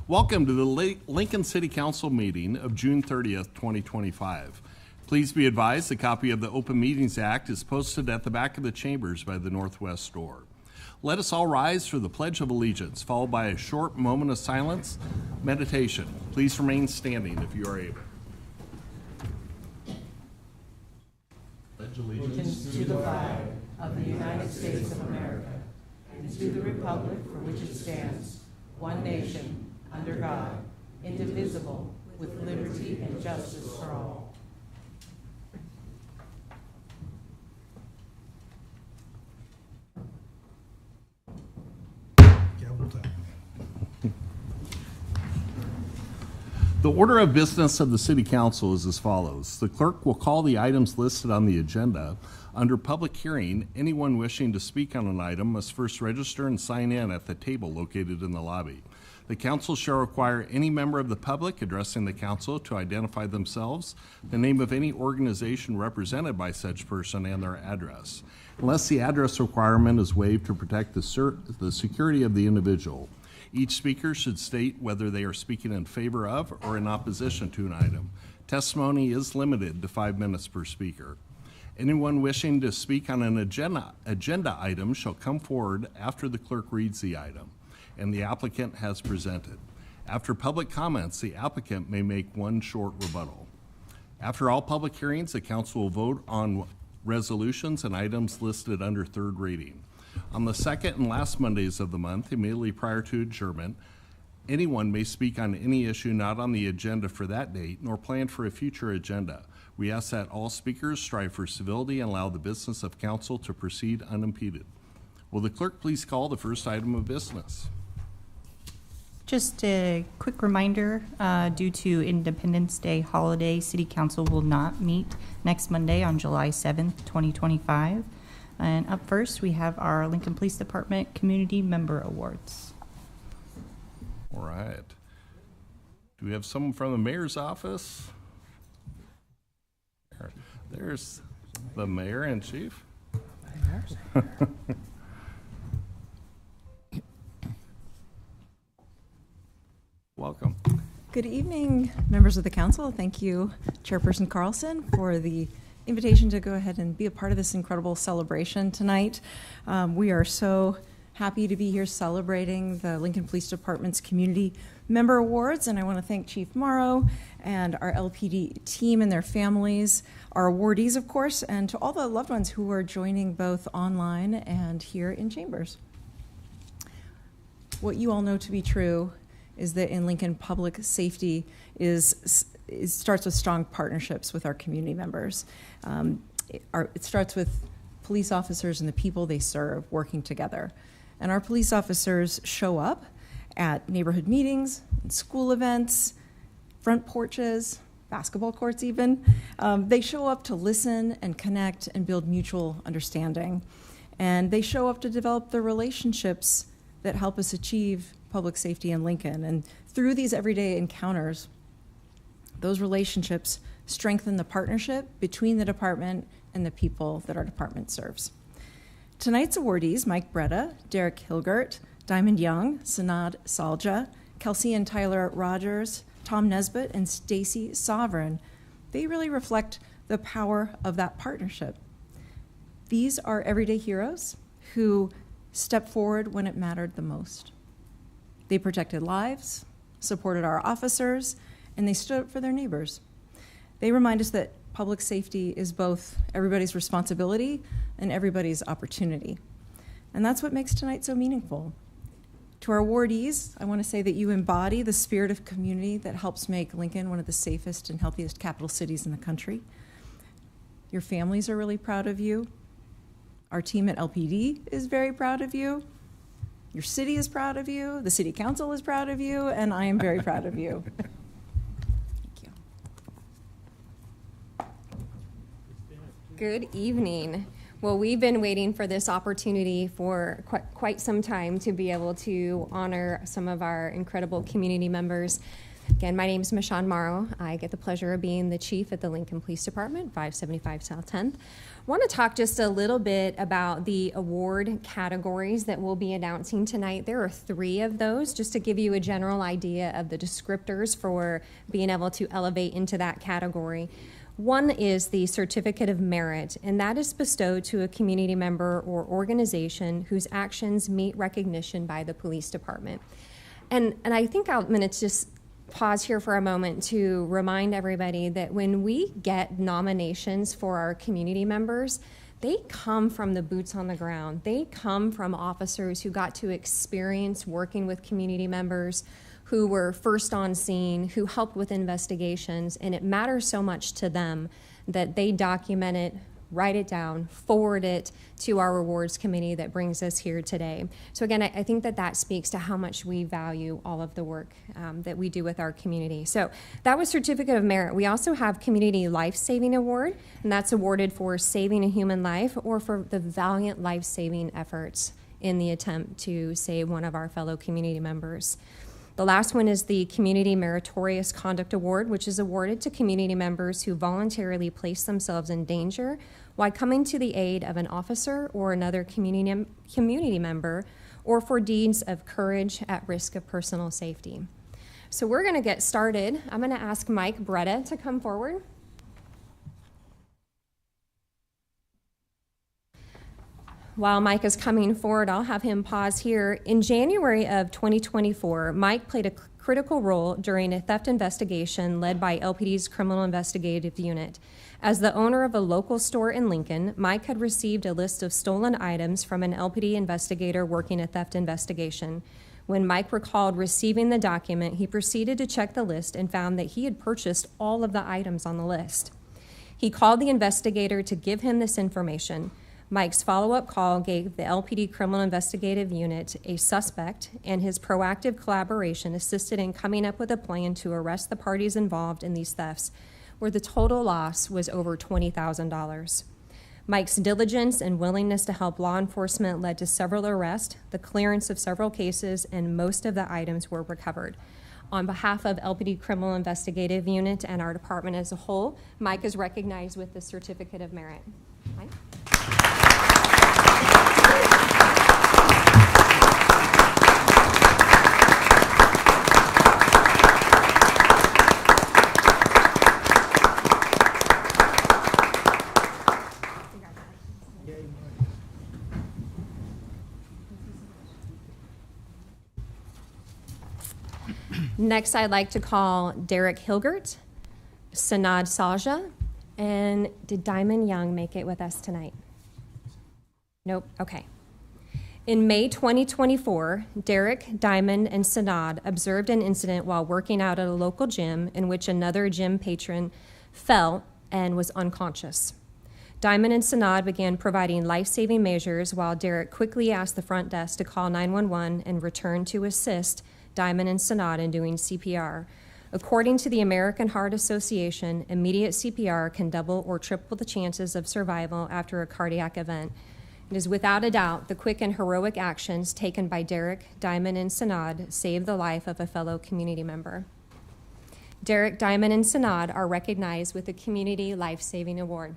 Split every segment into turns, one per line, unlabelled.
Welcome to the Lincoln City Council meeting of June 30th, 2025. Please be advised a copy of the Open Meetings Act is posted at the back of the chambers by the northwest door. Let us all rise for the Pledge of Allegiance, followed by a short moment of silence meditation. Please remain standing if you are able.
Pledge allegiance to the flag of the United States of America and to the republic for which it stands, one nation, under God, indivisible, with liberty and justice for all.
The order of business of the City Council is as follows. The clerk will call the items listed on the agenda. Under public hearing, anyone wishing to speak on an item must first register and sign in at the table located in the lobby. The council shall require any member of the public addressing the council to identify themselves, the name of any organization represented by such person, and their address, unless the address requirement is waived to protect the security of the individual. Each speaker should state whether they are speaking in favor of or in opposition to an item. Testimony is limited to 5 minutes per speaker. Anyone wishing to speak on an agenda item shall come forward after the clerk reads the item and the applicant has presented. After public comments, the applicant may make one short rebuttal. After all public hearings, the council will vote on resolutions and items listed under third reading. On the second and last Mondays of the month, immediately prior to adjournment, anyone may speak on any issue not on the agenda for that date nor planned for a future agenda. We ask that all speakers strive for civility and allow the business of council to proceed unimpeded. Will the clerk please call the first item of business?
Just a quick reminder, due to Independence Day holiday, City Council will not meet next Monday on July 7th, 2025. And up first, we have our Lincoln Police Department Community Member Awards.
All right. Do we have someone from the mayor's office? There's the mayor and chief. Welcome.
Good evening, members of the council. Thank you, Chairperson Carlson, for the invitation to go ahead and be a part of this incredible celebration tonight. We are so happy to be here celebrating the Lincoln Police Department's Community Member Awards, and I want to thank Chief Morrow and our LPD team and their families, our awardees, of course, and to all the loved ones who are joining both online and here in chambers. What you all know to be true is that in Lincoln, public safety starts with strong partnerships with our community members. It starts with police officers and the people they serve working together. And our police officers show up at neighborhood meetings, school events, front porches, basketball courts even. They show up to listen and connect and build mutual understanding. And they show up to develop the relationships that help us achieve public safety in Lincoln. And through these everyday encounters, those relationships strengthen the partnership between the department and the people that our department serves. Tonight's awardees, Mike Bretta, Derek Hilgert, Diamond Young, Sanad Salja, Kelsey and Tyler Rogers, Tom Nesbitt, and Stacy Sovereign, they really reflect the power of that partnership. These are everyday heroes who stepped forward when it mattered the most. They protected lives, supported our officers, and they stood up for their neighbors. They remind us that public safety is both everybody's responsibility and everybody's opportunity. And that's what makes tonight so meaningful. To our awardees, I want to say that you embody the spirit of community that helps make Lincoln one of the safest and healthiest capital cities in the country. Your families are really proud of you. Our team at LPD is very proud of you. Your city is proud of you. The city council is proud of you, and I am very proud of you. Thank you.
Good evening. Well, we've been waiting for this opportunity for quite some time to be able to honor some of our incredible community members Again, my name is Michonne Morrow. I get the pleasure of being the chief at the Lincoln Police Department, 575 South 10th. I want to talk just a little bit about the award categories that we'll be announcing tonight. There are 3 of those, just to give you a general idea of the descriptors for being able to elevate into that category. One is the Certificate of Merit, and that is bestowed to a community member or organization whose actions meet recognition by the police department. And I think I'm going to just pause here for a moment to remind everybody that when we get nominations for our community members, they come from the boots on the ground. They come from officers who got to experience working with community members, who were first on scene, who helped with investigations, and it matters so much to them that they document it, write it down, forward it to our rewards committee that brings us here today. So again, I think that speaks to how much we value all of the work that we do with our community. So that was Certificate of Merit. We also have Community Life Saving Award, and that's awarded for saving a human life or for the valiant life-saving efforts in the attempt to save one of our fellow community members. The last one is the Community Meritorious Conduct Award, which is awarded to community members who voluntarily place themselves in danger while coming to the aid of an officer or another community member, or for deeds of courage at risk of personal safety. So we're going to get started. I'm going to ask Mike Bretta to come forward. While Mike is coming forward, I'll have him pause here. In January of 2024, Mike played a critical role during a theft investigation led by LPD's Criminal Investigative Unit. As the owner of a local store in Lincoln, Mike had received a list of stolen items from an LPD investigator working a theft investigation. When Mike recalled receiving the document, he proceeded to check the list and found that he had purchased all of the items on the list. He called the investigator to give him this information. Mike's follow-up call gave the LPD Criminal Investigative Unit a suspect, and his proactive collaboration assisted in coming up with a plan to arrest the parties involved in these thefts, where the total loss was over $20,000. Mike's diligence and willingness to help law enforcement led to several arrests, the clearance of several cases, and most of the items were recovered. On behalf of LPD Criminal Investigative Unit and our department as a whole, Mike is recognized with the Certificate of Merit. Mike? Next, I'd like to call Derek Hilgert, Sanad Saja, and did Diamond Young make it with us tonight? Nope, okay. In May 2024, Derek, Diamond, and Sanad observed an incident while working out at a local gym in which another gym patron fell and was unconscious. Diamond and Sanad began providing life-saving measures while Derek quickly asked the front desk to call 911 and returned to assist Diamond and Sanad in doing CPR. According to the American Heart Association, immediate CPR can double or triple the chances of survival after a cardiac event. It is without a doubt the quick and heroic actions taken by Derek, Diamond, and Sanad saved the life of a fellow community member. Derek, Diamond, and Sanad are recognized with the Community Life Saving Award.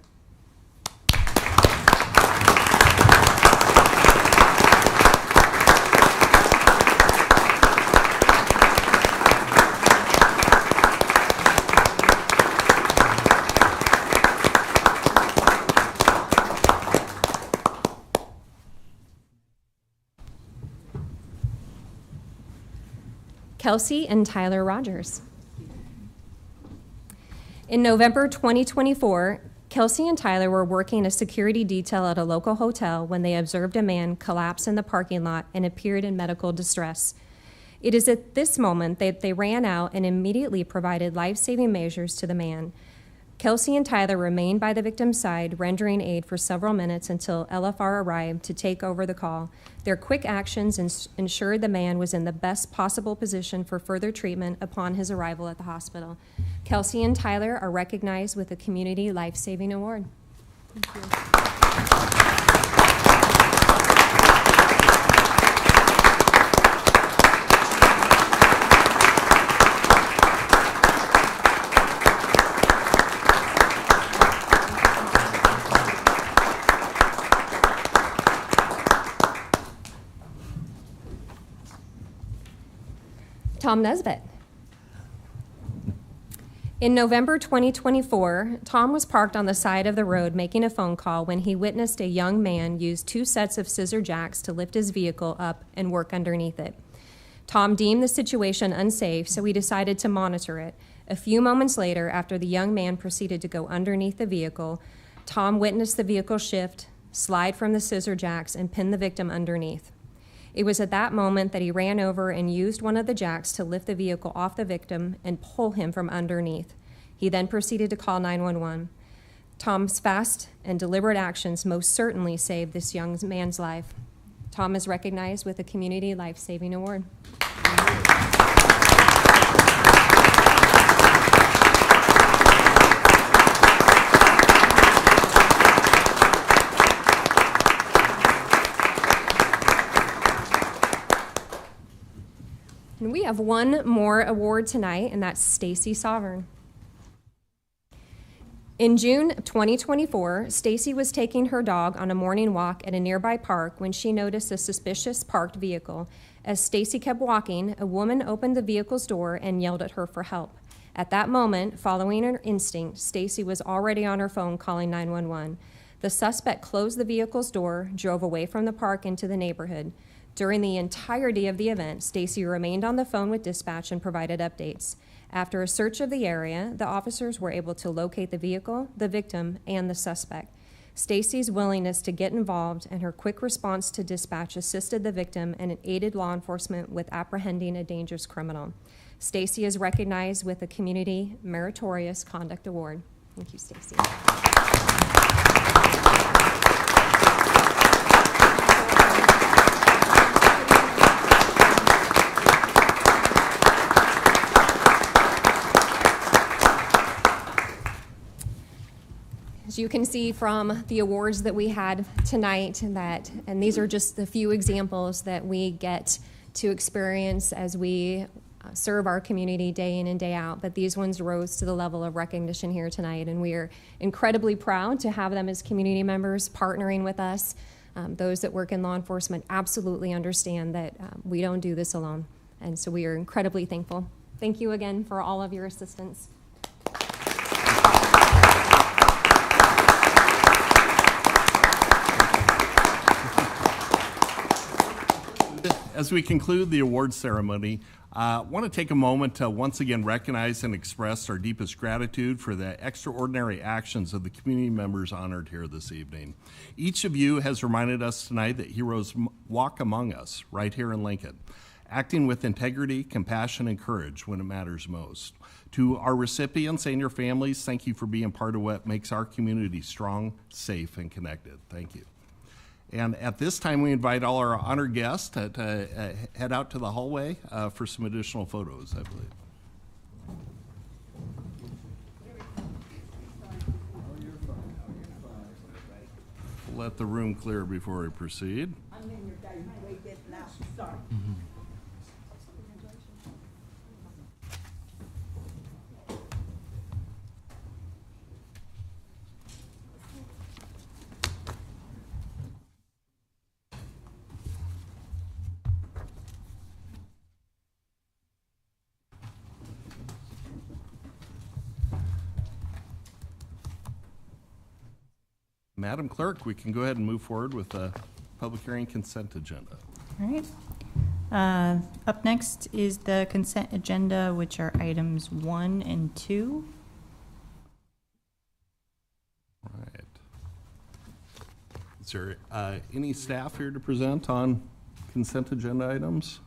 Kelsey and Tyler Rogers. In November 2024, Kelsey and Tyler were working a security detail at a local hotel when they observed a man collapse in the parking lot and appeared in medical distress. It is at this moment that they ran out and immediately provided life-saving measures to the man. Kelsey and Tyler remained by the victim's side, rendering aid for several minutes until LFR arrived to take over the call. Their quick actions ensured the man was in the best possible position for further treatment upon his arrival at the hospital. Kelsey and Tyler are recognized with the Community Life Saving Award. Thank you. Tom Nesbitt. In November 2024, Tom was parked on the side of the road making a phone call when he witnessed a young man use 2 sets of scissor jacks to lift his vehicle up and work underneath it. Tom deemed the situation unsafe, so he decided to monitor it. A few moments later, after the young man proceeded to go underneath the vehicle, Tom witnessed the vehicle shift, slide from the scissor jacks, and pin the victim underneath. It was at that moment that he ran over and used one of the jacks to lift the vehicle off the victim and pull him from underneath. He then proceeded to call 911. Tom's fast and deliberate actions most certainly saved this young man's life. Tom is recognized with a Community Life Saving Award. And we have one more award tonight, and that's Stacy Sovereign. In June of 2024, Stacy was taking her dog on a morning walk at a nearby park when she noticed a suspicious parked vehicle. As Stacy kept walking, a woman opened the vehicle's door and yelled at her for help. At that moment, following her instinct, Stacy was already on her phone calling 911. The suspect closed the vehicle's door, drove away from the park into the neighborhood. During the entirety of the event, Stacy remained on the phone with dispatch and provided updates. After a search of the area, the officers were able to locate the vehicle, the victim, and the suspect. Stacy's willingness to get involved and her quick response to dispatch assisted the victim and aided law enforcement with apprehending a dangerous criminal. Stacy is recognized with a Community Meritorious Conduct Award. Thank you, Stacy. As you can see from the awards that we had tonight, and these are just the few examples that we get to experience as we serve our community day in and day out, but these ones rose to the level of recognition here tonight, and we are incredibly proud to have them as community members partnering with us. Those that work in law enforcement absolutely understand that we don't do this alone, and so we are incredibly thankful. Thank you again for all of your assistance.
As we conclude the awards ceremony, I want to take a moment to once again recognize and express our deepest gratitude for the extraordinary actions of the community members honored here this evening. Each of you has reminded us tonight that heroes walk among us right here in Lincoln, acting with integrity, compassion, and courage when it matters most. To our recipients and your families, thank you for being part of what makes our community strong, safe, and connected. Thank you. And at this time, we invite all our honored guests to head out to the hallway for some additional photos, I believe. Let the room clear before we proceed. Madam Clerk, we can go ahead and move forward with the public hearing consent agenda.
All right. Up next is the consent agenda, which are items 1 and 2.
All right. Is there any staff here to present on consent agenda items?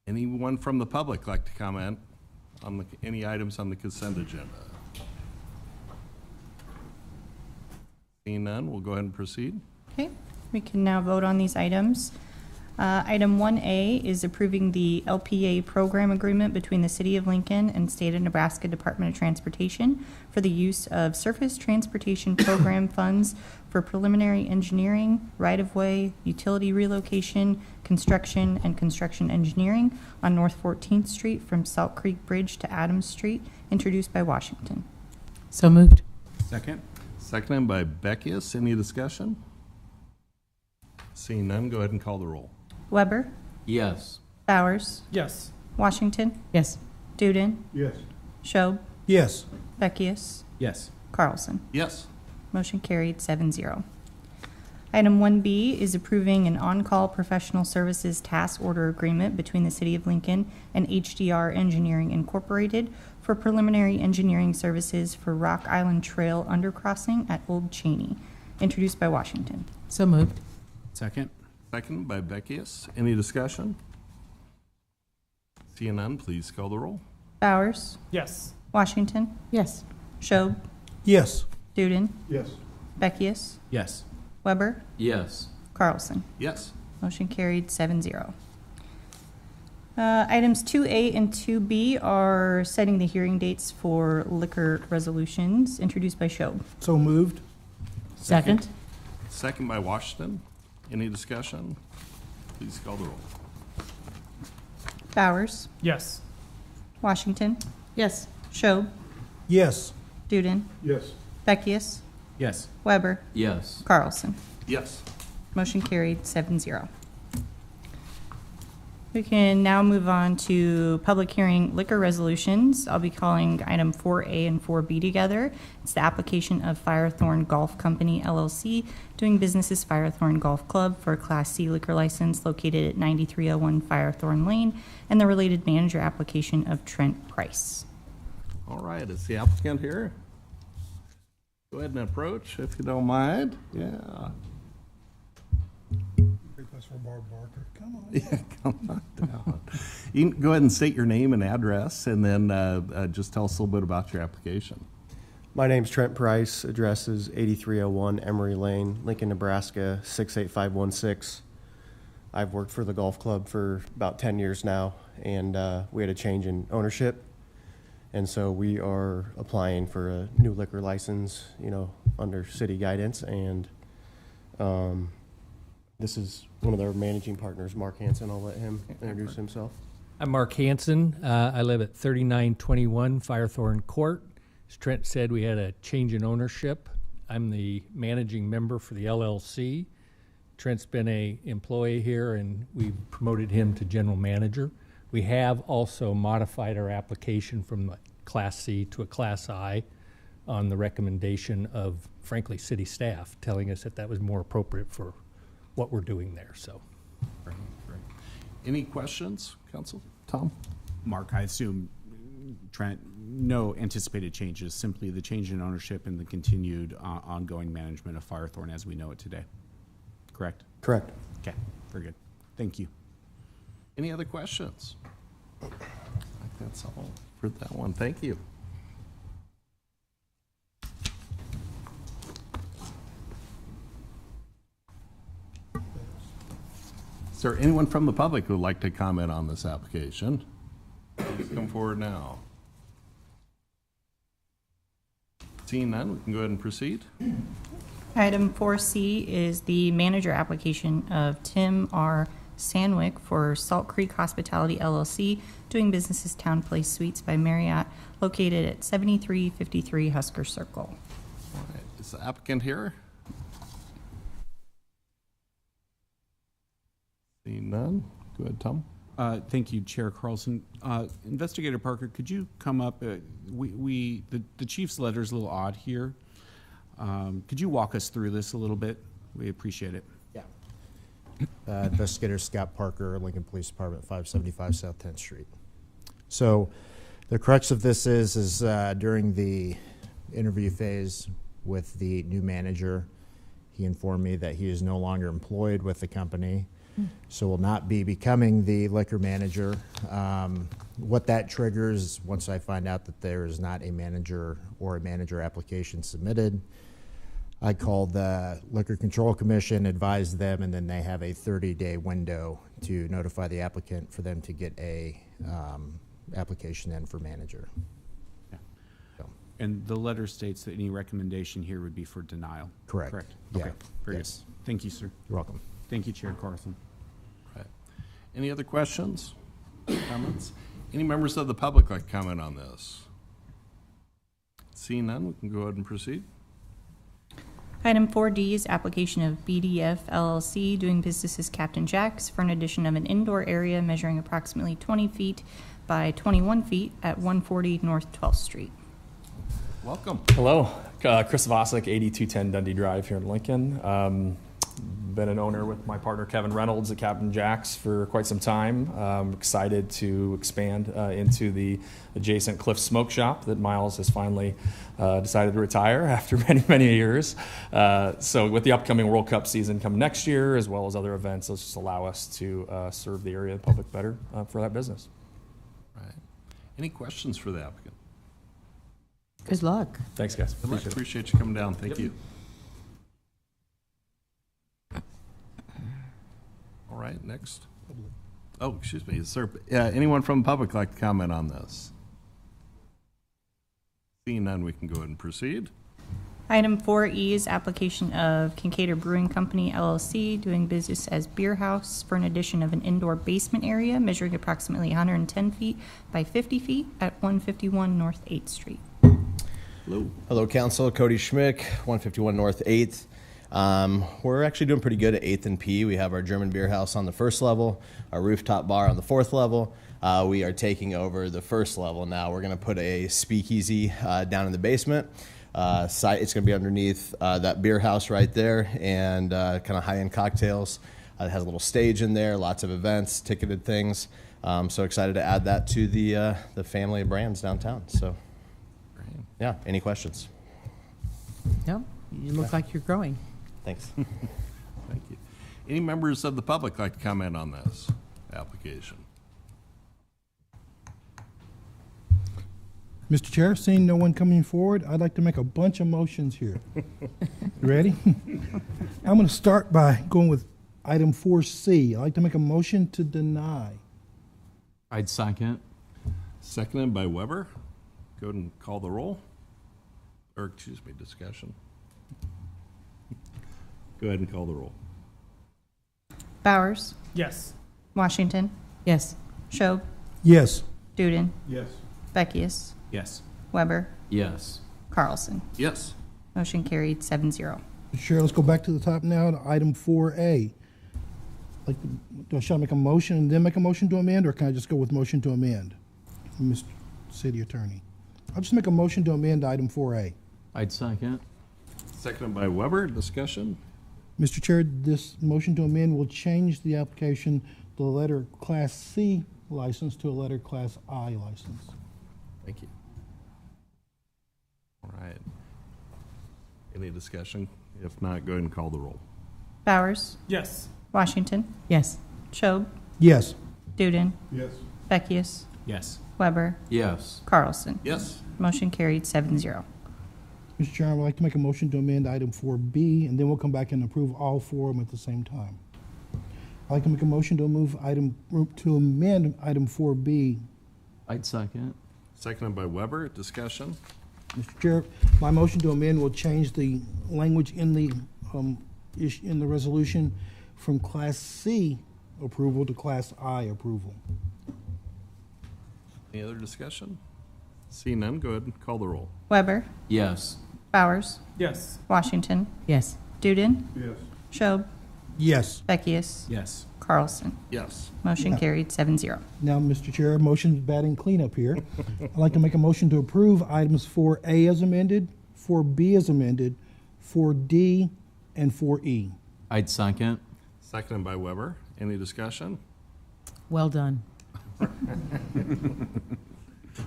Anyone from the public like to comment on any items on the consent agenda? Seeing none, we'll go ahead and proceed.
Okay, we can now vote on these items. Item 1A is approving the LPA program agreement between the City of Lincoln and State of Nebraska Department of Transportation for the use of Surface Transportation Program funds for preliminary engineering, right-of-way, utility relocation, construction, and construction engineering on North 14th Street from Salt Creek Bridge to Adams Street, introduced by Washington.
So moved.
Second.
Seconded by Beckius. Any discussion? Seeing none, go ahead and call the roll.
Weber,
Yes.
Bowers,
Yes.
Washington,
Yes.
Duden,
Yes.
Schob,
Yes.
Beckius,
Yes.
Carlson.
Yes.
Motion carried 7-0. Item 1B is approving an on-call professional services task order agreement between the City of Lincoln and HDR Engineering Incorporated for preliminary engineering services for Rock Island Trail undercrossing at Old Cheney, introduced by Washington.
So moved.
Second?
Second by Beckius. Any discussion? Seeing none, please call the roll.
Bowers,
Yes.
Washington,
Yes.
Schob,
Yes.
Duden,
Yes.
Beckius,
Yes.
Weber,
Yes.
Carlson.
Yes.
Motion carried 7-0. Items 2A and 2B are setting the hearing dates for liquor resolutions, introduced by Schob.
So moved?
Second.
Second by Washington. Any discussion? Please call the roll.
Bowers,
Yes.
Washington,
Yes.
Schob,
Yes.
Duden,
Yes.
Beckius,
Yes.
Weber,
Yes.
Carlson.
Yes.
Motion carried 7-0. We can now move on to public hearing liquor resolutions. I'll be calling item 4A and 4B together. It's the application of Firethorn Golf Company LLC, doing business as Firethorn Golf Club for a Class C liquor license located at 9301 Firethorn Lane, and the related manager application of Trent Price.
All right, is the applicant here? Go ahead and approach if you don't mind. Yeah.
Request for Barb Barker. Come on.
Yeah, come on down. You can go ahead and state your name and address, and then just tell us a little bit about your application.
My name's Trent Price. Address is 8301 Emery Lane, Lincoln, Nebraska 68516. I've worked for the golf club for about 10 years now, and we had a change in ownership. And so we are applying for a new liquor license, under city guidance. And this is one of our managing partners, Mark Hansen. I'll let him introduce himself.
I'm Mark Hansen. I live at 3921 Firethorn Court. As Trent said, we had a change in ownership. I'm the managing member for the LLC. Trent's been an employee here, and we promoted him to general manager. We have also modified our application from a Class C to a Class I on the recommendation of, frankly, city staff, telling us that that was more appropriate for what we're doing there, so.
Great. Any questions, Council? Tom?
Mark, I assume, Trent, no anticipated changes, simply the change in ownership and the continued ongoing management of Firethorn as we know it today. Correct?
Correct.
Okay, very good. Thank you.
Any other questions? I think that's all for that one. Thank you. Is there anyone from the public who would like to comment on this application? Please come forward now. Seeing none, we can go ahead and proceed.
Item 4C is the manager application of Tim R. Sandwick for Salt Creek Hospitality LLC, doing business as Town Place Suites by Marriott, located at 7353 Husker Circle.
All right, is the applicant here? Seeing none, go ahead, Tom.
Thank you, Chair Carlson. Investigator Parker, could you come up? The chief's letter is a little odd here. Could you walk us through this a little bit? We appreciate it.
Investigator Scott Parker, Lincoln Police Department, 575 South 10th Street. So the crux of this is during the interview phase with the new manager, he informed me that he is no longer employed with the company, so will not be becoming the liquor manager. What that triggers, once I find out that there is not a manager or a manager application submitted, I called the Liquor Control Commission, advised them, and then they have a 30-day window to notify the applicant for them to get a application in for manager.
Yeah.
So,
And the letter states that any recommendation here would be for denial.
correct.
Correct.
Yeah.
Okay. Very
Yes.
good. Thank you, sir.
You're welcome.
Thank you, Chair Carlson.
Right. Any other questions, comments? Any members of the public like to comment on this? Seeing none, we can go ahead and proceed.
Item 4D is application of BDF LLC doing business as Captain Jack's for an addition of an indoor area measuring approximately 20 feet by 21 feet at 140 North 12th Street.
Welcome.
Hello, Chris Vosick, 8210 Dundee Drive here in Lincoln. Been an owner with my partner Kevin Reynolds at Captain Jack's for quite some time. Excited to expand into the adjacent Cliff Smoke Shop that Miles has finally decided to retire after many, many years. So with the upcoming World Cup season coming next year, as well as other events, those just allow us to serve the area of the public better for that business.
Right. Any questions for the applicant?
Good luck.
Thanks, guys.
Good luck.
Appreciate it.
Appreciate you coming down. Thank you. All right, next. Oh, excuse me. Is there anyone from the public like to comment on this? Seeing none, we can go ahead and proceed.
Item 4E is application of Kincaid Brewing Company LLC doing business as Beer House for an addition of an indoor basement area measuring approximately 110 feet by 50 feet at 151 North 8th Street.
Hello.
Hello, Council. Cody Schmick, 151 North 8th. We're actually doing pretty good at 8th and P. We have our German beer house on the first level, our rooftop bar on the fourth level. We are taking over the first level now. We're going to put a speakeasy down in the basement. It's going to be underneath that beer house right there, and kind of high-end cocktails. It has a little stage in there, lots of events, ticketed things. So excited to add that to the family of brands downtown. So, yeah, any questions?
Yep, you look like you're growing.
Thanks.
Thank you. Any members of the public like to comment on this application?
Mr. Chair, seeing no one coming forward, I'd like to make a bunch of motions here. You ready? I'm going to start by going with item 4C. I'd like to make a motion to deny.
I'd second.
Seconded by Weber. Go ahead and call the roll. Or, excuse me, discussion. Go ahead and call the roll.
Bowers,
Yes.
Washington,
Yes.
Schob,
Yes.
Duden,
Yes.
Beckius,
Yes.
Weber,
Yes.
Carlson.
Yes.
Motion carried 7-0.
Mr. Chair, let's go back to the top now to item 4A. Shall I make a motion and then make a motion to amend, or can I just go with motion to amend? Mr. City Attorney. I'll just make a motion to amend item 4A.
I'd second.
Seconded by Weber. Discussion.
Mr. Chair, this motion to amend will change the application, the letter Class C license to a letter Class I license.
Thank you. All right. Any discussion? If not, go ahead and call the roll.
Bowers,
Yes.
Washington,
Yes.
Schob,
Yes.
Duden,
Yes.
Beckius,
Yes.
Weber,
Yes.
Carlson.
Yes.
Motion carried 7-0.
Mr. Chair, I would like to make a motion to amend item 4B, and then we'll come back and approve all four of them at the same time. I'd like to make a motion to amend item 4B.
I'd second.
Seconded by Weber. Discussion.
Mr. Chair, my motion to amend will change the language in the resolution from Class C approval to Class I approval.
Any other discussion? Seeing none, go ahead and call the roll.
Weber,
Yes.
Bowers,
Yes.
Washington,
Yes.
Duden,
Yes.
Schob,
Yes.
Beckius,
Yes.
Carlson.
Yes.
Motion
Yeah.
carried 7-0.
Now, Mr. Chair, motion's batting cleanup here. I'd like to make a motion to approve items 4A as amended, 4B as amended, 4D, and 4E.
I'd second.
Seconded by Weber. Any discussion?
Well done.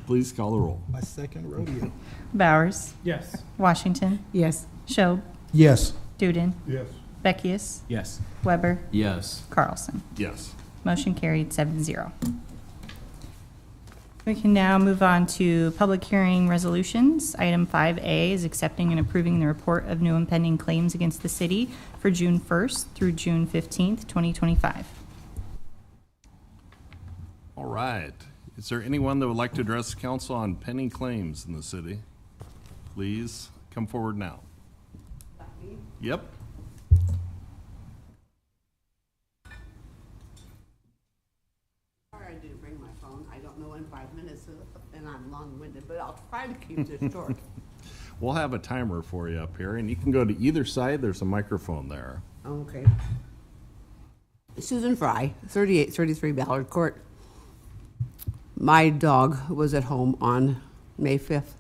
Please call the roll.
My second rodeo.
Bowers,
Yes.
Washington,
Yes.
Schob,
Yes.
Duden,
Yes.
Beckius,
Yes.
Weber,
Yes.
Carlson.
Yes.
Motion carried 7-0. We can now move on to public hearing resolutions. Item 5A is accepting and approving the report of new impending claims against the city for June 1st through June 15th, 2025.
All right. Is there anyone that would like to address the council on pending claims in the city? Please come forward now. Yep.
Sorry I didn't bring my phone. I don't know in 5 minutes, and I'm long-winded, but I'll try to keep this short.
We'll have a timer for you up here, and you can go to either side. There's a microphone there.
Okay. Susan Fry, 3833 Ballard Court. My dog was at home on May 5th.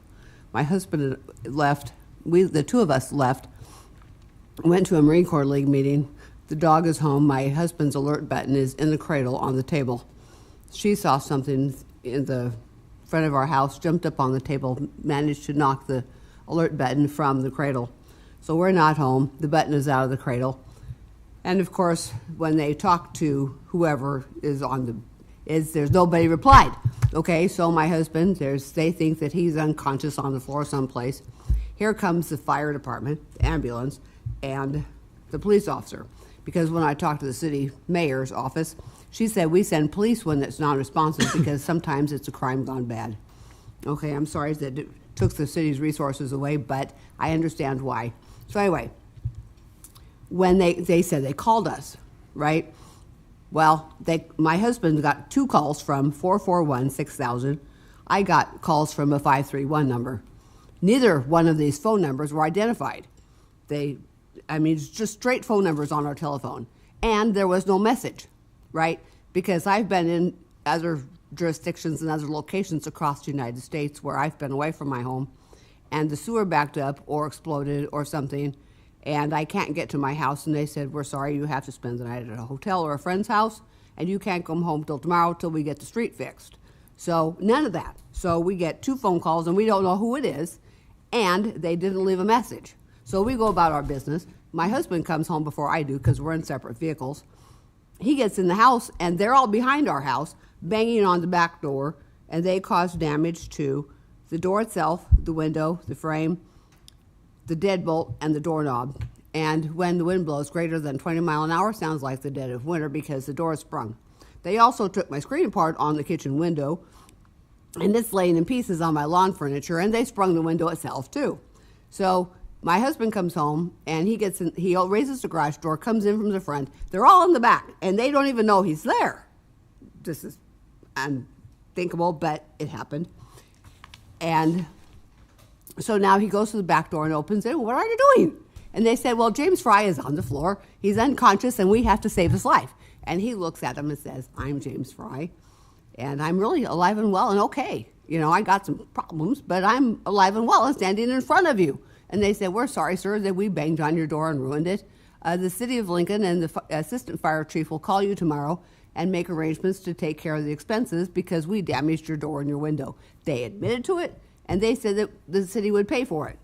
My husband left. The two of us left, went to a Marine Corps League meeting. The dog is home. My husband's alert button is in the cradle on the table. She saw something in the front of our house, jumped up on the table, managed to knock the alert button from the cradle. So we're not home. The button is out of the cradle. And of course, when they talk to whoever is there's nobody replied. Okay, so my husband, they think that he's unconscious on the floor someplace. Here comes the fire department, the ambulance, and the police officer. Because when I talked to the city mayor's office, she said we send police when it's non-responsive because sometimes it's a crime gone bad. Okay, I'm sorry that it took the city's resources away, but I understand why. So anyway, when they said they called us, right? Well, my husband got 2 calls from 441-6000. I got calls from a 531 number. Neither one of these phone numbers were identified. It's just straight phone numbers on our telephone. And there was no message, right? Because I've been in other jurisdictions and other locations across the United States where I've been away from my home, and the sewer backed up or exploded or something, and I can't get to my house, and they said, we're sorry, you have to spend the night at a hotel or a friend's house, and you can't come home till tomorrow till we get the street fixed. So none of that. So we get 2 phone calls, and we don't know who it is, and they didn't leave a message. So we go about our business. My husband comes home before I do because we're in separate vehicles. He gets in the house, and they're all behind our house, banging on the back door, and they cause damage to the door itself, the window, the frame, the deadbolt, and the doorknob. And when the wind blows greater than 20 miles an hour, sounds like the dead of winter because the door is sprung. They also took my screen apart on the kitchen window, and it's laying in pieces on my lawn furniture, and they sprung the window itself too. So my husband comes home, and he raises the garage door, comes in from the front. They're all in the back, and they don't even know he's there. This is unthinkable, but it happened. And so now he goes to the back door and opens it. What are you doing? And they said, well, James Fry is on the floor. He's unconscious, and we have to save his life. And he looks at him and says, I'm James Fry, and I'm really alive and well and okay. I got some problems, but I'm alive and well and standing in front of you. And they said, we're sorry, sir, that we banged on your door and ruined it. The city of Lincoln and the assistant fire chief will call you tomorrow and make arrangements to take care of the expenses because we damaged your door and your window. They admitted to it, and they said that the city would pay for it.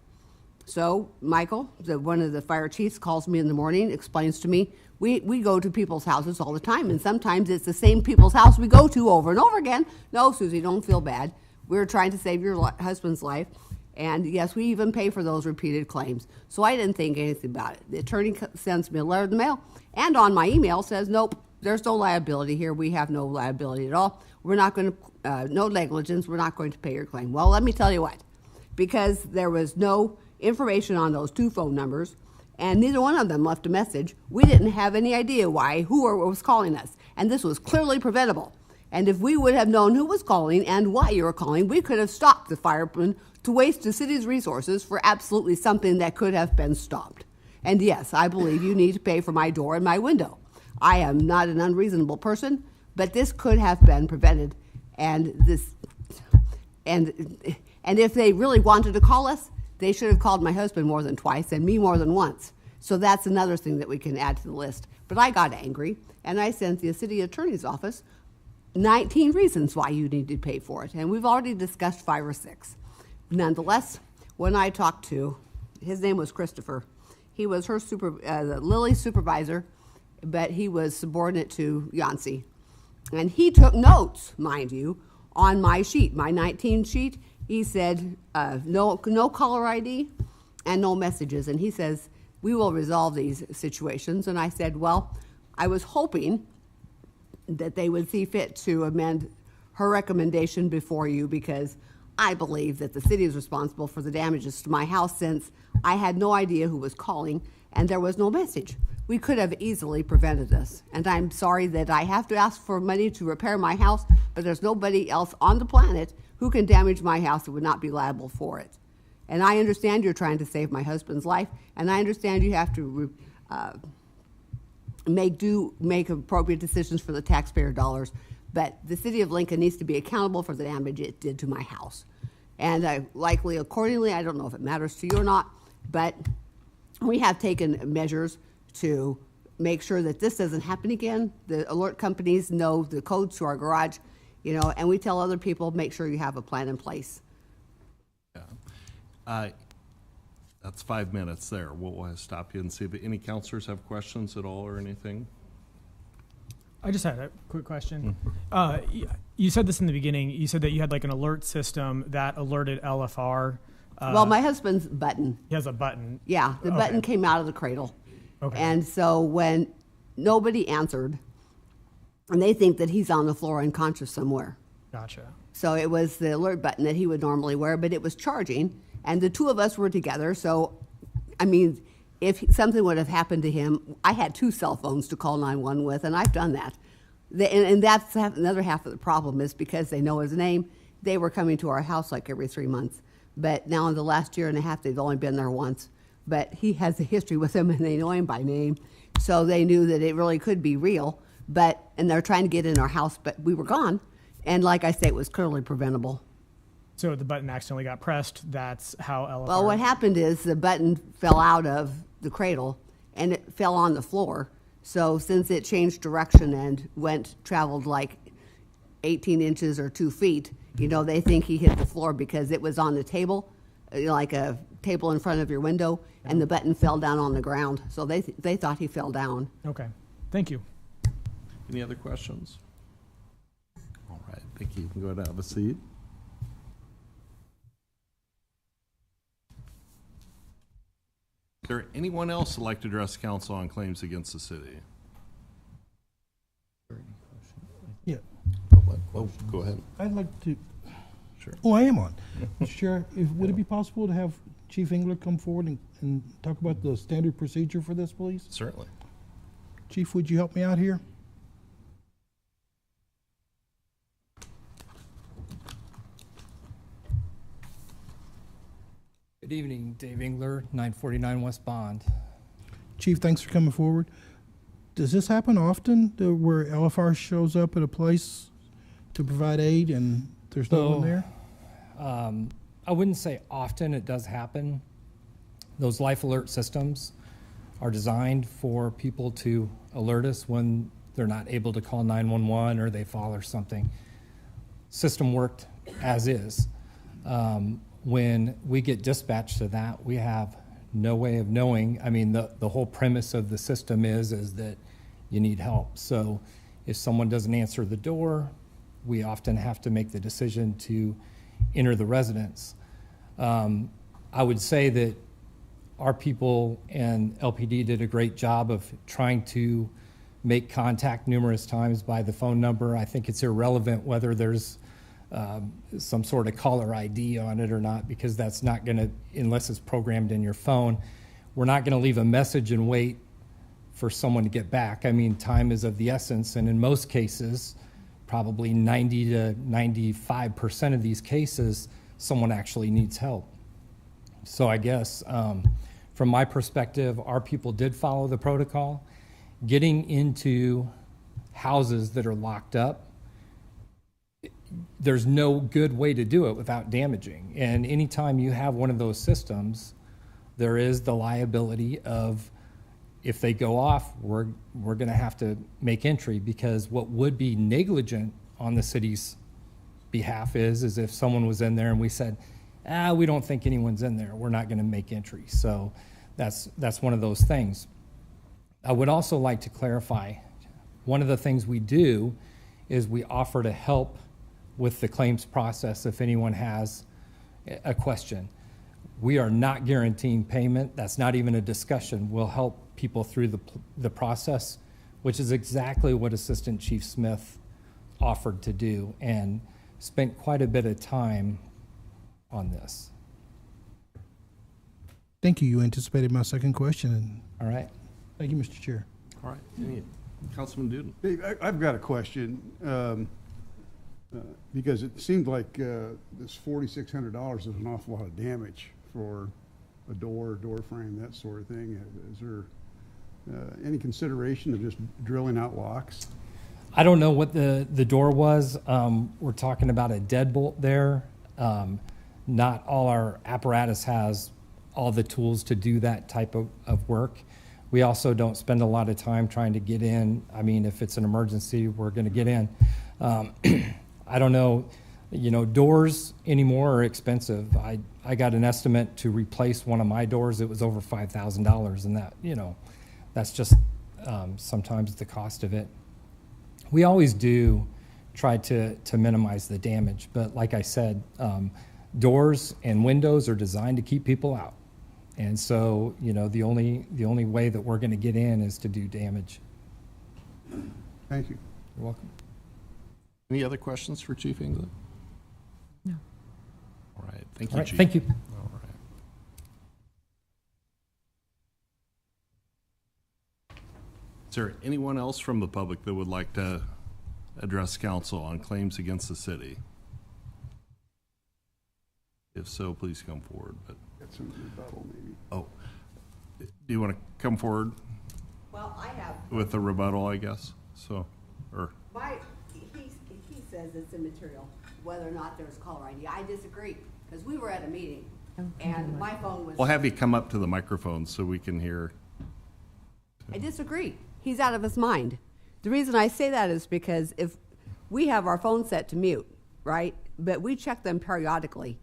So Michael, one of the fire chiefs, calls me in the morning, explains to me, we go to people's houses all the time, and sometimes it's the same people's house we go to over and over again. No, Susie, don't feel bad. We're trying to save your husband's life. And yes, we even pay for those repeated claims. So I didn't think anything about it. The attorney sends me a letter in the mail, and on my email says, nope, there's no liability here. We have no liability at all. We're not going to, no negligence. We're not going to pay your claim. Well, let me tell you what. Because there was no information on those 2 phone numbers, and neither one of them left a message, we didn't have any idea who was calling us. And this was clearly preventable. And if we would have known who was calling and why you were calling, we could have stopped the firemen to waste the city's resources for absolutely something that could have been stopped. And yes, I believe you need to pay for my door and my window. I am not an unreasonable person, but this could have been prevented. And if they really wanted to call us, they should have called my husband more than twice and me more than once. So that's another thing that we can add to the list. But I got angry, and I sent the city attorney's office 19 reasons why you need to pay for it. And we've already discussed 5 or 6. Nonetheless, when I talked to, his name was Christopher. He was her Lily's supervisor, but he was subordinate to Yancey. And he took notes, mind you, on my sheet, my 19 sheet. He said, no caller ID and no messages. And he says, we will resolve these situations. And I said, well, I was hoping that they would see fit to amend her recommendation before you, because I believe that the city is responsible for the damages to my house, since I had no idea who was calling and there was no message. We could have easily prevented this. And I'm sorry that I have to ask for money to repair my house, but there's nobody else on the planet who can damage my house that would not be liable for it. And I understand you're trying to save my husband's life, and I understand you have to make appropriate decisions for the taxpayer dollars, but the city of Lincoln needs to be accountable for the damage it did to my house. And likely accordingly, I don't know if it matters to you or not, but we have taken measures to make sure that this doesn't happen again. The alert companies know the codes to our garage, you know, and we tell other people, make sure you have a plan in place.
Yeah. That's 5 minutes there. We'll stop you and see if any counselors have questions at all or anything.
I just had a quick question. You said this in the beginning. You said that you had like an alert system that alerted LFR.
Well, my husband's button.
He has a button.
Yeah, the button came out of the cradle.
Okay.
And so when nobody answered, and they think that he's on the floor unconscious somewhere.
Gotcha.
So it was the alert button that he would normally wear, but it was charging, and the two of us were together. So, I mean, if something would have happened to him, I had 2 cell phones to call 911 with, and I've done that. And that's another half of the problem is because they know his name, they were coming to our house like every 3 months. But now in the last year and a half, they've only been there once. But he has a history with them, and they know him by name. So they knew that it really could be real. And they're trying to get in our house, but we were gone. And like I say, it was clearly preventable.
So the button accidentally got pressed. That's how LFR.
Well, what happened is the button fell out of the cradle, and it fell on the floor. So since it changed direction and traveled like 18 inches or 2 feet, you know, they think he hit the floor because it was on the table, like a table in front of your window, and the button fell down on the ground. So they thought he fell down.
Okay. Thank you.
Any other questions? All right, thank you. You can go ahead and have a seat. Is there anyone else who'd like to address council on claims against the city?
Yeah.
Oh, go ahead.
I'd like to.
Sure.
Oh, I am on. Mr. Chair, would it be possible to have Chief Engler come forward and talk about the standard procedure for this, please?
Certainly.
Chief, would you help me out here?
Good evening, Dave Engler, 949 West Bond.
Chief, thanks for coming forward. Does this happen often, where LFR shows up at a place to provide aid and there's no one there?
I wouldn't say often. It does happen. Those life alert systems are designed for people to alert us when they're not able to call 911 or they fall or something. System worked as is. When we get dispatched to that, we have no way of knowing. I mean, the whole premise of the system is that you need help. So if someone doesn't answer the door, we often have to make the decision to enter the residence. I would say that our people and LPD did a great job of trying to make contact numerous times by the phone number. I think it's irrelevant whether there's some sort of caller ID on it or not, because that's not going to, unless it's programmed in your phone, we're not going to leave a message and wait for someone to get back. I mean, time is of the essence, and in most cases, probably 90 to 95% of these cases, someone actually needs help. So I guess from my perspective, our people did follow the protocol. Getting into houses that are locked up, there's no good way to do it without damaging. And anytime you have one of those systems, there is the liability of, if they go off, we're going to have to make entry, because what would be negligent on the city's behalf is if someone was in there and we said, we don't think anyone's in there, we're not going to make entry. So that's one of those things. I would also like to clarify, one of the things we do is we offer to help with the claims process if anyone has a question. We are not guaranteeing payment. That's not even a discussion. We'll help people through the process, which is exactly what Assistant Chief Smith offered to do and spent quite a bit of time on this.
Thank you. You anticipated my second question.
All right.
Thank you, Mr. Chair.
All right. Councilman Duden.
Hey, I've got a question. Because it seemed like this $4,600 is an awful lot of damage for a door frame, that sort of thing. Is there any consideration of just drilling out locks?
I don't know what the door was. We're talking about a deadbolt there. Not all our apparatus has all the tools to do that type of work. We also don't spend a lot of time trying to get in. I mean, if it's an emergency, we're going to get in. I don't know, doors anymore are expensive. I got an estimate to replace one of my doors. It was over $5,000, and that, that's just sometimes the cost of it. We always do try to minimize the damage, but like I said, doors and windows are designed to keep people out. And so, the only way that we're going to get in is to do damage.
Thank you.
You're welcome.
Any other questions for Chief England?
No.
All right. Thank you,
All right,
Chief.
thank you.
All right. Is there anyone else from the public that would like to address council on claims against the city? If so, please come forward. But
Got some rebuttal, maybe.
oh, do you want to come forward
Well, I have,
with a rebuttal? I guess so. Or
he says it's immaterial whether or not there's caller ID. I disagree, because we were at a meeting, and my phone was.
we'll have you come up to the microphone so we can hear.
I disagree. He's out of his mind. The reason I say that is because if we have our phone set to mute, right? But we check them periodically.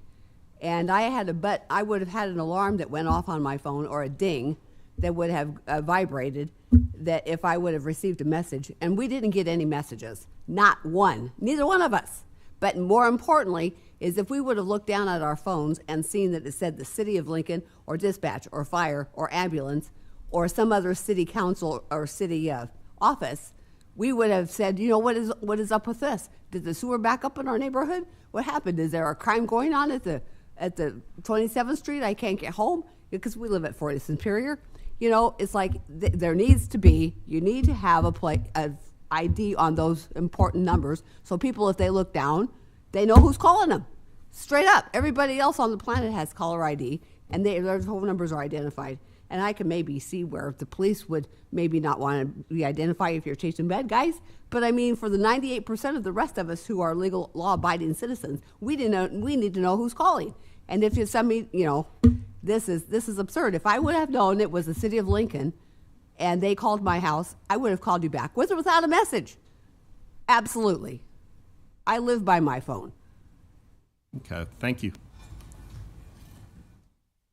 And I would have had an alarm that went off on my phone, or a ding that would have vibrated, that if I would have received a message. And we didn't get any messages. Not one. Neither one of us. But more importantly is if we would have looked down at our phones and seen that it said the City of Lincoln, or dispatch, or fire, or ambulance, or some other city council or city office, we would have said, what is up with this? Did the sewer back up in our neighborhood? What happened? Is there a crime going on at the 27th Street? I can't get home because we live at 40th Superior. It's like there needs to be, you need to have a ID on those important numbers, so people, if they look down, they know who's calling them. Straight up. Everybody else on the planet has caller ID, and their phone numbers are identified. And I can maybe see where the police would maybe not want to be identified if you're chasing bad guys. But I mean, for the 98% of the rest of us who are legal, law-abiding citizens, we need to know who's calling. And if you send me, this is absurd. If I would have known it was the City of Lincoln and they called my house, I would have called you back, with or without a message. Absolutely. I live by my phone.
Okay. Thank you.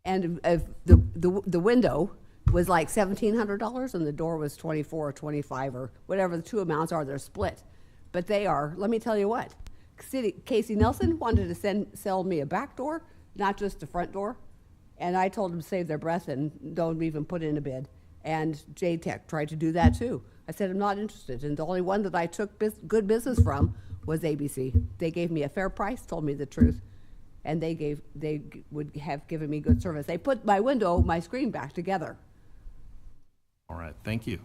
And if the window was like $1,700 and the door was $24 or $25 or whatever the two amounts are, they're split. But they are, let me tell you what, Casey Nelson wanted to sell me a back door, not just a front door. And I told them to save their breath and don't even put in a bid. And J-Tech tried to do that too. I said, I'm not interested. And the only one that I took good business from was ABC. They gave me a fair price, told me the truth. And they would have given me good service. They put my screen back together.
All right. Thank you.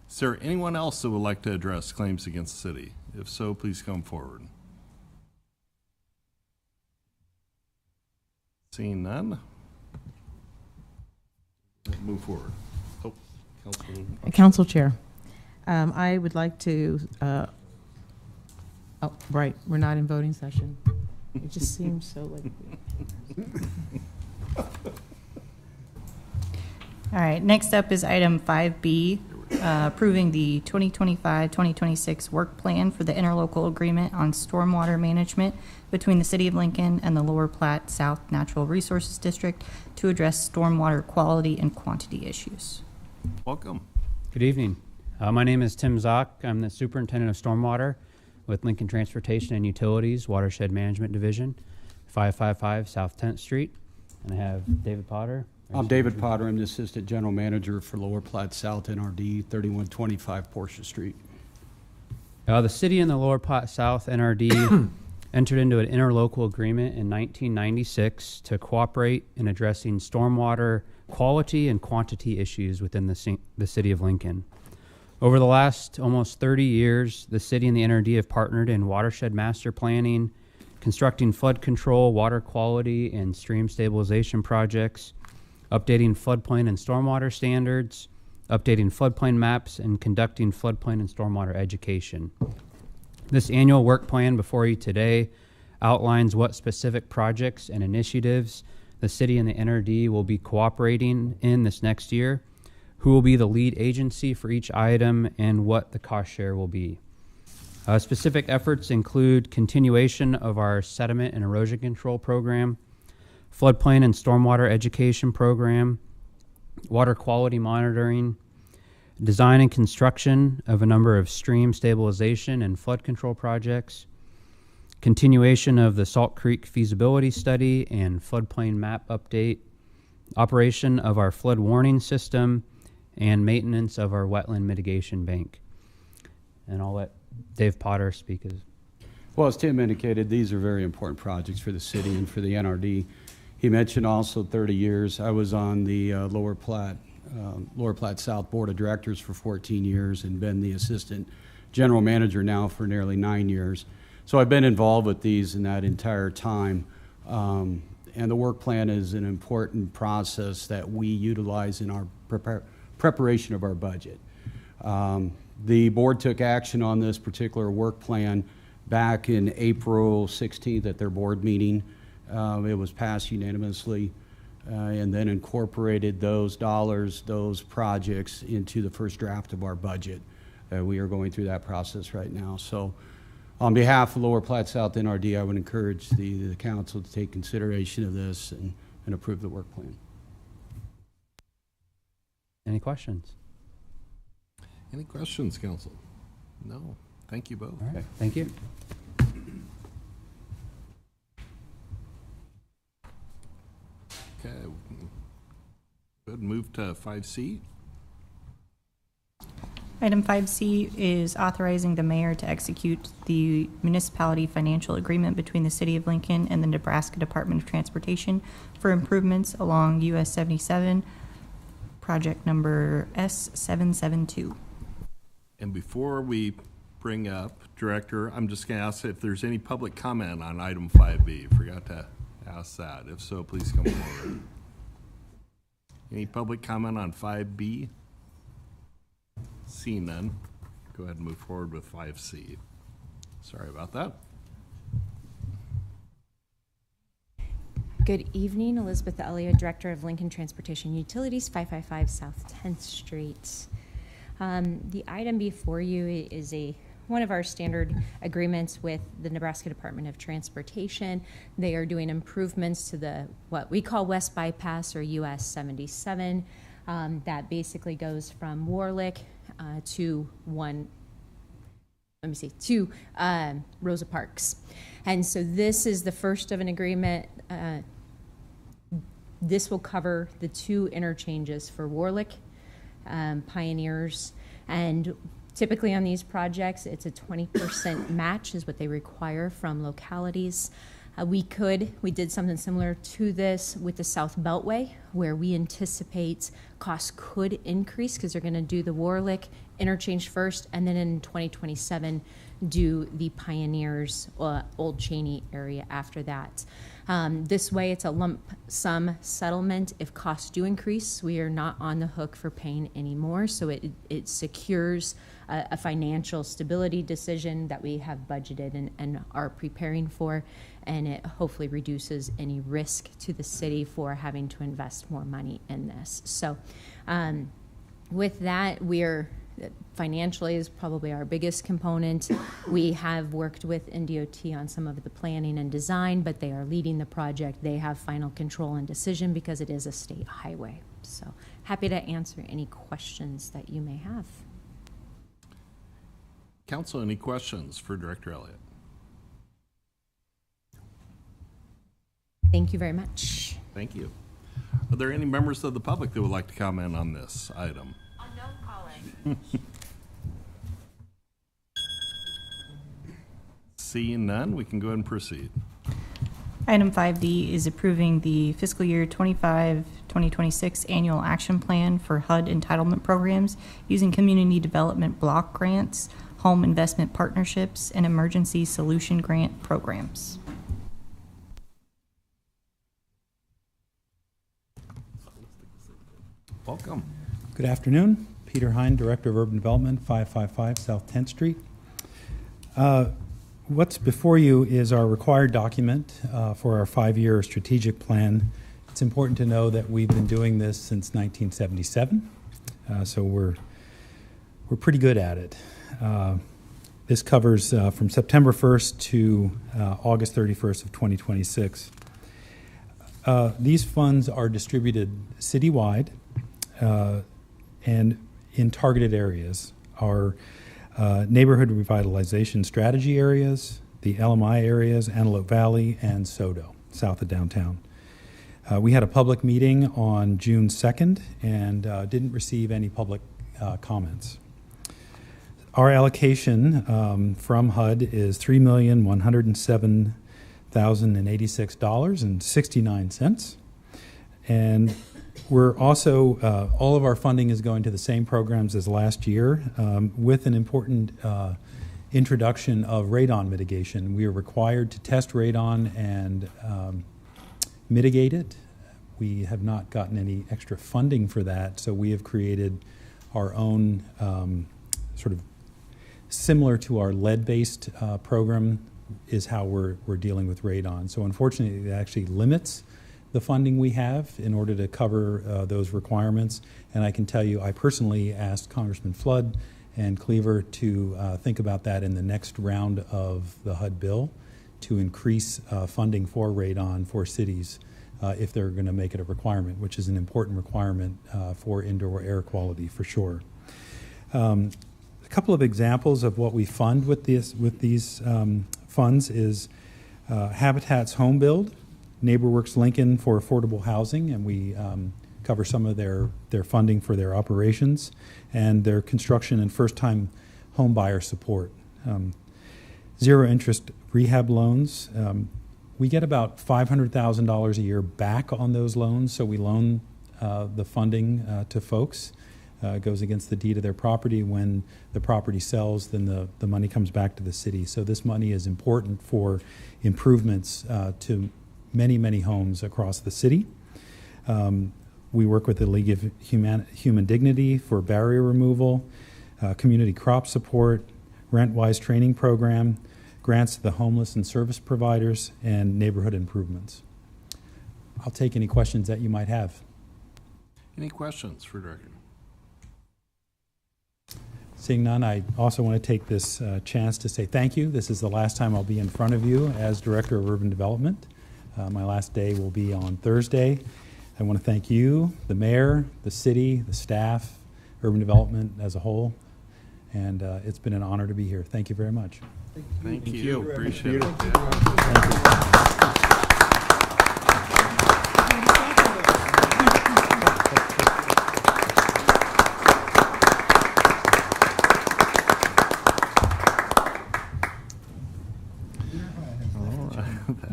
Is there anyone else that would like to address claims against the city? If so, please come forward. Seeing none, move forward. Oh, Councilman.
Council Chair, I would like to, right, we're not in voting session. It just seems so like.
All right, next up is item 5B, approving the 2025-2026 work plan for the interlocal agreement on stormwater management between the City of Lincoln and the Lower Platte South Natural Resources District to address stormwater quality and quantity issues.
Welcome.
Good evening. My name is Tim Zock. I'm the Superintendent of Stormwater with Lincoln Transportation and Utilities Watershed Management Division, 555 South 10th Street. And I have David Potter.
I'm David Potter. I'm the Assistant General Manager for Lower Platte South NRD, 3125 Portia Street.
The city and the Lower Platte South NRD entered into an interlocal agreement in 1996 to cooperate in addressing stormwater quality and quantity issues within the city of Lincoln. Over the last almost 30 years, the city and the NRD have partnered in watershed master planning, constructing flood control, water quality, and stream stabilization projects, updating floodplain and stormwater standards, updating floodplain maps, and conducting floodplain and stormwater education. This annual work plan before you today outlines what specific projects and initiatives the city and the NRD will be cooperating in this next year, who will be the lead agency for each item, and what the cost share will be. Specific efforts include continuation of our sediment and erosion control program, floodplain and stormwater education program, water quality monitoring, design and construction of a number of stream stabilization and flood control projects, continuation of the Salt Creek feasibility study and floodplain map update, operation of our flood warning system, and maintenance of our wetland mitigation bank. And I'll let Dave Potter speak.
Well, as Tim indicated, these are very important projects for the city and for the NRD. He mentioned also 30 years. I was on the Lower Platte South Board of Directors for 14 years and been the assistant general manager now for nearly 9 years. So I've been involved with these in that entire time. And the work plan is an important process that we utilize in our preparation of our budget. The board took action on this particular work plan back in April 16th at their board meeting. It was passed unanimously, and then incorporated those dollars, those projects into the first draft of our budget. We are going through that process right now. So on behalf of Lower Platte South NRD, I would encourage the council to take consideration of this and approve the work plan.
Any questions?
Any questions, council? No. Thank you both.
All right. Thank you.
Okay. Good. Move to 5C.
Item 5C is authorizing the mayor to execute the municipality financial agreement between the City of Lincoln and the Nebraska Department of Transportation for improvements along US 77, project number S772.
And before we bring up Director, I'm just going to ask if there's any public comment on item 5B. Forgot to ask that. If so, please come forward. Any public comment on 5B? Seeing none, go ahead and move forward with 5C. Sorry about that.
Good evening, Elizabeth Elliott, Director of Lincoln Transportation Utilities, 555 South 10th Street. The item before you is one of our standard agreements with the Nebraska Department of Transportation. They are doing improvements to what we call West Bypass or US 77. That basically goes from Warlick to Rosa Parks. And so this is the first of an agreement. This will cover the two interchanges for Warlick, Pioneers, and typically on these projects, it's a 20% match is what they require from localities. We did something similar to this with the South Beltway, where we anticipate costs could increase because they're going to do the Warlick interchange first, and then in 2027 do the Pioneers Old Cheney area after that. This way, it's a lump sum settlement. If costs do increase, we are not on the hook for paying anymore, so it secures a financial stability decision that we have budgeted and are preparing for, and it hopefully reduces any risk to the city for having to invest more money in this. So with that, financially is probably our biggest component. We have worked with NDOT on some of the planning and design, but they are leading the project. They have final control and decision because it is a state highway. So happy to answer any questions that you may have.
Council, any questions for Director Elliott?
Thank you very much.
Thank you. Are there any members of the public that would like to comment on this item?
Unknown calling.
Seeing none, we can go ahead and proceed.
Item 5D is approving the fiscal year 2026 annual action plan for HUD entitlement programs using community development block grants, home investment partnerships, and emergency solution grant programs.
Welcome.
Good afternoon. Peter Hine, Director of Urban Development, 555 South 10th Street. What's before you is our required document for our 5-year strategic plan. It's important to know that we've been doing this since 1977, so we're pretty good at it. This covers from September 1st to August 31st of 2026. These funds are distributed citywide and in targeted areas. Our neighborhood revitalization strategy areas, the LMI areas, Antelope Valley, and SoDo, south of downtown. We had a public meeting on June 2nd and didn't receive any public comments. Our allocation from HUD is $3,107,086.69. And we're also, all of our funding is going to the same programs as last year with an important introduction of radon mitigation. We are required to test radon and mitigate it. We have not gotten any extra funding for that, so we have created our own sort of similar to our lead-based program is how we're dealing with radon. So unfortunately, it actually limits the funding we have in order to cover those requirements. And I can tell you, I personally asked Congressman Flood and Cleaver to think about that in the next round of the HUD bill to increase funding for radon for cities if they're going to make it a requirement, which is an important requirement for indoor air quality for sure. A couple of examples of what we fund with these funds is Habitat's Home Build, NeighborWorks Lincoln for affordable housing, and we cover some of their funding for their operations and their construction and first-time home buyer support. Zero interest rehab loans. We get about $500,000 a year back on those loans, so we loan the funding to folks. It goes against the deed of their property. When the property sells, then the money comes back to the city. So this money is important for improvements to many, many homes across the city. We work with the League of Human Dignity for barrier removal, community crop support, rent-wise training program, grants to the homeless and service providers, and neighborhood improvements. I'll take any questions that you might have.
Any questions for Director?
Seeing none, I also want to take this chance to say thank you. This is the last time I'll be in front of you as Director of Urban Development. My last day will be on Thursday. I want to thank you, the mayor, the city, the staff, urban development as a whole, and it's been an honor to be here. Thank you very much.
Thank you. Appreciate it.
Thank you.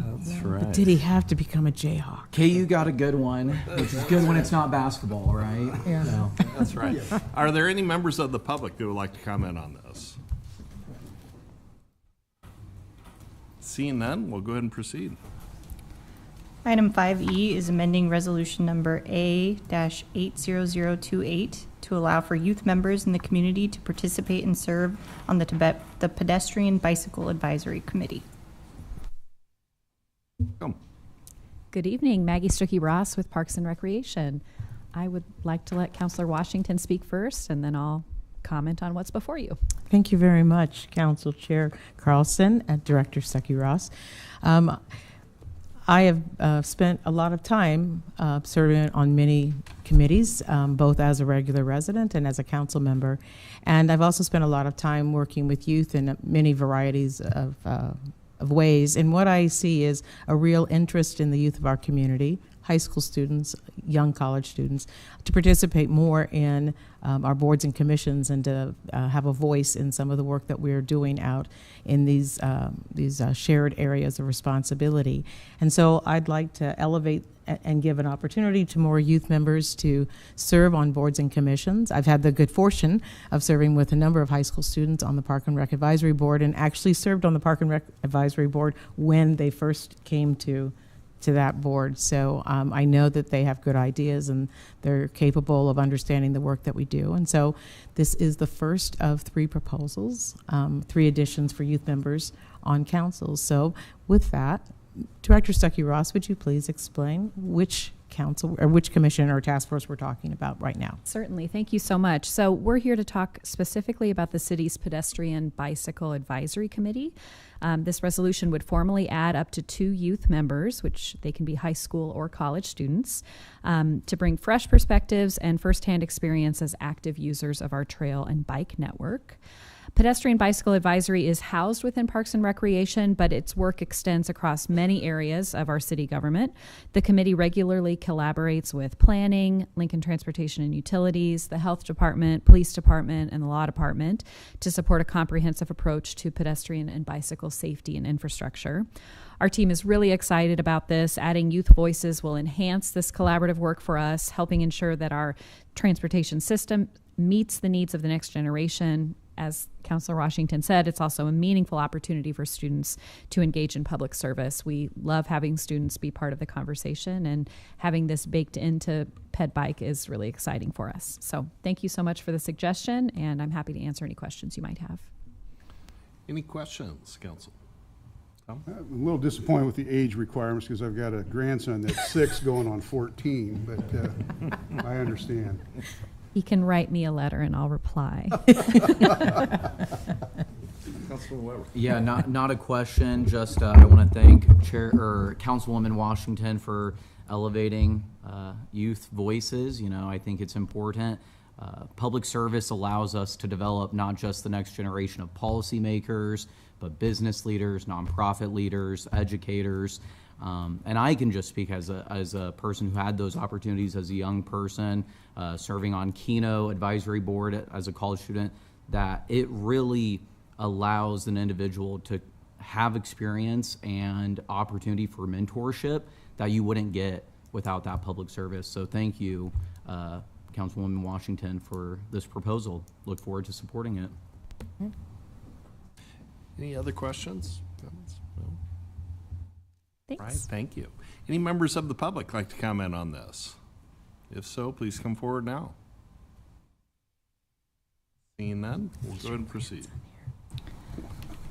That's right.
Did he have to become a Jayhawk?
KU got a good one, which is good when it's not basketball, right?
Yeah.
So.
That's right. Are there any members of the public who would like to comment on this? Seeing none, we'll go ahead and proceed.
Item 5E is amending resolution number A-80028 to allow for youth members in the community to participate and serve on the Pedestrian Bicycle Advisory Committee.
Good evening, Maggie Stuckey-Ross with Parks and Recreation. I would like to let Councilor Washington speak first, and then I'll comment on what's before you.
Thank you very much, Council Chair Carlson and Director Stuckey-Ross. I have spent a lot of time serving on many committees, both as a regular resident and as a council member. And I've also spent a lot of time working with youth in many varieties of ways. And what I see is a real interest in the youth of our community, high school students, young college students, to participate more in our boards and commissions and to have a voice in some of the work that we're doing out in these shared areas of responsibility. And so I'd like to elevate and give an opportunity to more youth members to serve on boards and commissions. I've had the good fortune of serving with a number of high school students on the Park and Rec Advisory Board, and actually served on the Park and Rec Advisory Board when they first came to to that board. So I know that they have good ideas and they're capable of understanding the work that we do. And so this is the first of 3 proposals, 3 additions for youth members on councils. So with that, Director Stuckey-Ross, would you please explain which council or which commission or task force we're talking about right now?
Certainly. Thank you so much. So we're here to talk specifically about the city's Pedestrian Bicycle Advisory Committee. This resolution would formally add up to 2 youth members, which they can be high school or college students, to bring fresh perspectives and firsthand experience as active users of our trail and bike network. Pedestrian Bicycle Advisory is housed within Parks and Recreation, but its work extends across many areas of our city government. The committee regularly collaborates with planning, Lincoln Transportation and Utilities, the Health Department, Police Department, and the Law Department to support a comprehensive approach to pedestrian and bicycle safety and infrastructure. Our team is really excited about this. Adding youth voices will enhance this collaborative work for us, helping ensure that our transportation system meets the needs of the next generation. As Councilor Washington said, it's also a meaningful opportunity for students to engage in public service. We love having students be part of the conversation, and having this baked into PedBike is really exciting for us. So thank you so much for the suggestion, and I'm happy to answer any questions you might have.
Any questions, Council? Tom?
I'm a little disappointed with the age requirements because I've got a grandson that's 6 going on 14, but I understand.
He can write me a letter and I'll reply.
Yeah, not a question. Just I want to thank Councilwoman Washington for elevating youth voices. You know, I think it's important. Public service allows us to develop not just the next generation of policymakers, but business leaders, nonprofit leaders, educators. And I can just speak as a person who had those opportunities as a young person, serving on Keno Advisory Board as a college student, that it really allows an individual to have experience and opportunity for mentorship that you wouldn't get without that public service. So thank you, Councilwoman Washington, for this proposal. Look forward to supporting it.
Any other questions? Comments? No?
Thanks.
All right, thank you. Any members of the public like to comment on this? If so, please come forward now. Seeing none, we'll go ahead and proceed.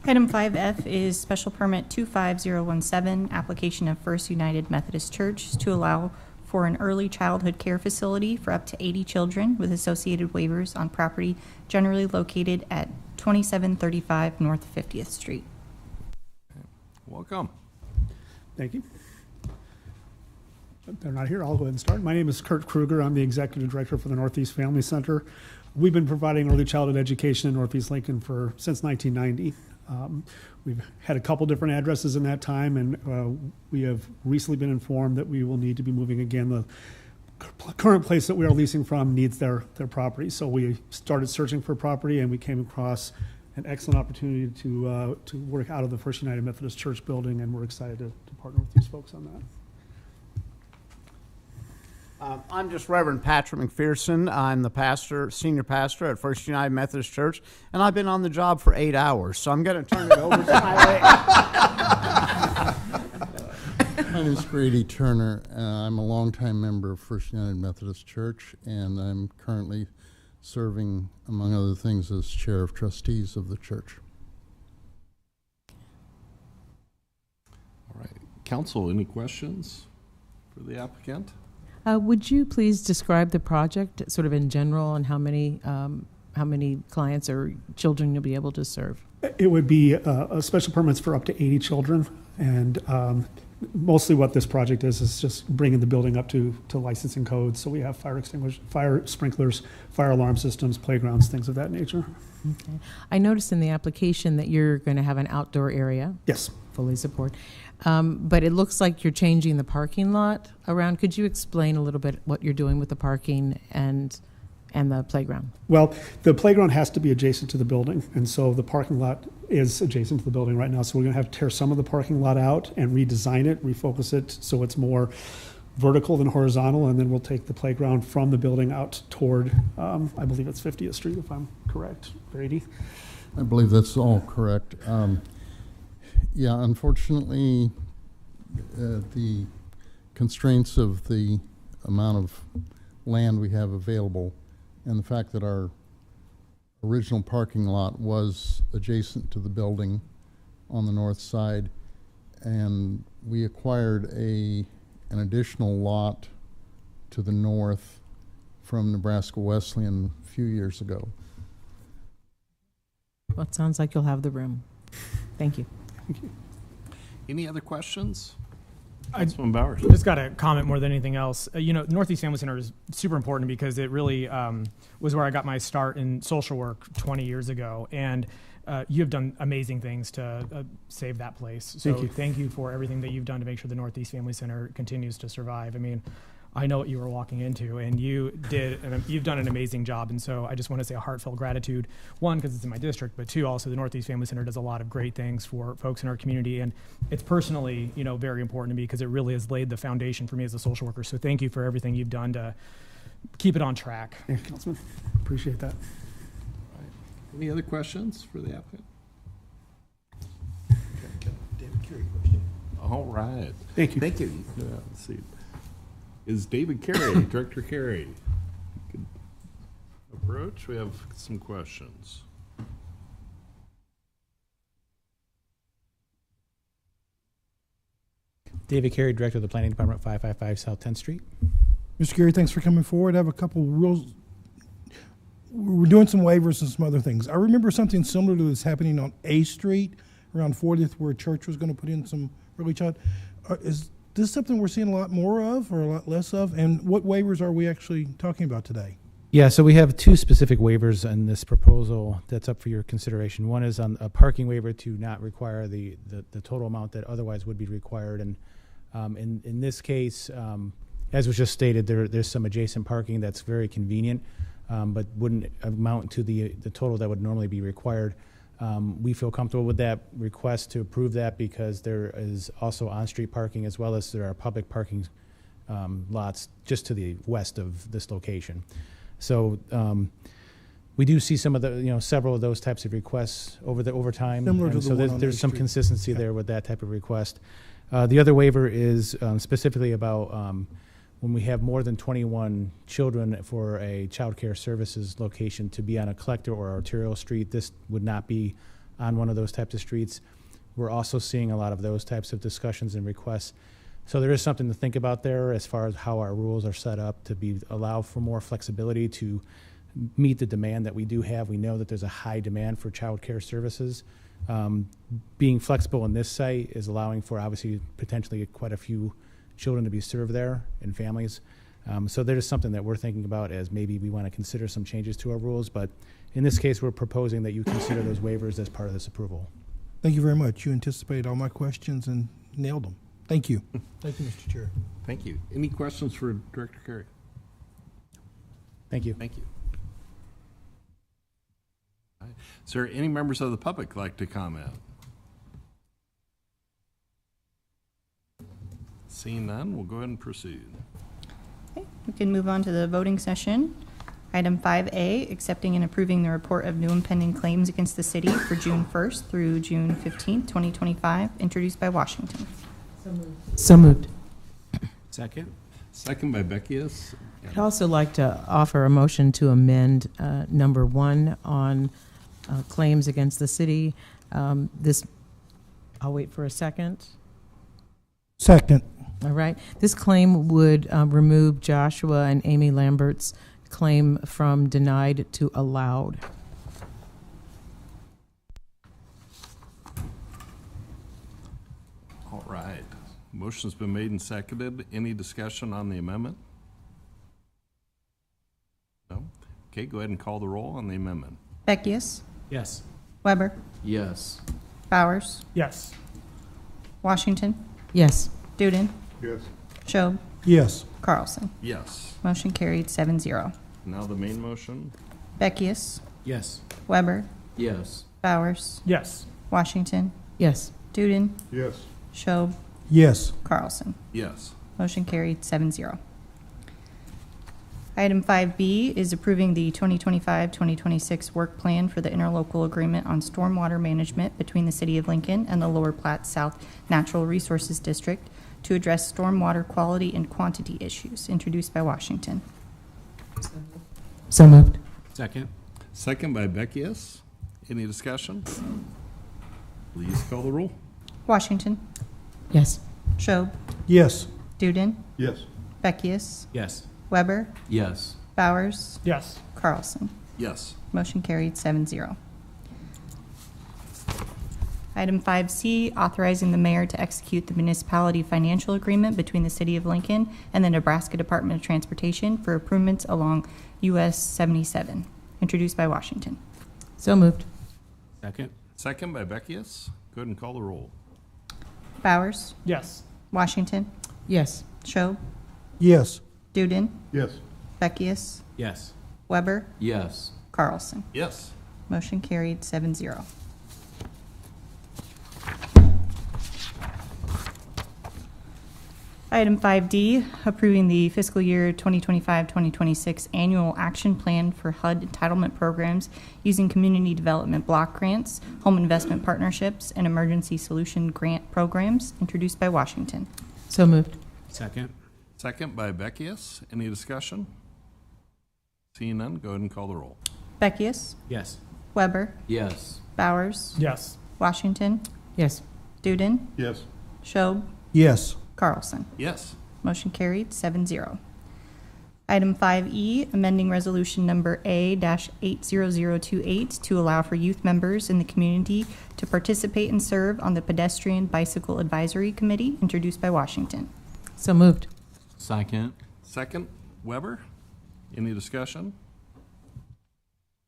Item 5F is special permit 25017, application of First United Methodist Church to allow for an early childhood care facility for up to 80 children with associated waivers on property generally located at 2735 North 50th Street.
Welcome.
Thank you. They're not here. I'll go ahead and start. My name is Kurt Kruger. I'm the Executive Director for the Northeast Family Center. We've been providing early childhood education in Northeast Lincoln since 1990. We've had a couple different addresses in that time, and we have recently been informed that we will need to be moving again. The current place that we are leasing from needs their property. So we started searching for property, and we came across an excellent opportunity to work out of the First United Methodist Church building, and we're excited to partner with these folks on that.
I'm just Reverend Patrick McPherson. I'm the senior pastor at First United Methodist Church, and I've been on the job for 8 hours, so I'm going to turn it over to my lady.
My name is Grady Turner. I'm a longtime member of First United Methodist Church, and I'm currently serving, among other things, as chair of trustees of the church.
All right. Council, any questions for the applicant?
Would you please describe the project sort of in general and how many clients or children you'll be able to serve?
It would be a special permits for up to 80 children, and mostly what this project is just bringing the building up to licensing codes. So we have fire extinguishers, fire sprinklers, fire alarm systems, playgrounds, things of that nature.
Okay. I noticed in the application that you're going to have an outdoor area.
Yes.
Fully support. But it looks like you're changing the parking lot around. Could you explain a little bit what you're doing with the parking and the playground?
Well, the playground has to be adjacent to the building, and so the parking lot is adjacent to the building right now. So we're going to have to tear some of the parking lot out and redesign it, refocus it so it's more vertical than horizontal, and then we'll take the playground from the building out toward, I believe it's 50th Street, if I'm correct. Brady?
I believe that's all correct. Yeah, unfortunately, the constraints of the amount of land we have available and the fact that our original parking lot was adjacent to the building on the north side, and we acquired an additional lot to the north from Nebraska Wesleyan a few years ago.
Well, it sounds like you'll have the room. Thank you.
Any other questions?
I
Councilman Bowers.
just got a comment more than anything else. Northeast Family Center is super important because it really was where I got my start in social work 20 years ago. And you have done amazing things to save that place. So thank you for everything that you've done to make sure the Northeast Family Center continues to survive. I mean, I know what you were walking into, and you've done an amazing job. And so I just want to say a heartfelt gratitude, one, because it's in my district, but two, also the Northeast Family Center does a lot of great things for folks in our community. And it's personally, very important to me because it really has laid the foundation for me as a social worker. So thank you for everything you've done to keep it on track.
Yeah, Councilman, appreciate that.
Any other questions for the applicant?
David Carey question.
All right.
Thank you.
Thank you. Let's see. Is David Carey, Director Carey, could approach? We have some questions.
David Carey, Director of the Planning Department, 555 South 10th Street.
Mr. Carey, thanks for coming forward. I have a couple rules. We're doing some waivers and some other things. I remember something similar to this happening on A Street around 40th where a church was going to put in some early child. Is this something we're seeing a lot more of or a lot less of? And what waivers are we actually talking about today?
Yeah, so we have two specific waivers in this proposal that's up for your consideration. One is on a parking waiver to not require the total amount that otherwise would be required. And in this case, as was just stated, there's some adjacent parking that's very convenient, but wouldn't amount to the total that would normally be required. We feel comfortable with that request to approve that because there is also on-street parking as well as there are public parking lots just to the west of this location. So we do see some of the, several of those types of requests over time.
Similar to the
so
one on
there's
A
some
Street.
consistency there with that type of request. The other waiver is specifically about when we have more than 21 children for a child care services location to be on a collector or arterial street. This would not be on one of those types of streets. We're also seeing a lot of those types of discussions and requests. So there is something to think about there as far as how our rules are set up to allow for more flexibility to meet the demand that we do have. We know that there's a high demand for child care services. Being flexible in this site is allowing for obviously potentially quite a few children to be served there and families. So there's something that we're thinking about as maybe we want to consider some changes to our rules. But in this case, we're proposing that you consider those waivers as part of this approval.
Thank you very much. You anticipated all my questions and nailed them. Thank you. Thank you, Mr. Chair.
Thank you. Any questions for Director Carey?
Thank you.
Thank you. All right. Is there any members of the public like to comment? Seeing none, we'll go ahead and proceed.
Okay, we can move on to the voting session. Item 5A, accepting and approving the report of new and pending claims against the city for June 1st through June 15th, 2025, introduced by Washington.
So moved.
Second?
Second by Beckius.
I'd also like to offer a motion to amend number 1 on claims against the city. I'll wait for a second.
Second.
All right. This claim would remove Joshua and Amy Lambert's claim from denied to allowed.
All right. Motion's been made and seconded. Any discussion on the amendment? No? Okay, go ahead and call the roll on the amendment.
Beckius,
Yes.
Weber,
Yes.
Bowers,
Yes.
Washington,
Yes.
Duden,
Yes.
Schob,
Yes.
Carlson.
Yes.
Motion carried 7-0.
Now the main motion.
Beckius,
Yes.
Weber,
Yes.
Bowers,
Yes.
Washington,
Yes.
Duden,
Yes.
Schob,
Yes.
Carlson.
Yes.
Motion carried 7-0. Item 5B is approving the 2025-2026 work plan for the interlocal agreement on stormwater management between the City of Lincoln and the Lower Platte South Natural Resources District to address stormwater quality and quantity issues, introduced by Washington.
So moved.
Second.
Second by Beckius. Any discussion? Please call the roll.
Washington,
Yes.
Schob,
Yes.
Duden,
Yes.
Beckius,
Yes.
Weber,
Yes.
Bowers,
Yes.
Carlson.
Yes.
Motion carried 7-0. Item 5C, authorizing the mayor to execute the municipality financial agreement between the City of Lincoln and the Nebraska Department of Transportation for improvements along US 77, introduced by Washington.
So moved.
Second.
Second by Beckius. Go ahead and call the roll.
Bowers,
Yes.
Washington,
Yes.
Schob,
Yes.
Duden,
Yes.
Beckius,
Yes.
Weber,
Yes.
Carlson.
Yes.
Motion carried 7-0. Item 5D, approving the fiscal year 2025-2026 annual action plan for HUD entitlement programs using community development block grants, home investment partnerships, and emergency solution grant programs, introduced by Washington.
So moved.
Second.
Second by Beckius. Any discussion? Seeing none, go ahead and call the roll.
Beckius,
Yes.
Weber,
Yes.
Bowers,
Yes.
Washington,
Yes.
Duden,
Yes.
Schob,
Yes.
Carlson.
Yes.
Motion carried 7-0. Item 5E, amending resolution number A-80028 to allow for youth members in the community to participate and serve on the Pedestrian Bicycle Advisory Committee, introduced by Washington.
So moved.
Second.
Second, Weber. Any discussion?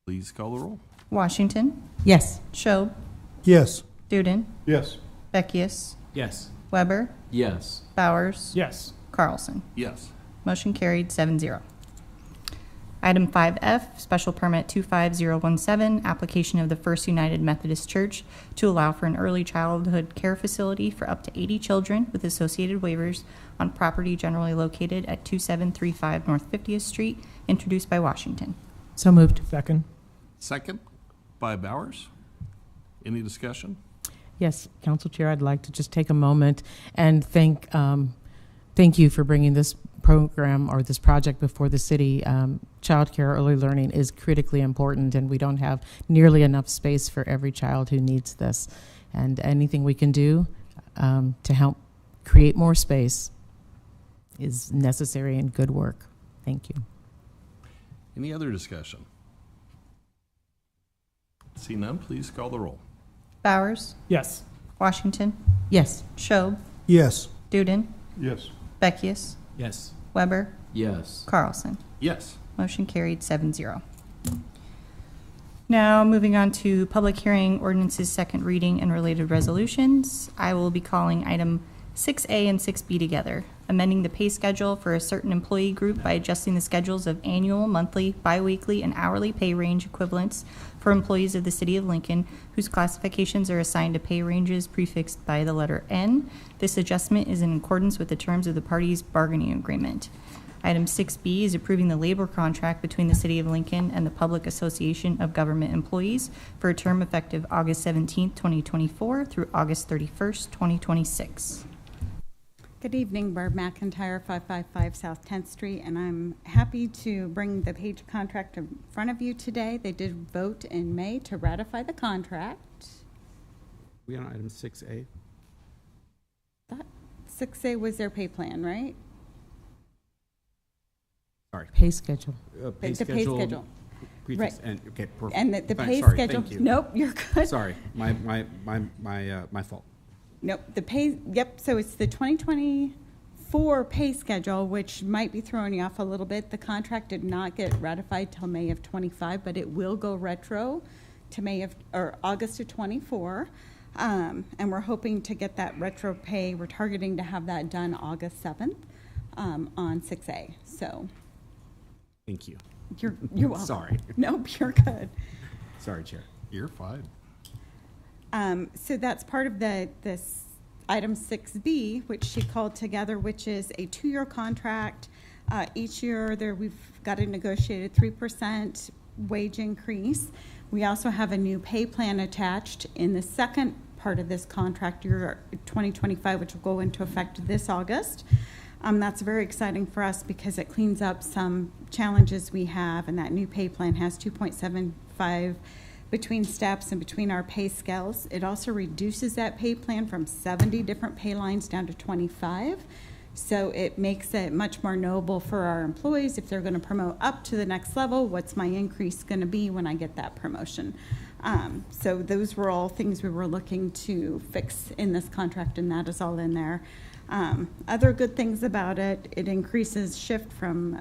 Please call the roll.
Washington,
Yes.
Schob,
Yes.
Duden,
Yes.
Beckius,
Yes.
Weber,
Yes.
Bowers,
Yes.
Carlson.
Yes.
Motion carried 7-0. Item 5F, Special Permit 25017, application of the First United Methodist Church to allow for an early childhood care facility for up to 80 children with associated waivers on property generally located at 2735 North 50th Street, introduced by Washington.
So moved.
Second.
Second by Bowers. Any discussion?
Yes, Council Chair, I'd like to just take a moment and thank you for bringing this program or this project before the city. Childcare early learning is critically important, and we don't have nearly enough space for every child who needs this. And anything we can do to help create more space is necessary and good work. Thank you.
Any other discussion? See none, please call the roll.
Bowers,
Yes.
Washington,
Yes.
Schob,
Yes.
Duden,
Yes.
Beckius,
Yes.
Weber,
Yes.
Carlson.
Yes.
Motion carried 7-0. Now, moving on to public hearing, ordinances, second reading, and related resolutions. I will be calling item 6A and 6B together, amending the pay schedule for a certain employee group by adjusting the schedules of annual, monthly, biweekly, and hourly pay range equivalents for employees of the City of Lincoln whose classifications are assigned to pay ranges prefixed by the letter N. This adjustment is in accordance with the terms of the parties' bargaining agreement. Item 6B is approving the labor contract between the City of Lincoln and the Public Association of Government Employees for a term effective August 17, 2024 through August 31st, 2026.
Good evening, Barb McIntyre, 555 South 10th Street, and I'm happy to bring the Page contract in front of you today. They did vote in May to ratify the contract.
We on item 6A?
That 6A was their pay plan, right?
Sorry.
Pay schedule.
Pay
The pay schedule.
Previous,
Right.
and, okay, perfect.
And the
Fine,
pay
sorry,
schedule.
thank you.
Nope, you're good.
Sorry, my fault.
Nope, the pay, yep, so it's the 2024 pay schedule, which might be throwing you off a little bit. The contract did not get ratified till May of 25, but it will go retro to August of 24. And we're hoping to get that retro pay. We're targeting to have that done August 7th on 6A, so.
Thank you.
You're welcome.
Sorry.
Nope, you're good.
Sorry, Chair.
You're fine.
So that's part of this item 6B, which she called together, which is a 2-year contract. Each year we've got a negotiated 3% wage increase. We also have a new pay plan attached. In the second part of this contract year 2025, which will go into effect this August. That's very exciting for us because it cleans up some challenges we have, and that new pay plan has 2.75 between steps and between our pay scales. It also reduces that pay plan from 70 different pay lines down to 25. So it makes it much more knowable for our employees if they're going to promote up to the next level, what's my increase going to be when I get that promotion. So those were all things we were looking to fix in this contract, and that is all in there. Other good things about it, it increases shift from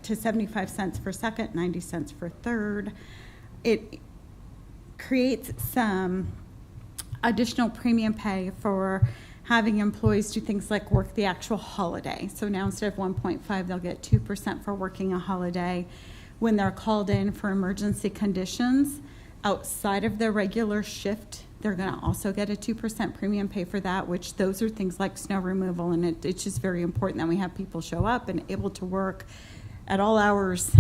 to 75 cents for second, 90 cents for third. It creates some additional premium pay for having employees do things like work the actual holiday. So now instead of 1.5, they'll get 2% for working a holiday. When they're called in for emergency conditions outside of their regular shift, they're going to also get a 2% premium pay for that, which those are things like snow removal, and it's just very important that we have people show up and able to work at all hours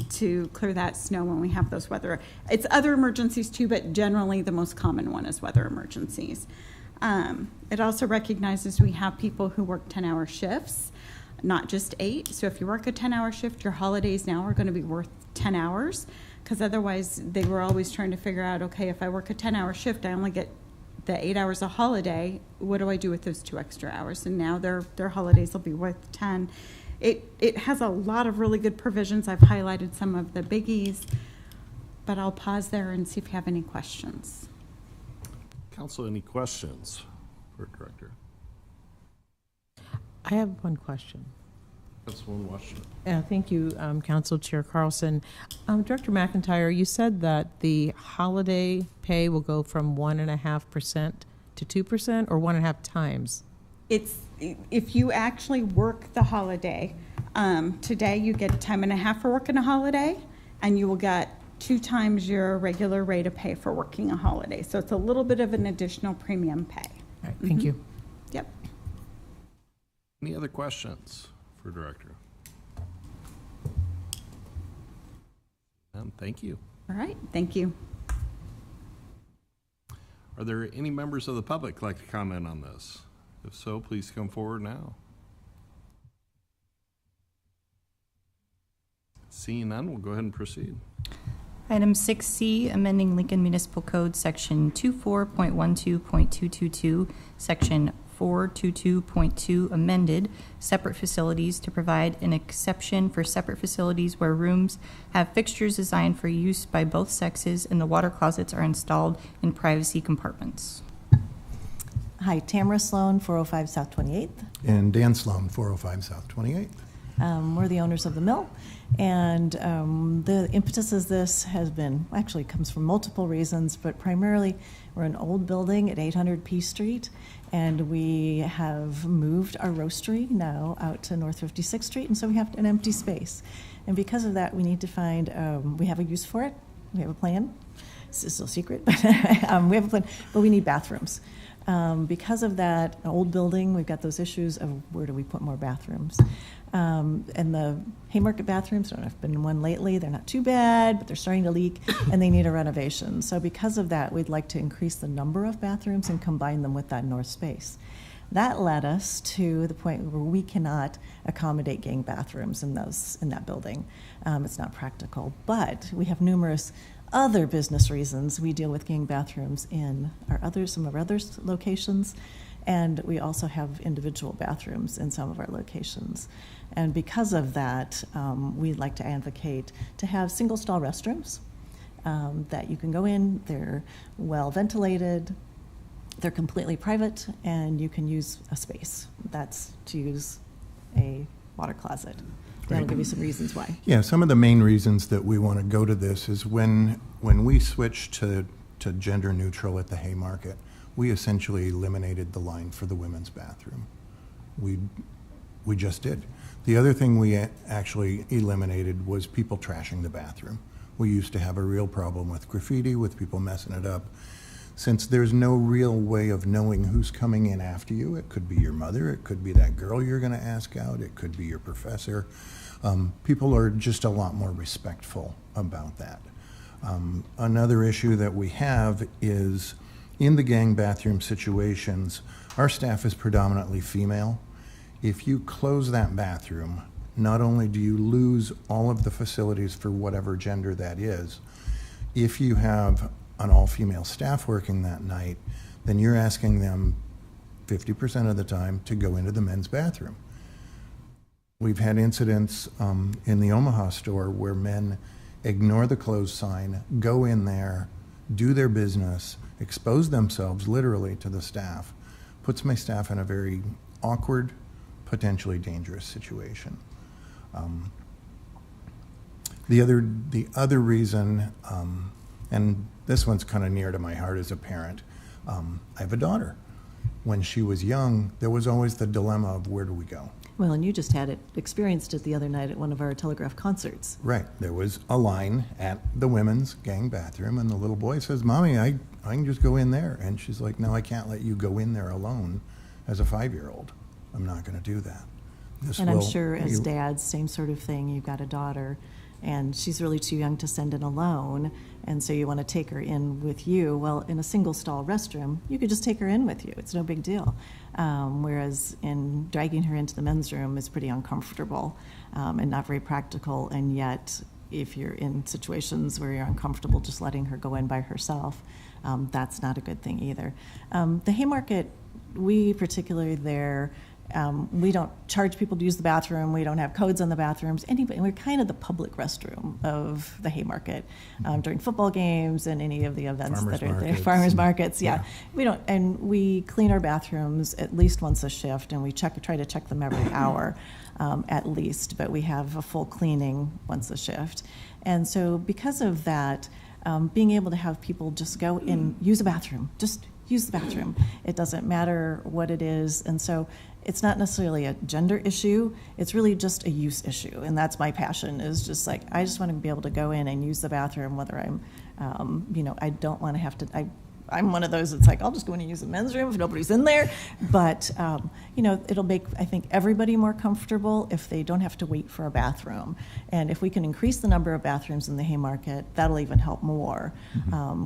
to clear that snow when we have those weather. It's other emergencies too, but generally the most common one is weather emergencies. It also recognizes we have people who work 10-hour shifts, not just 8. So if you work a 10-hour shift, your holidays now are going to be worth 10 hours, because otherwise they were always trying to figure out, okay, if I work a 10-hour shift, I only get the 8 hours a holiday. What do I do with those 2 extra hours? And now their holidays will be worth 10. It has a lot of really good provisions. I've highlighted some of the biggies, but I'll pause there and see if you have any questions.
Council, any questions for Director?
I have one question.
Councilwoman Washington.
Thank you, Council Chair Carlson. Director McIntyre, you said that the holiday pay will go from 1.5% to 2%, or 1.5 times?
It's if you actually work the holiday. Today you get 1.5 for working a holiday, and you will get 2 times your regular rate of pay for working a holiday. So it's a little bit of an additional premium pay.
All right, thank you.
Yep.
Any other questions for Director? Thank you.
All right, thank you.
Are there any members of the public who'd like to comment on this? If so, please come forward now. Seeing none, we'll go ahead and proceed.
Item 6C, amending Lincoln Municipal Code, Section 24.12.222, Section 422.2 amended, separate facilities to provide an exception for separate facilities where rooms have fixtures designed for use by both sexes and the water closets are installed in privacy compartments.
Hi, Tamara Sloan, 405 South 28th.
And Dan Sloan, 405 South 28th.
We're the owners of the mill, and the impetus of this has been, actually comes from multiple reasons, but primarily we're an old building at 800 P Street, and we have moved our roastery now out to North 56th Street, and so we have an empty space. And because of that, we need to find, we have a use for it, we have a plan. It's still secret, but we have a plan, but we need bathrooms. Because of that, an old building, we've got those issues of where do we put more bathrooms. And the Haymarket bathrooms, I don't know if I've been in one lately, they're not too bad, but they're starting to leak and they need a renovation. So because of that, we'd like to increase the number of bathrooms and combine them with that north space. That led us to the point where we cannot accommodate gang bathrooms in that building. It's not practical, but we have numerous other business reasons we deal with gang bathrooms in some of our other locations, and we also have individual bathrooms in some of our locations. And because of that, we'd like to advocate to have single stall restrooms that you can go in, they're well ventilated, they're completely private, and you can use a space. That's to use a water closet. That'll give you some reasons why.
Yeah, some of the main reasons that we want to go to this is when we switched to gender neutral at the Haymarket, we essentially eliminated the line for the women's bathroom. We just did. The other thing we actually eliminated was people trashing the bathroom. We used to have a real problem with graffiti, with people messing it up. Since there's no real way of knowing who's coming in after you, it could be your mother, it could be that girl you're going to ask out, it could be your professor. People are just a lot more respectful about that. Another issue that we have is in the gang bathroom situations, our staff is predominantly female. If you close that bathroom, not only do you lose all of the facilities for whatever gender that is, if you have an all-female staff working that night, then you're asking them 50% of the time to go into the men's bathroom. We've had incidents in the Omaha store where men ignore the closed sign, go in there, do their business, expose themselves literally to the staff, puts my staff in a very awkward, potentially dangerous situation. The other reason, and this one's kind of near to my heart as a parent, I have a daughter. When she was young, there was always the dilemma of where do we go?
Well, and you just experienced it the other night at one of our Telegraph concerts.
Right. There was a line at the women's gang bathroom, and the little boy says, "Mommy, I can just go in there." And she's like, "No, I can't let you go in there alone as a 5-year-old. I'm not going to do that."
And I'm sure as dads, same sort of thing. You've got a daughter, and she's really too young to send in alone, and so you want to take her in with you. Well, in a single stall restroom, you could just take her in with you. It's no big deal. Whereas in dragging her into the men's room is pretty uncomfortable and not very practical. And yet, if you're in situations where you're uncomfortable just letting her go in by herself, that's not a good thing either. The Haymarket, we particularly there, we don't charge people to use the bathroom. We don't have codes on the bathrooms. We're kind of the public restroom of the Haymarket during football games and any of the events that are there. Farmers markets, yeah. We don't, and we clean our bathrooms at least once a shift, and we try to check them every hour at least. But we have a full cleaning once a shift, and so because of that, being able to have people just go and use a bathroom, just use the bathroom. It doesn't matter what it is, and so it's not necessarily a gender issue. It's really just a use issue, and that's my passion. Is just like I just want to be able to go in and use the bathroom, whether I'm, I don't want to have to. I'm one of those that's like I'll just go in and use the men's room if nobody's in there, but it'll make I think everybody more comfortable if they don't have to wait for a bathroom, and if we can increase the number of bathrooms in the Haymarket, that'll even help more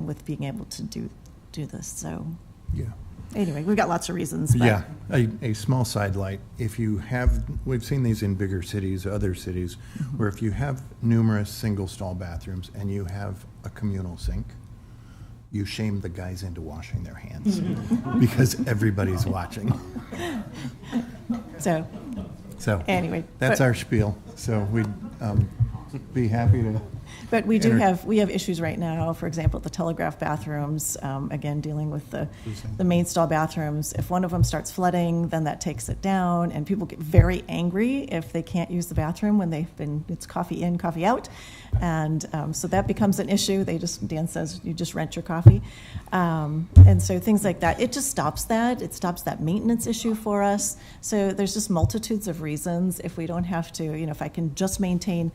with being able to do this. So
yeah.
Anyway, we've got lots of reasons. But.
Yeah, a small sidelight. If you have, we've seen these in bigger cities, other cities, where if you have numerous single stall bathrooms and you have a communal sink, you shame the guys into washing their hands because everybody's watching.
So anyway,
that's our spiel. So we'd be happy to.
But we have issues right now, for example, at the Telegraph bathrooms, again, dealing with the main stall bathrooms. If one of them starts flooding, then that takes it down, and people get very angry if they can't use the bathroom when it's coffee in, coffee out. And so that becomes an issue. Dan says, you just rent your coffee. And so things like that, it just stops that. It stops that maintenance issue for us. So there's just multitudes of reasons. If we don't have to, if I can just maintain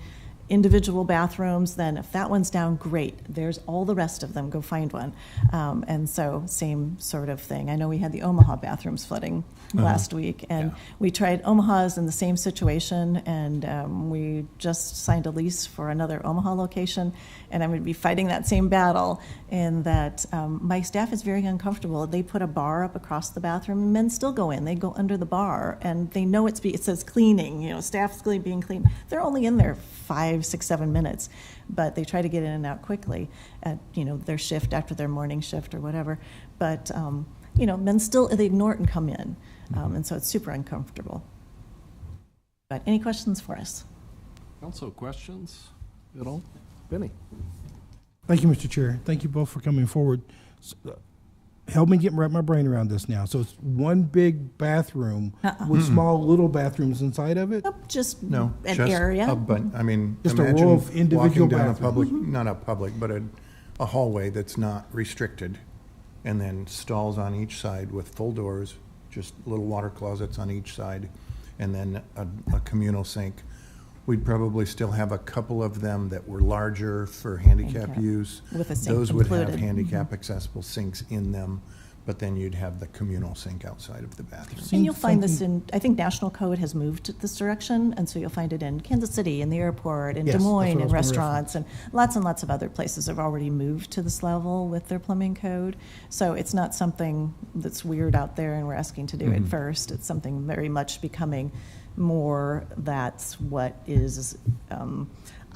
individual bathrooms, then if that one's down, great. There's all the rest of them. Go find one. And so same sort of thing. I know we had the Omaha bathrooms flooding last week, and we tried Omaha's in the same situation, and we just signed a lease for another Omaha location, and I'm going to be fighting that same battle in that my staff is very uncomfortable. They put a bar up across the bathroom, and men still go in. They go under the bar, and they know it says cleaning, staff's being clean. They're only in there 5, 6, 7 minutes, but they try to get in and out quickly at their shift after their morning shift or whatever. But men still they ignore it and come in, and so it's super uncomfortable. But any questions for us?
Also, questions at all? Benny.
Thank you, Mr. Chair. Thank you both for coming forward. Help me wrap my brain around this now. So it's one big bathroom with small little bathrooms inside of it?
Just
an
area.
Just a row of individual
bathrooms. Not a public, but a hallway that's not restricted, and then stalls on each side with full doors, just little water closets on each side, and then a communal sink. We'd probably still have a couple of them that were larger for handicap use.
With a sink
Those would
included.
have handicap accessible sinks in them, but then you'd have the communal sink outside of the bathroom.
And you'll find this in, I think National Code has moved this direction, and so you'll find it in Kansas City, in the airport, in
Yes,
Des
that's what
Moines,
I
in
was gonna
restaurants, and lots of other places have already moved to this level with their plumbing code. So it's not something that's weird out there and we're asking to do it first. It's something very much becoming more that's what is,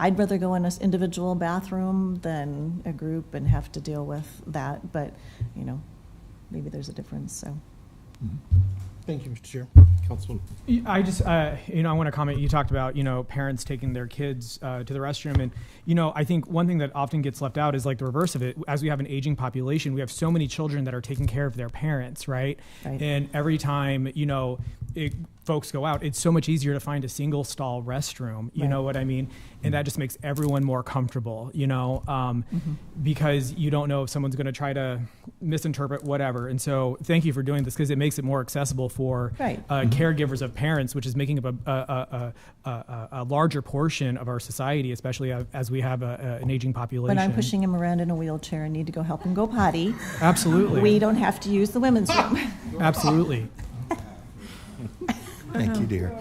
I'd rather go in an individual bathroom than a group and have to deal with that, but, you know, maybe there's a difference, so.
Thank you, Mr. Chair.
Councilman.
I just, I want to comment. You talked about, parents taking their kids to the restroom. And, I think one thing that often gets left out is like the reverse of it. As we have an aging population, we have so many children that are taking care of their parents, right? And every time, folks go out, it's so much easier to find a single stall restroom. You know what I mean? And that just makes everyone more comfortable, because you don't know if someone's going to try to misinterpret whatever. And so thank you for doing this, because it makes it more accessible for caregivers of parents, which is making up a larger portion of our society, especially as we have an aging population.
When I'm pushing him around in a wheelchair and need to go help him go potty.
Absolutely.
We don't have to use the women's room.
Absolutely.
Thank you, dear.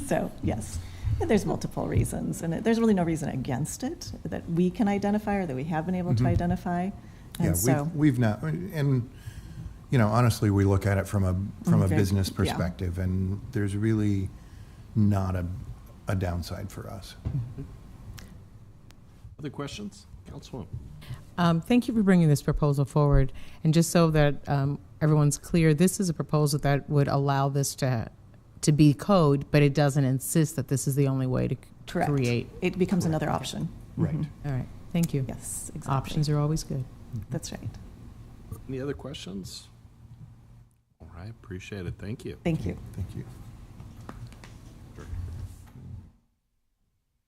So, yes, there's multiple reasons, and there's really no reason against it that we can identify or that we have been able to identify. And
Yeah,
so,
we've not, and, honestly, we look at it from a business perspective, and there's really not a downside for us.
Other questions? Councilwoman.
Thank you for bringing this proposal forward. And just so that everyone's clear, this is a proposal that would allow this to be code, but it doesn't insist that this is the only way to
correct.
create.
It becomes another option.
Right.
All right. Thank you.
Yes, exactly.
Options are always good.
That's right.
Any other questions? All right, appreciate it. Thank you.
Thank you.
Thank you.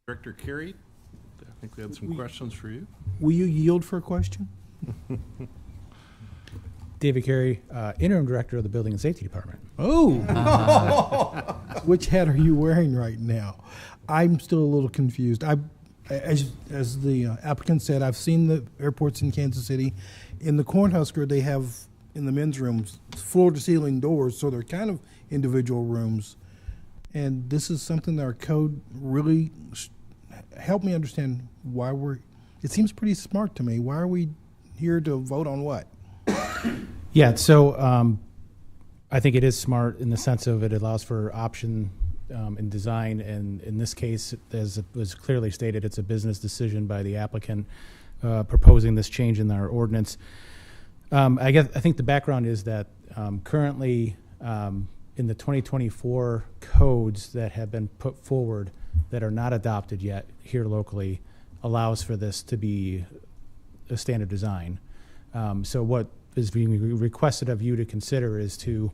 Director Carey, I think we had some questions for you.
Will you yield for a question?
David Carey, Interim Director of the Building and Safety Department.
Oh! Which hat are you wearing right now? I'm still a little confused. As the applicant said, I've seen the airports in Kansas City. In the Cornhusker, they have, in the men's rooms, floor-to-ceiling doors, so they're kind of individual rooms. And this is something that our code really help me understand why it seems pretty smart to me. Why are we here to vote on what?
Yeah, so I think it is smart in the sense of it allows for option in design, and in this case, as it was clearly stated, it's a business decision by the applicant proposing this change in our ordinance. I think the background is that currently in the 2024 codes that have been put forward that are not adopted yet here locally allows for this to be a standard design. So what is being requested of you to consider is to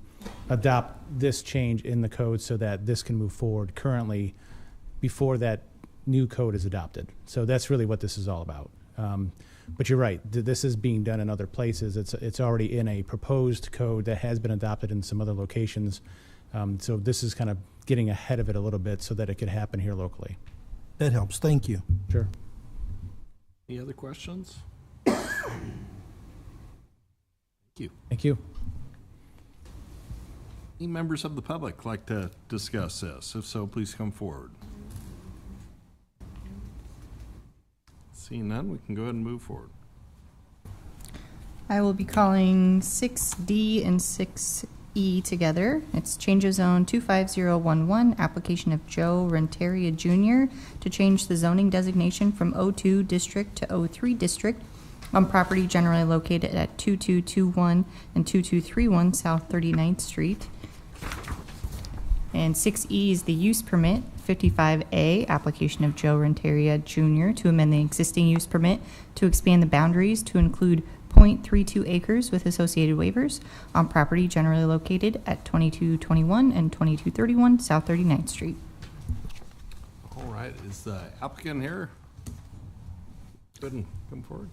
adopt this change in the code so that this can move forward currently before that new code is adopted. So that's really what this is all about. But you're right, this is being done in other places. It's already in a proposed code that has been adopted in some other locations. So this is kind of getting ahead of it a little bit so that it could happen here locally.
That helps. Thank you.
Sure.
Any other questions? Thank you.
Thank you.
Any members of the public like to discuss this? If so, please come forward. Seeing none, we can go ahead and move forward.
I will be calling 6D and 6E together. It's change of zone 25011, application of Joe Renteria Jr. to change the zoning designation from O2 district to O3 district on property generally located at 2221 and 2231 South 39th Street. And 6E is the use permit, 55A, application of Joe Renteria Jr. to amend the existing use permit to expand the boundaries to include 0.32 acres with associated waivers on property generally located at 2221 and 2231 South 39th Street.
All right, is the applicant here? Go ahead and come forward.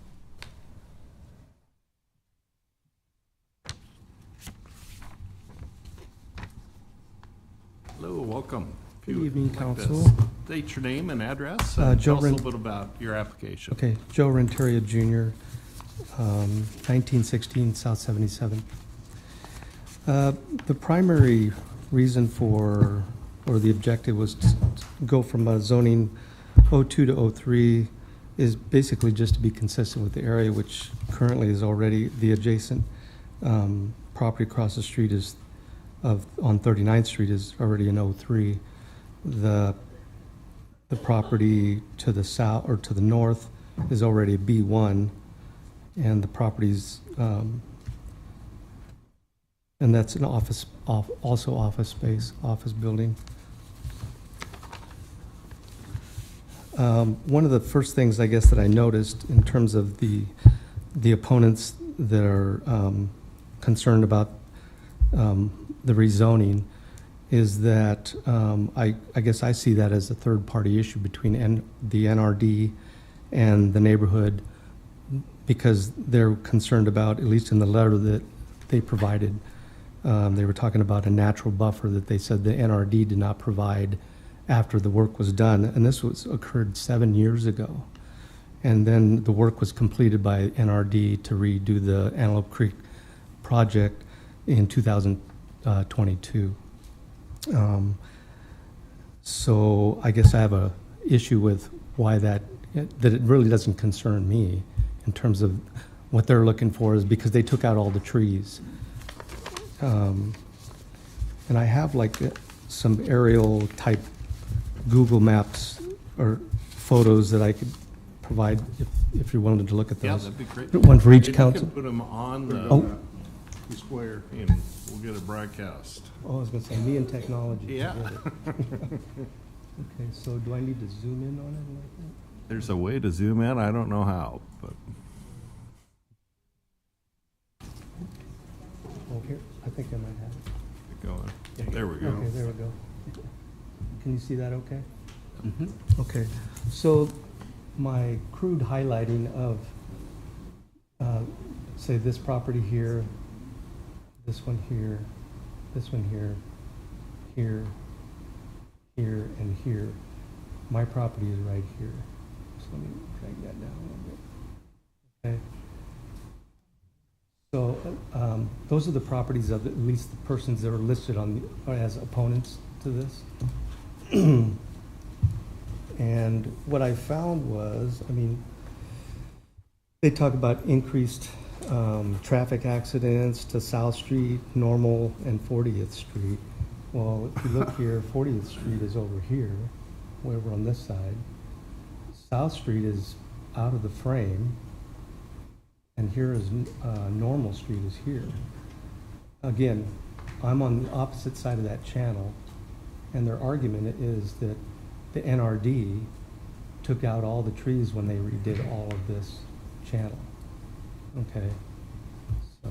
Hello, welcome.
Good evening, Council.
State your name and address.
Joe
Tell us a little bit about your application.
Okay, Joe Renteria Jr. 1916 South 77. The primary reason for, or the objective was to go from a zoning 02 to 03 is basically just to be consistent with the area, which currently is already the adjacent property across the street is on 39th Street is already in 03. The property to the south or to the north is already B1, and the properties and that's an also office space, office building. One of the first things I guess that I noticed in terms of the opponents that are concerned about the rezoning is that I guess I see that as a third-party issue between the NRD and the neighborhood, because they're concerned about, at least in the letter that they provided, they were talking about a natural buffer that they said the NRD did not provide after the work was done, and this occurred 7 years ago. And then the work was completed by NRD to redo the Antelope Creek project in 2022. So I guess I have a issue with why that it really doesn't concern me in terms of what they're looking for, is because they took out all the trees. And I have like some aerial type Google Maps or photos that I could provide if you're willing to look at those.
Yeah, that'd be great.
One for each
Maybe
council.
You can put them on the square and we'll get a broadcast.
Oh, I was going to say, me and technology.
Yeah.
Okay, so do I need to zoom in on it like that?
There's a way to zoom in. I don't know how, but.
Oh, here, I think I might have it.
Going. There we go.
Okay, there we go. Can you see that okay?
Mm-hmm.
Okay, so my crude highlighting of, say, this property here, this one here, this one here, here, here, and here. My property is right here. So let me drag that down a little bit. Okay. So those are the properties of at least the persons that are listed on as opponents to this. And what I found was, I mean, they talk about increased traffic accidents to South Street, Normal, and 40th Street. Well, if you look here, 40th Street is over here, way over on this side. South Street is out of the frame, and here is Normal Street is here. Again, I'm on the opposite side of that channel, and their argument is that the NRD took out all the trees when they redid all of this channel. Okay, so,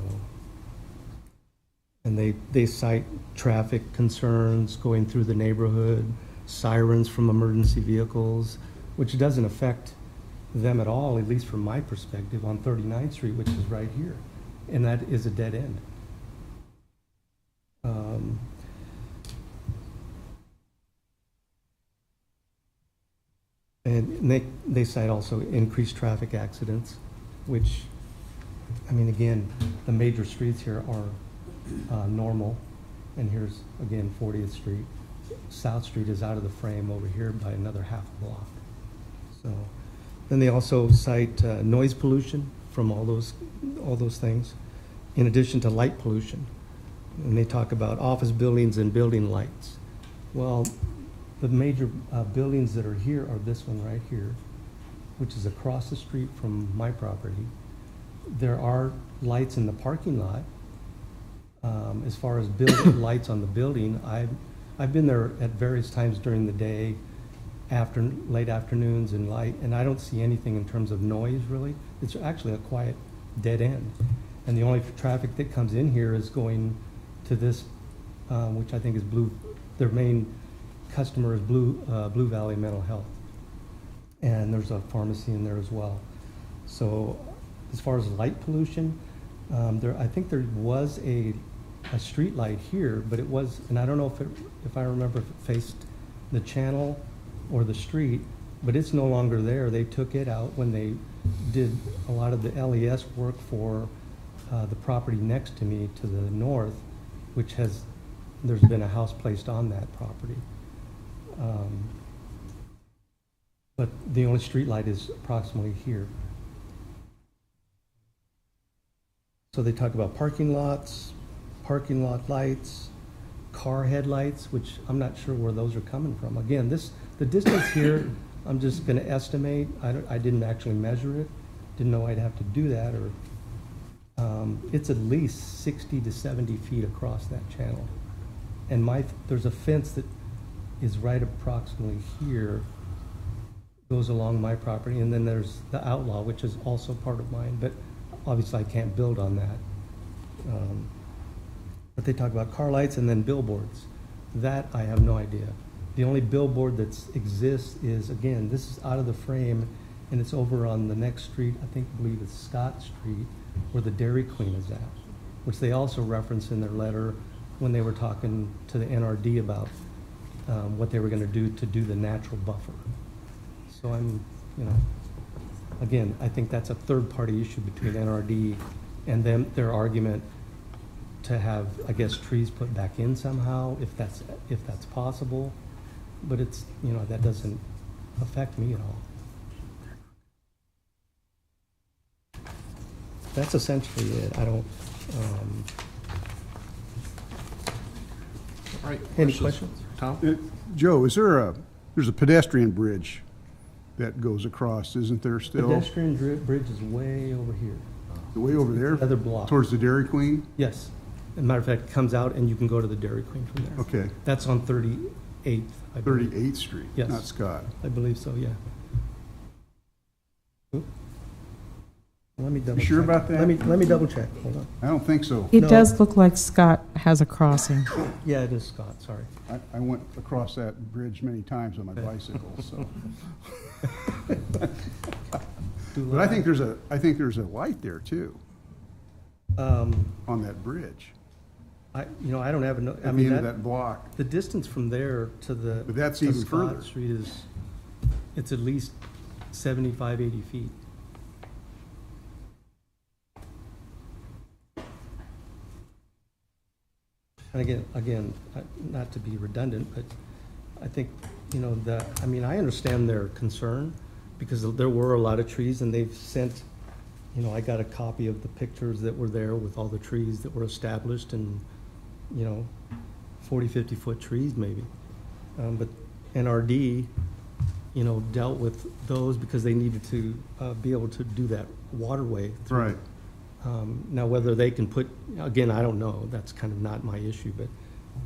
and they cite traffic concerns going through the neighborhood, sirens from emergency vehicles, which doesn't affect them at all, at least from my perspective, on 39th Street, which is right here, and that is a dead end. And they cite also increased traffic accidents, which, I mean, again, the major streets here are Normal, and here's, again, 40th Street. South Street is out of the frame over here by another half a block. So, then they also cite noise pollution from all those things, in addition to light pollution. And they talk about office buildings and building lights. Well, the major buildings that are here are this one right here, which is across the street from my property. There are lights in the parking lot. As far as lights on the building, I've been there at various times during the day, late afternoons and light, and I don't see anything in terms of noise really. It's actually a quiet dead end. And the only traffic that comes in here is going to this, which I think is their main customer is Blue Valley Mental Health. And there's a pharmacy in there as well. So as far as light pollution, I think there was a street light here, but it was, and I don't know if I remember if it faced the channel or the street, but it's no longer there. They took it out when they did a lot of the LES work for the property next to me to the north, which there's been a house placed on that property. But the only street light is approximately here. So they talk about parking lots, parking lot lights, car headlights, which I'm not sure where those are coming from. Again, the distance here, I'm just going to estimate. I didn't actually measure it. Didn't know I'd have to do that. Or it's at least 60 to 70 feet across that channel. And there's a fence that is right approximately here, goes along my property, and then there's the outlaw, which is also part of mine, but obviously I can't build on that. But they talk about car lights and then billboards. That I have no idea. The only billboard that exists is, again, this is out of the frame, and it's over on the next street, I believe it's Scott Street, where the Dairy Queen is at, which they also reference in their letter when they were talking to the NRD about what they were going to do the natural buffer. So again, I think that's a third-party issue between NRD and them, their argument to have, I guess, trees put back in somehow, if that's possible. But it's, that doesn't affect me at all. That's essentially it. I don't.
All right.
Any questions?
Tom?
Joe, there's a pedestrian bridge that goes across, isn't there still?
Pedestrian bridge is way over here.
Way over there?
Another block.
Towards the Dairy Queen?
Yes. As a matter of fact, it comes out and you can go to the Dairy Queen from there.
Okay.
That's on 38th, I believe.
38th Street,
Yes.
not Scott.
I believe so, yeah. Oop. Let me double
You sure
check.
about that?
Let me double check. Hold on.
I don't think so.
It
No.
does look like Scott has a crossing.
Yeah, it is Scott, sorry.
I went across that bridge many times on my bicycle, so. But I think there's a light there too, on that bridge.
I don't have a,
At the end of that block.
The distance from there to the.
But that's
to
even
Scott
further.
Street it's at least 75, 80 feet. And again, not to be redundant, but I think, I understand their concern because there were a lot of trees and they've sent, I got a copy of the pictures that were there with all the trees that were established and, 40, 50-foot trees maybe. But NRD, dealt with those because they needed to be able to do that waterway through.
Right.
Now, whether they can put, again, I don't know, that's kind of not my issue, but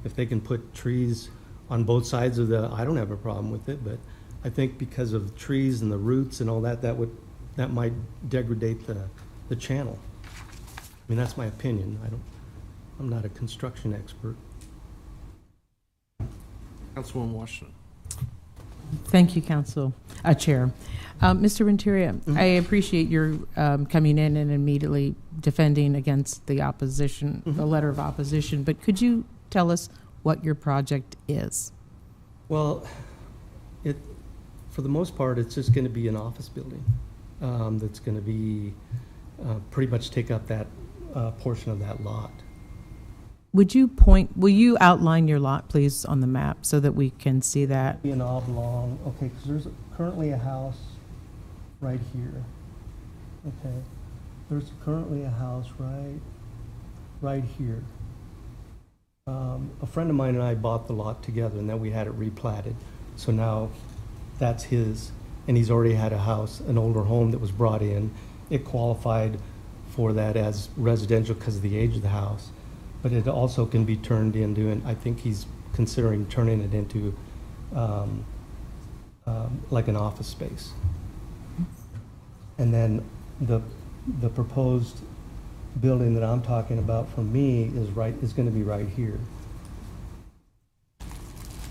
if they can put trees on both sides of I don't have a problem with it, but I think because of trees and the roots and all that might degrade the channel. I mean, that's my opinion. I'm not a construction expert.
Councilwoman Washington.
Thank you, Chair. Mr. Renteria, I appreciate your coming in and immediately defending against the opposition, the letter of opposition, but could you tell us what your project is?
Well, for the most part, it's just going to be an office building that's going to be pretty much take up that portion of that lot.
Will you outline your lot, please, on the map so that we can see that?
Be an oblong, okay, because there's currently a house right here. Okay, there's currently a house right here. A friend of mine and I bought the lot together, and then we had it replatted. So now that's his, and he's already had a house, an older home that was brought in. It qualified for that as residential because of the age of the house. But it also can be turned into, and I think he's considering turning it into like an office space. And then the proposed building that I'm talking about for me is going to be right here.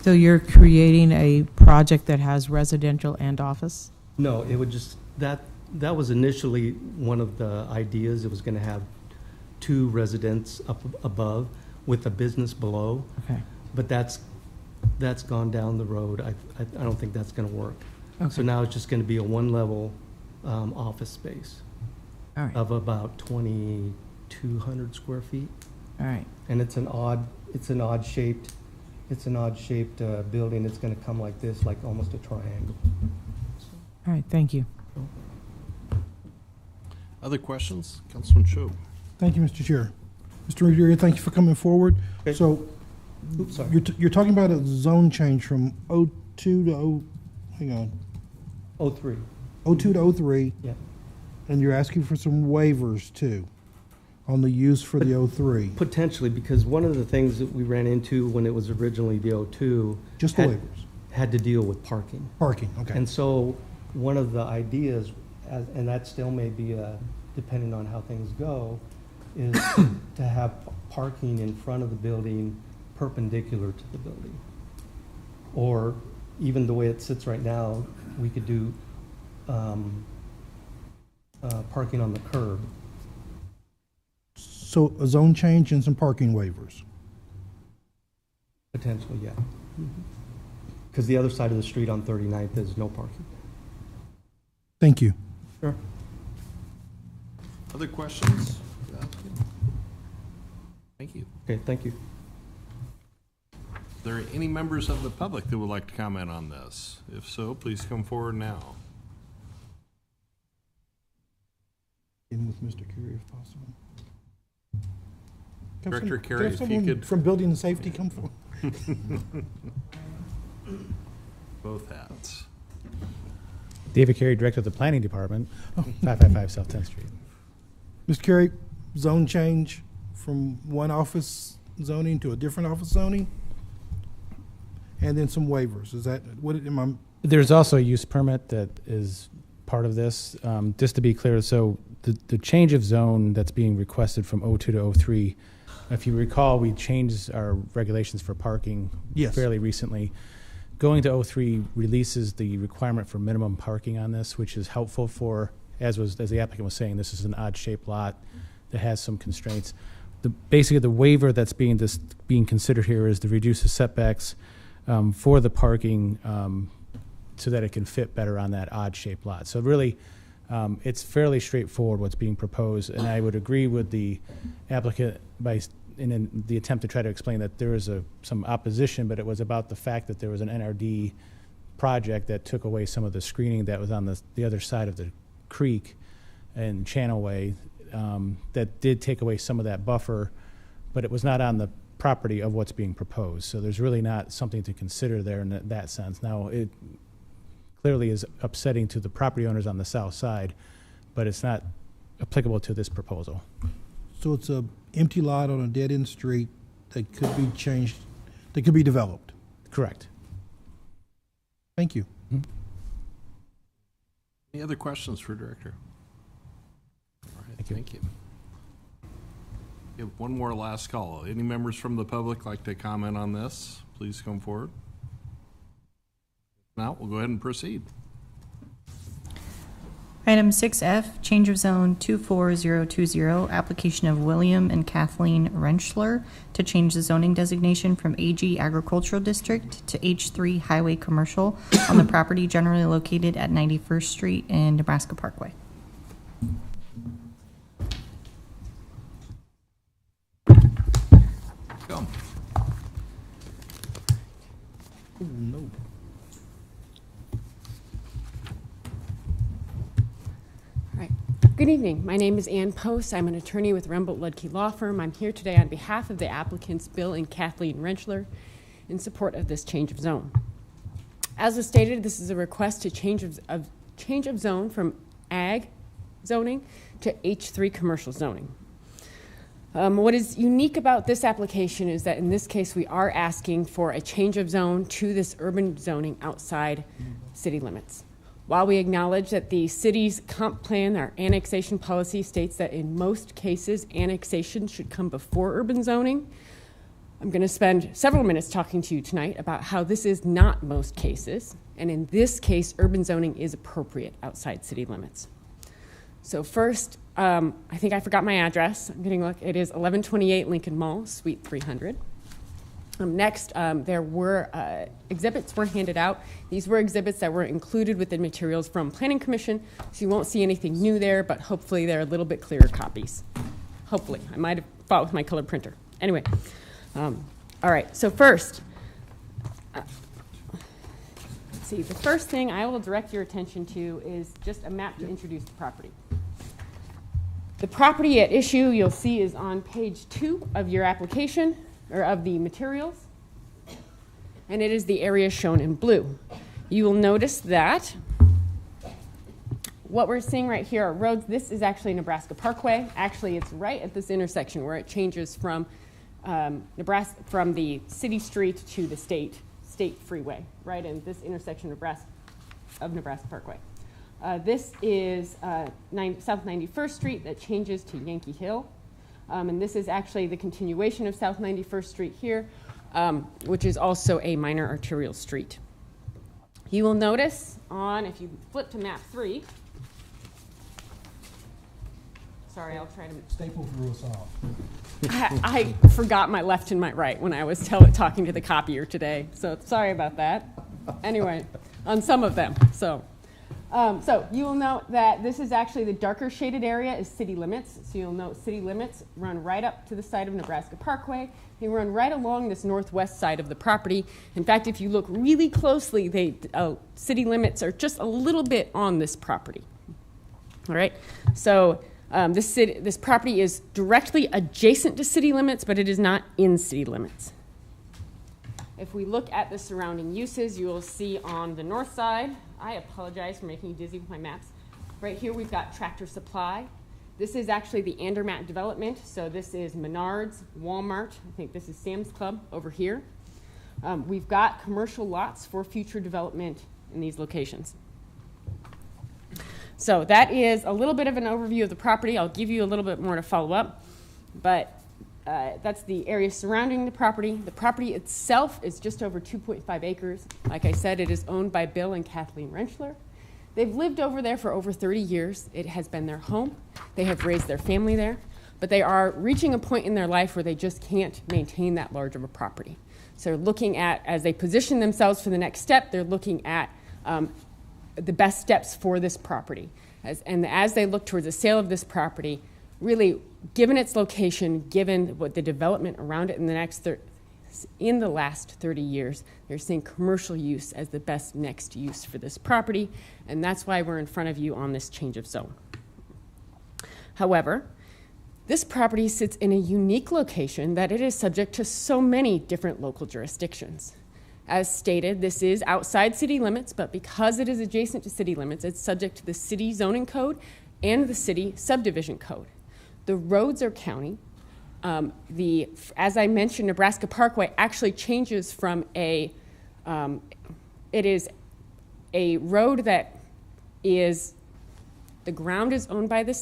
So you're creating a project that has residential and office?
No, it would just, that was initially one of the ideas. It was going to have 2 residents up above with a business below.
Okay.
But that's gone down the road. I don't think that's going to work. So now it's just going to be a one-level office space
All right.
of about 2,200 square feet.
All right.
And it's an odd shaped building. It's going to come like this, like almost a triangle.
All right, thank you.
Other questions? Councilman Cho.
Thank you, Mr. Chair. Mr. Ruggiero, thank you for coming forward.
Okay.
So,
Oops, sorry.
you're talking about a zone change from 02 to
03.
02 to 03.
Yeah.
And you're asking for some waivers too on the use for the 03.
Potentially, because one of the things that we ran into when it was originally the 02
Just the waivers.
had to deal with parking.
Parking, okay.
And so one of the ideas, and that still may be depending on how things go, is to have parking in front of the building perpendicular to the building. Or even the way it sits right now, we could do parking on the curb.
So a zone change and some parking waivers.
Potentially, yeah. Because the other side of the street on 39th is no parking.
Thank you.
Sure.
Other questions? Thank you.
Okay, thank you.
Are there any members of the public that would like to comment on this? If so, please come forward now.
In with Mr. Curry if possible.
Director
Can
Carey, if you
someone
could.
from Building and Safety come forward?
Both hats.
David Carey, Director of the Planning Department, 555 South 10th Street.
Mr. Curry, zone change from one office zoning to a different office zoning? And then some waivers. Is that, what am I?
There's also a use permit that is part of this. Just to be clear, so the change of zone that's being requested from 02 to 03, if you recall, we changed our regulations for parking
Yes.
fairly recently. Going to 03 releases the requirement for minimum parking on this, which is helpful for, as the applicant was saying, this is an odd-shaped lot that has some constraints. Basically, the waiver that's being considered here is to reduce the setbacks for the parking so that it can fit better on that odd-shaped lot. So really, it's fairly straightforward what's being proposed, and I would agree with the applicant in the attempt to try to explain that there is some opposition, but it was about the fact that there was an NRD project that took away some of the screening that was on the other side of the creek and Channelway that did take away some of that buffer, but it was not on the property of what's being proposed. So there's really not something to consider there in that sense. Now, it clearly is upsetting to the property owners on the south side, but it's not applicable to this proposal.
So it's a empty lot on a dead-end street that could be changed, that could be developed?
Correct.
Thank you.
Mm-hmm.
Any other questions for Director? All right, thank you. We have one more last call. Any members from the public like to comment on this? Please come forward. Now, we'll go ahead and proceed.
Item 6F, change of zone 24020, application of William and Kathleen Rentschler to change the zoning designation from AG Agricultural District to H3 Highway Commercial on the property generally located at 91st Street and Nebraska Parkway.
Go.
Oh, no.
Good evening. My name is Ann Post. I'm an attorney with Rembolt Ludke Law Firm. I'm here today on behalf of the applicants Bill and Kathleen Rentschler in support of this change of zone. As was stated, this is a request to change of zone from ag zoning to H3 commercial zoning. What is unique about this application is that in this case we are asking for a change of zone to this urban zoning outside city limits. While we acknowledge that the city's comp plan, our annexation policy, states that in most cases annexation should come before urban zoning, I'm going to spend several minutes talking to you tonight about how this is not most cases, and in this case urban zoning is appropriate outside city limits. So first, I think I forgot my address. I'm getting a look. It is 1128 Lincoln Mall, Suite 300. Next, there were exhibits were handed out. These were exhibits that were included with the materials from Planning Commission, so you won't see anything new there, but hopefully they're a little bit clearer copies. Hopefully. I might have fought with my color printer. Anyway, all right, so first, let's see, the first thing I will direct your attention to is just a map to introduce the property. The property at issue, you'll see, is on page 2 of your application, or of the materials, and it is the area shown in blue. You will notice that what we're seeing right here are roads. This is actually Nebraska Parkway. Actually, it's right at this intersection where it changes from Nebraska, from the city street to the state freeway, right in this intersection of Nebraska Parkway. This is South 91st Street that changes to Yankee Hill. And this is actually the continuation of South 91st Street here, which is also a minor arterial street. You will notice if you flip to map 3, sorry, I'll try to.
Staple threw us off.
I forgot my left and my right when I was talking to the copier today, so sorry about that. Anyway, on some of them, so you will note that this is actually the darker shaded area is city limits. So you'll note city limits run right up to the side of Nebraska Parkway. They run right along this northwest side of the property. In fact, if you look really closely, city limits are just a little bit on this property. All right, so this property is directly adjacent to city limits, but it is not in city limits. If we look at the surrounding uses, you will see on the north side, I apologize for making you dizzy with my maps. Right here we've got Tractor Supply. This is actually the Andermatt development. So this is Menards, Walmart. I think this is Sam's Club over here. We've got commercial lots for future development in these locations. So that is a little bit of an overview of the property. I'll give you a little bit more to follow up, but that's the area surrounding the property. The property itself is just over 2.5 acres. Like I said, it is owned by Bill and Kathleen Rentschler. They've lived over there for over 30 years. It has been their home. They have raised their family there, but they are reaching a point in their life where they just can't maintain that large of a property. So they're looking at, as they position themselves for the next step, they're looking at the best steps for this property. As they look towards the sale of this property, really, given its location, given what the development around it in the last 30 years, they're seeing commercial use as the best next use for this property, and that's why we're in front of you on this change of zone. However, this property sits in a unique location that it is subject to so many different local jurisdictions. As stated, this is outside city limits, but because it is adjacent to city limits, it's subject to the city zoning code and the city subdivision code. The roads are county. As I mentioned, Nebraska Parkway actually changes from it is a road that is, the ground is owned by the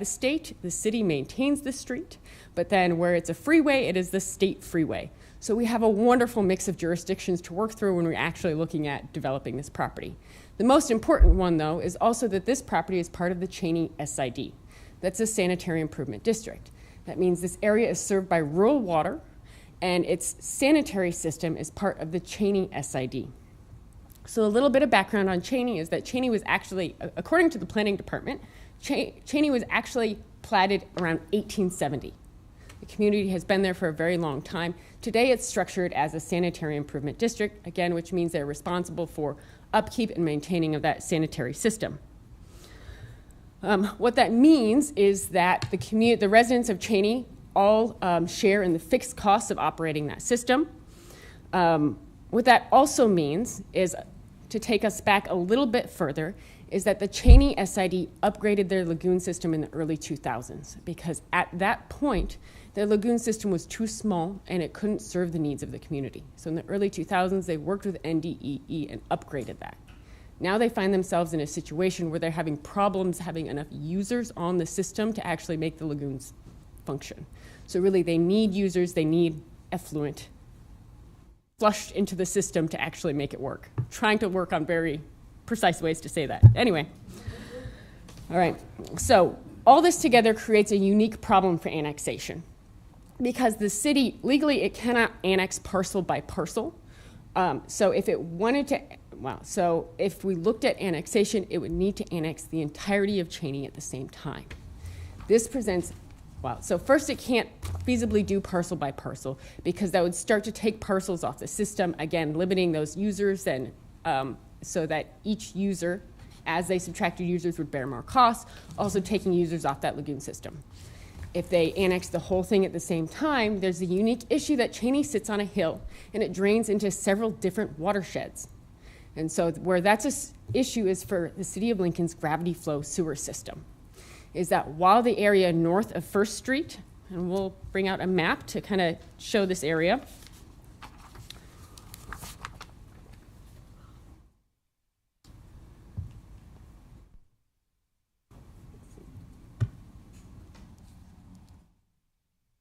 state, the city maintains the street, but then where it's a freeway, it is the state freeway. So we have a wonderful mix of jurisdictions to work through when we're actually looking at developing this property. The most important one, though, is also that this property is part of the Cheney SID. That's a sanitary improvement district. That means this area is served by rural water, and its sanitary system is part of the Cheney SID. So a little bit of background on Cheney is that Cheney was actually, according to the planning department, Cheney was actually platted around 1870. The community has been there for a very long time. Today it's structured as a sanitary improvement district, again, which means they're responsible for upkeep and maintaining of that sanitary system. What that means is that the residents of Cheney all share in the fixed costs of operating that system. What that also means is, to take us back a little bit further, is that the Cheney SID upgraded their lagoon system in the early 2000s, because at that point, their lagoon system was too small and it couldn't serve the needs of the community. So in the early 2000s, they worked with NDEE and upgraded that. Now they find themselves in a situation where they're having problems having enough users on the system to actually make the lagoons function. So really, they need users, they need effluent flushed into the system to actually make it work. Trying to work on very precise ways to say that. Anyway, all right, so all this together creates a unique problem for annexation. because the city, legally, it cannot annex parcel by parcel. So if it wanted to, so if we looked at annexation, it would need to annex the entirety of Cheney at the same time. This presents, so first it can't feasibly do parcel by parcel because that would start to take parcels off the system, again, limiting those users and so that each user, as they subtracted users, would bear more costs, also taking users off that lagoon system. If they annex the whole thing at the same time, there's a unique issue that Cheney sits on a hill and it drains into several different watersheds. And so where that's an issue is for the City of Lincoln's gravity flow sewer system, is that while the area north of First Street, and we'll bring out a map to kind of show this area.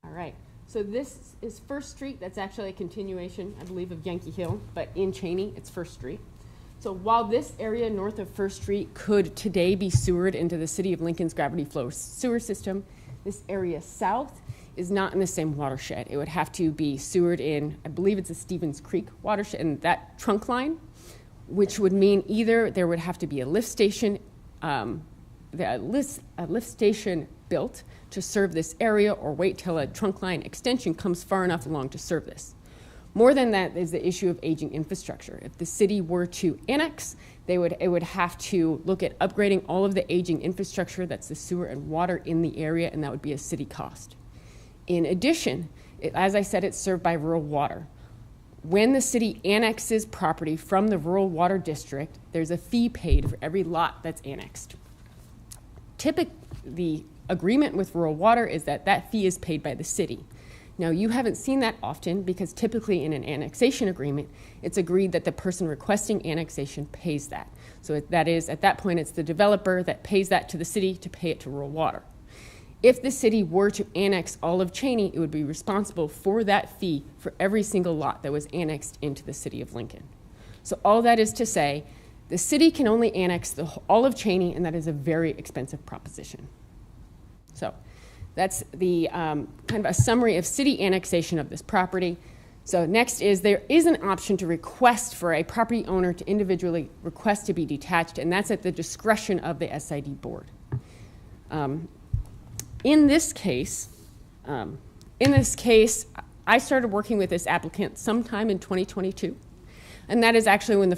All right, so this is First Street. That's actually a continuation, I believe, of Yankee Hill, but in Cheney, it's First Street. So while this area north of First Street could today be sewered into the City of Lincoln's gravity flow sewer system, this area south is not in the same watershed. It would have to be sewered in, I believe it's a Stevens Creek watershed, and that trunk line, which would mean either there would have to be a lift station, built to serve this area, or wait till a trunk line extension comes far enough along to serve this. More than that is the issue of aging infrastructure. If the city were to annex, it would have to look at upgrading all of the aging infrastructure, that's the sewer and water in the area, and that would be a city cost. In addition, as I said, it's served by rural water. When the city annexes property from the rural water district, there's a fee paid for every lot that's annexed. Typically, the agreement with rural water is that that fee is paid by the city. Now, you haven't seen that often because typically in an annexation agreement, it's agreed that the person requesting annexation pays that. So that is, at that point, it's the developer that pays that to the city to pay it to rural water. If the city were to annex all of Cheney, it would be responsible for that fee for every single lot that was annexed into the City of Lincoln. So all that is to say, the city can only annex all of Cheney, and that is a very expensive proposition. So that's the kind of a summary of city annexation of this property. So next is there is an option to request for a property owner to individually request to be detached, and that's at the discretion of the SID board. In this case, I started working with this applicant sometime in 2022. And that is actually when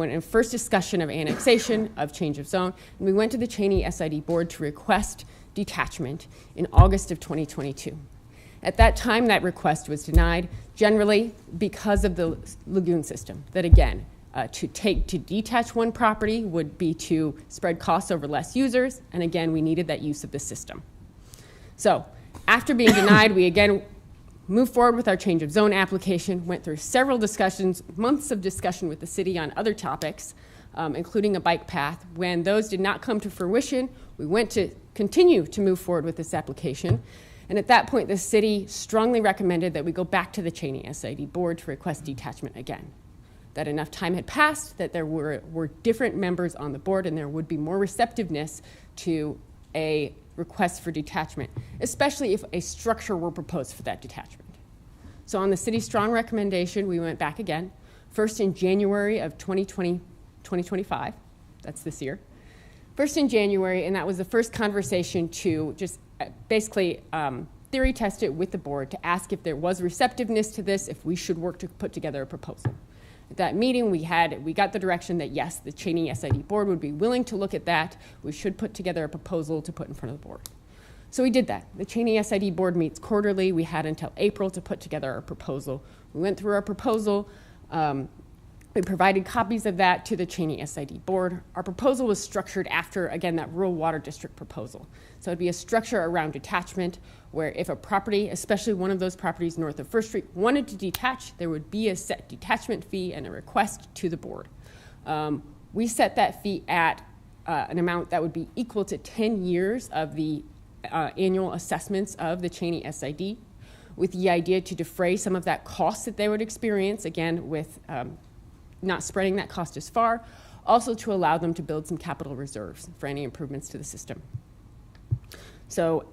in first discussion of annexation, of change of zone, and we went to the Cheney SID board to request detachment in August of 2022. At that time, that request was denied, generally because of the lagoon system. That again, to detach one property would be to spread costs over less users, and again, we needed that use of the system. So after being denied, we again moved forward with our change of zone application, went through several discussions, months of discussion with the city on other topics, including a bike path. When those did not come to fruition, we went to continue to move forward with this application. And at that point, the city strongly recommended that we go back to the Cheney SID board to request detachment again. That enough time had passed, that there were different members on the board, and there would be more receptiveness to a request for detachment, especially if a structure were proposed for that detachment. So on the city's strong recommendation, we went back again, first in January of 2025, that's this year. First in January, and that was the first conversation to just basically theory test it with the board to ask if there was receptiveness to this, if we should work to put together a proposal. At that meeting, we got the direction that yes, the Cheney SID board would be willing to look at that. We should put together a proposal to put in front of the board. So we did that. The Cheney SID board meets quarterly. We had until April to put together our proposal. We went through our proposal. We provided copies of that to the Cheney SID board. Our proposal was structured after, again, that rural water district proposal. So it'd be a structure around detachment where if a property, especially one of those properties north of First Street, wanted to detach, there would be a set detachment fee and a request to the board. We set that fee at an amount that would be equal to 10 years of the annual assessments of the Cheney SID, with the idea to defray some of that cost that they would experience, again, with not spreading that cost as far, also to allow them to build some capital reserves for any improvements to the system. So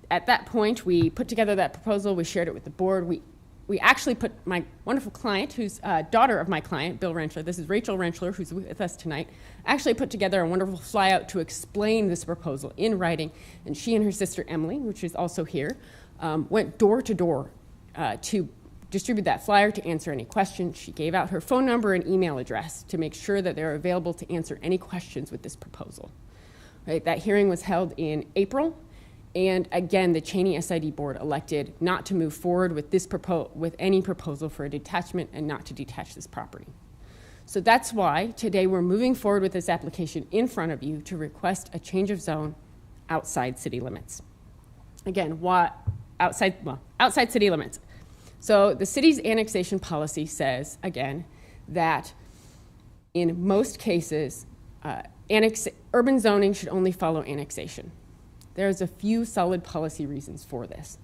at that point, we put together that proposal, we shared it with the board. We actually put my wonderful client, who's daughter of my client, Bill Rentschler, this is Rachel Rentschler, who's with us tonight, actually put together a wonderful flyout to explain this proposal in writing. And she and her sister, Emily, which is also here, went door to door to distribute that flyer to answer any questions. She gave out her phone number and email address to make sure that they're available to answer any questions with this proposal. Right, that hearing was held in April. And again, the Cheney SID board elected not to move forward with with any proposal for a detachment and not to detach this property. So that's why today we're moving forward with this application in front of you to request a change of zone outside city limits. Again, outside city limits. So the city's annexation policy says, again, that in most cases, urban zoning should only follow annexation. There's a few solid policy reasons for this.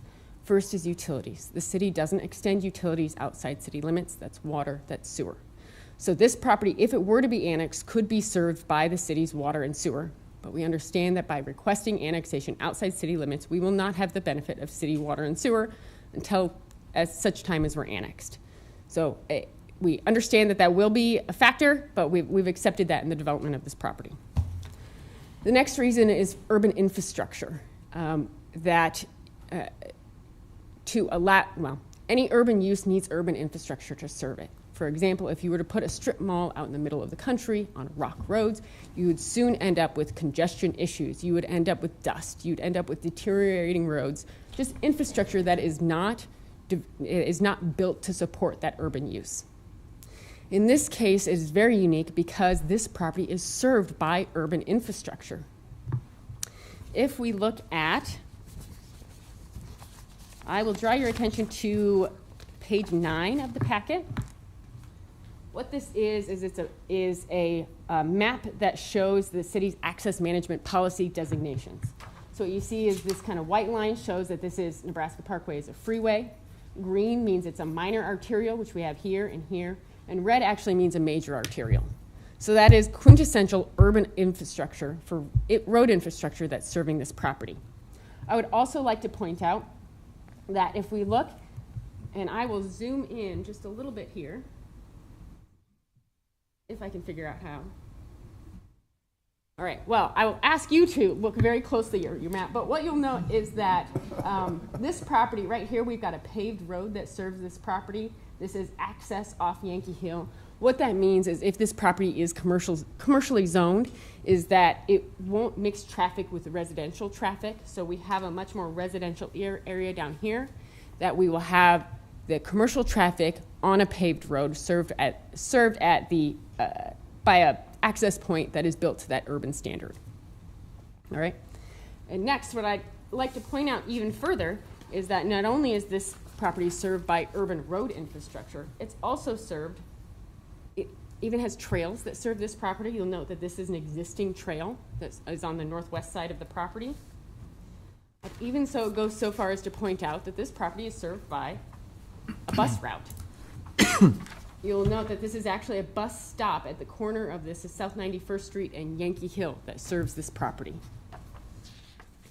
First is utilities. The city doesn't extend utilities outside city limits. That's water, that's sewer. So this property, if it were to be annexed, could be served by the city's water and sewer. But we understand that by requesting annexation outside city limits, we will not have the benefit of city water and sewer until as such time as we're annexed. So we understand that that will be a factor, but we've accepted that in the development of this property. The next reason is urban infrastructure, any urban use needs urban infrastructure to serve it. For example, if you were to put a strip mall out in the middle of the country on rock roads, you would soon end up with congestion issues. You would end up with dust. You'd end up with deteriorating roads, just infrastructure that is not built to support that urban use. In this case, it is very unique because this property is served by urban infrastructure. If we look at, I will draw your attention to page 9 of the packet. What this is a map that shows the city's access management policy designations. So what you see is this kind of white line shows that this is Nebraska Parkway is a freeway. Green means it's a minor arterial, which we have here and here. And red actually means a major arterial. So that is quintessential urban infrastructure for road infrastructure that's serving this property. I would also like to point out that if we look, and I will zoom in just a little bit here, if I can figure out how. All right, well, I will ask you to look very closely at your map, but what you'll note is that this property right here, we've got a paved road that serves this property. This is access off Yankee Hill. What that means is if this property is commercially zoned, is that it won't mix traffic with the residential traffic. So we have a much more residential area down here that we will have the commercial traffic on a paved road served at the by a access point that is built to that urban standard. All right. And next, what I'd like to point out even further is that not only is this property served by urban road infrastructure, it's also served, it even has trails that serve this property. You'll note that this is an existing trail that is on the northwest side of the property. But even so, it goes so far as to point out that this property is served by a bus route. You'll note that this is actually a bus stop at the corner of this is South 91st Street and Yankee Hill that serves this property.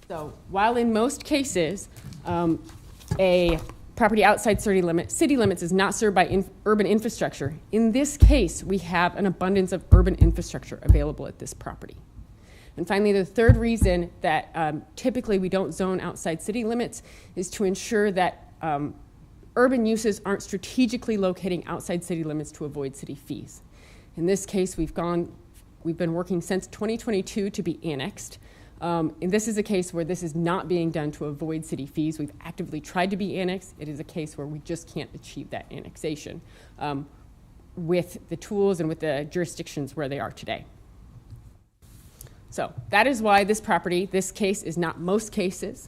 So while in most cases, a property outside city limits is not served by urban infrastructure, in this case, we have an abundance of urban infrastructure available at this property. And finally, the third reason that typically we don't zone outside city limits is to ensure that urban uses aren't strategically locating outside city limits to avoid city fees. In this case, we've been working since 2022 to be annexed. And this is a case where this is not being done to avoid city fees. We've actively tried to be annexed. It is a case where we just can't achieve that annexation with the tools and with the jurisdictions where they are today. So that is why this property, this case, is not most cases.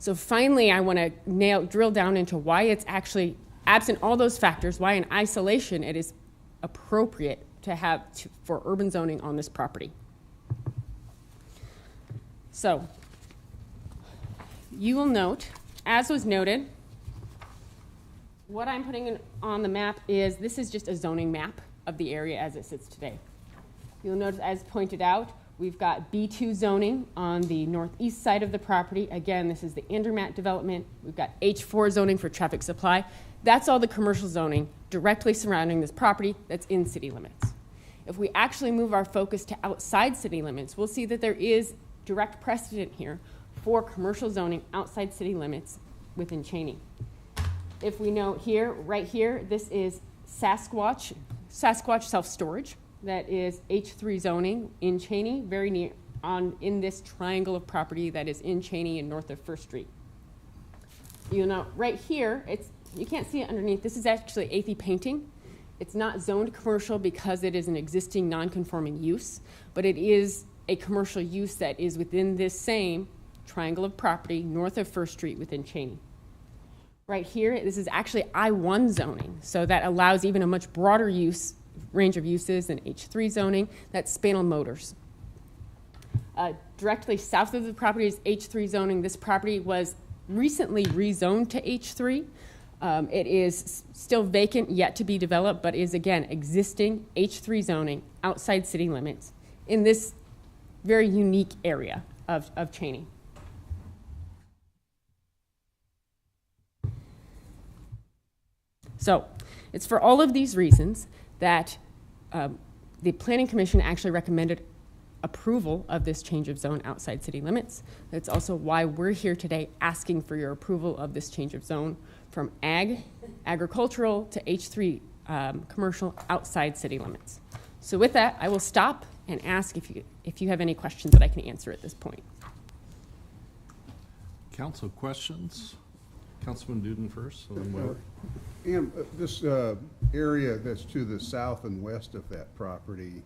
So finally, I want to drill down into why it's actually, absent all those factors, why in isolation it is appropriate to have for urban zoning on this property. So you will note, as was noted, what I'm putting on the map is, this is just a zoning map of the area as it sits today. You'll notice, as pointed out, We've got B2 zoning on the northeast side of the property. Again, this is the Andermatt development. We've got H4 zoning for traffic supply. That's all the commercial zoning directly surrounding this property that's in city limits. If we actually move our focus to outside city limits, we'll see that there is direct precedent here for commercial zoning outside city limits within Cheney. If we note here, right here, this is Sasquatch self-storage. That is H3 zoning in Cheney, very near in this triangle of property that is in Cheney and north of First Street. You know, right here, you can't see it underneath. This is actually Athey painting. It's not zoned commercial because it is an existing non-conforming use, but it is a commercial use that is within this same triangle of property north of First Street within Cheney. Right here, this is actually I-1 zoning, so that allows even a much broader range of uses than H3 zoning. That's Spanel Motors. Directly south of the property is H3 zoning. This property was recently rezoned to H3. It is still vacant, yet to be developed, but is again existing H3 zoning outside city limits in this very unique area of Cheney. So it's for all of these reasons that the Planning Commission actually recommended approval of this change of zone outside city limits. That's also why we're here today asking for your approval of this change of zone from agricultural to H3 commercial outside city limits. So with that, I will stop and ask if you have any questions that I can answer at this point.
Council questions? Councilman Duden first. And then Weber.
And this area that's to the south and west of that property,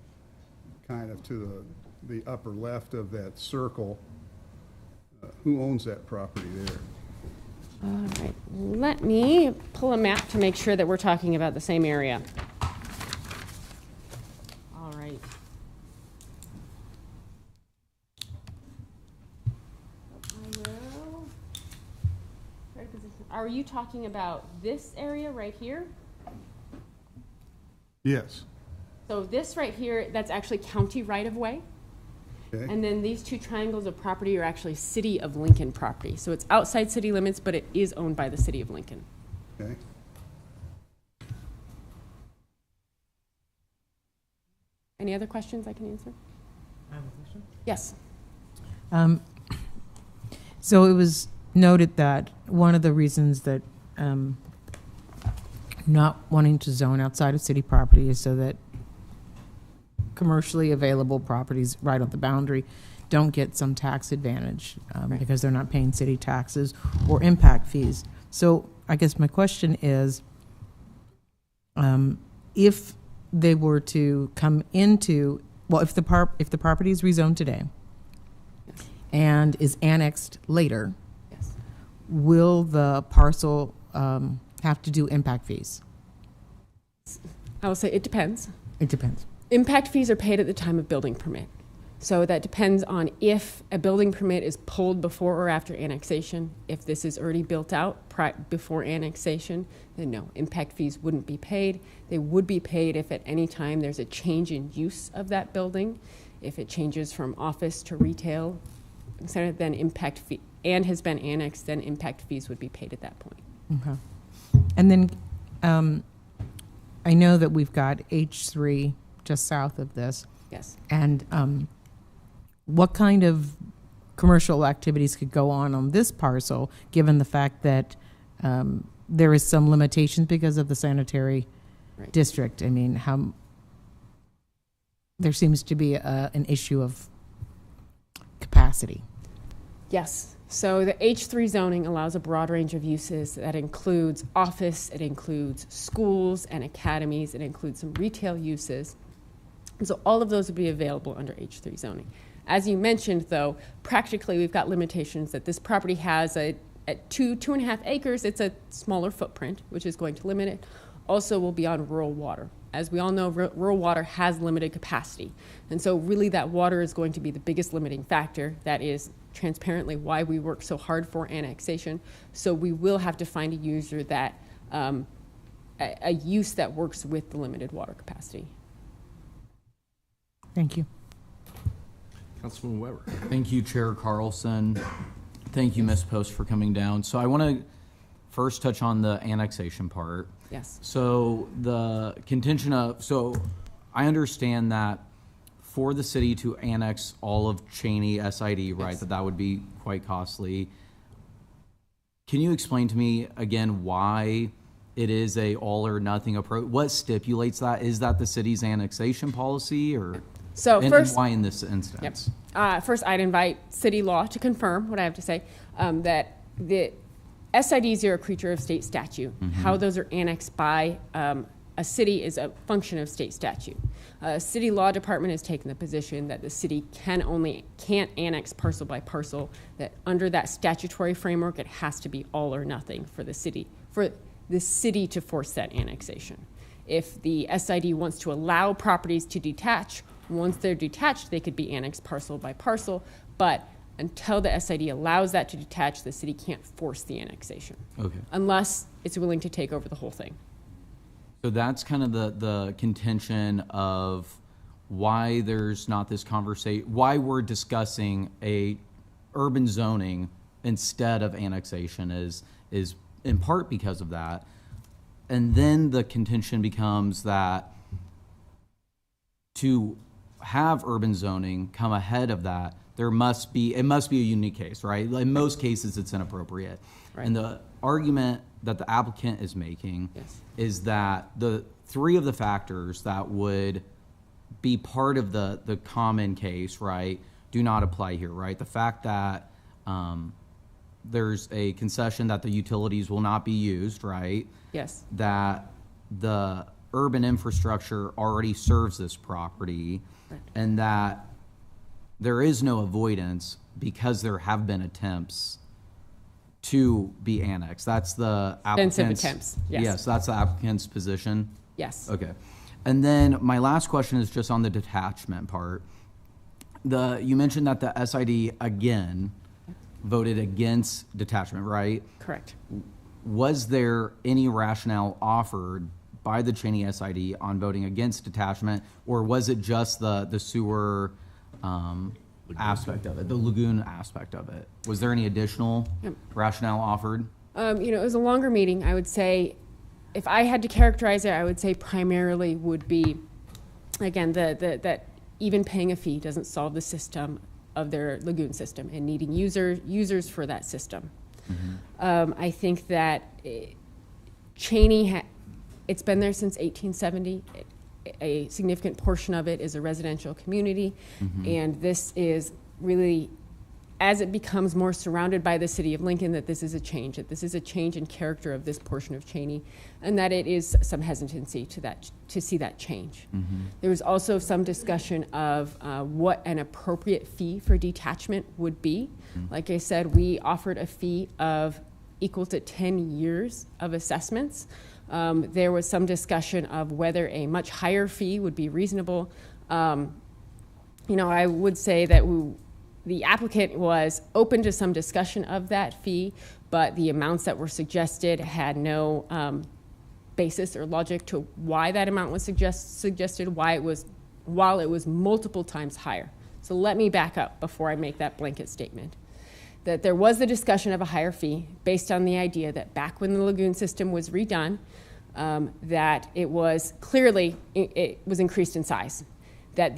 kind of to the upper left of that circle, who owns that property there?
All right, let me pull a map to make sure that we're talking about the same area. All right. Are you talking about this area right here?
Yes.
So this right here, that's actually county right-of-way.
Okay.
And then these two triangles of property are actually City of Lincoln property. So it's outside city limits, but it is owned by the City of Lincoln.
Okay.
Any other questions I can answer?
I have a question.
Yes.
So it was noted that one of the reasons that not wanting to zone outside of city property is so that commercially available properties right on the boundary don't get some tax advantage because they're not paying city taxes or impact fees. So I guess my question is, if they were to come into, well, if the property is rezoned today and is annexed later, will the parcel have to do impact fees?
I will say it depends.
It depends.
Impact fees are paid at the time of building permit. So that depends on if a building permit is pulled before or after annexation. If this is already built out before annexation, then no, impact fees wouldn't be paid. They would be paid if at any time there's a change in use of that building. If it changes from office to retail, then impact fee, and has been annexed, then impact fees would be paid at that point.
Okay. And then I know that we've got H3 just south of this.
Yes.
And what kind of commercial activities could go on this parcel, given the fact that there is some limitations because of the sanitary district? I mean, there seems to be an issue of capacity.
Yes. So the H3 zoning allows a broad range of uses that includes office, it includes schools and academies, it includes some retail uses. And so all of those would be available under H3 zoning. As you mentioned, though, practically we've got limitations that this property has at 2.5 acres, it's a smaller footprint, which is going to limit it. Also will be on rural water. As we all know, rural water has limited capacity. And so really that water is going to be the biggest limiting factor. That is transparently why we work so hard for annexation. So we will have to find a user that, a use that works with the limited water capacity.
Thank you.
Councilman Weber.
Thank you, Chair Carlson. Thank you, Ms. Post, for coming down. So I want to first touch on the annexation part.
Yes.
So the contention of, so I understand that for the city to annex all of Cheney SID, right, that would be quite costly. Can you explain to me again why it is a all or nothing approach? What stipulates that? Is that the city's annexation policy, or
so
and
first,
why in this instance?
Yep. First, I'd invite city law to confirm what I have to say, that the SIDs are a creature of state statute. How those are annexed by a city is a function of state statute. City law department has taken the position that the city can't annex parcel by parcel, that under that statutory framework, it has to be all or nothing for the city to force that annexation. If the SID wants to allow properties to detach, once they're detached, they could be annexed parcel by parcel, but until the SID allows that to detach, the city can't force the annexation.
Okay.
Unless it's willing to take over the whole thing.
So that's kind of the contention of why there's not this conversation, why we're discussing a urban zoning instead of annexation is in part because of that. And then the contention becomes that to have urban zoning come ahead of that, it must be a unique case, right? In most cases, it's inappropriate. Right. And the argument that the applicant is making is that the three of the factors that would be part of the common case, right, do not apply here, right? The fact that there's a concession that the utilities will not be used, right?
Yes.
That the urban infrastructure already serves this property, right, and that there is no avoidance because there have been attempts to be annexed. That's the applicant's
attempts.
Yes, that's the applicant's position.
Yes.
Okay. And then my last question is just on the detachment part. You mentioned that the SID again voted against detachment, right?
Correct.
Was there any rationale offered by the Cheney SID on voting against detachment, or was it just the sewer aspect of it, the lagoon aspect of it? Was there any additional rationale offered?
It was a longer meeting. I would say, if I had to characterize it, I would say primarily would be, again, that even paying a fee doesn't solve the system of their lagoon system and needing users for that system. I think that Cheney, it's been there since 1870. A significant portion of it is a residential community, and this is really, as it becomes more surrounded by the city of Lincoln, that this is a change in character of this portion of Cheney, and that it is some hesitancy to see that change. There was also some discussion of what an appropriate fee for detachment would be. Like I said, we offered a fee of equal to 10 years of assessments. There was some discussion of whether a much higher fee would be reasonable. I would say that the applicant was open to some discussion of that fee, but the amounts that were suggested had no basis or logic to why that amount was suggested, while it was multiple times higher. So let me back up before I make that blanket statement. That there was the discussion of a higher fee based on the idea that back when the lagoon system was redone, that it was clearly, it was increased in size. That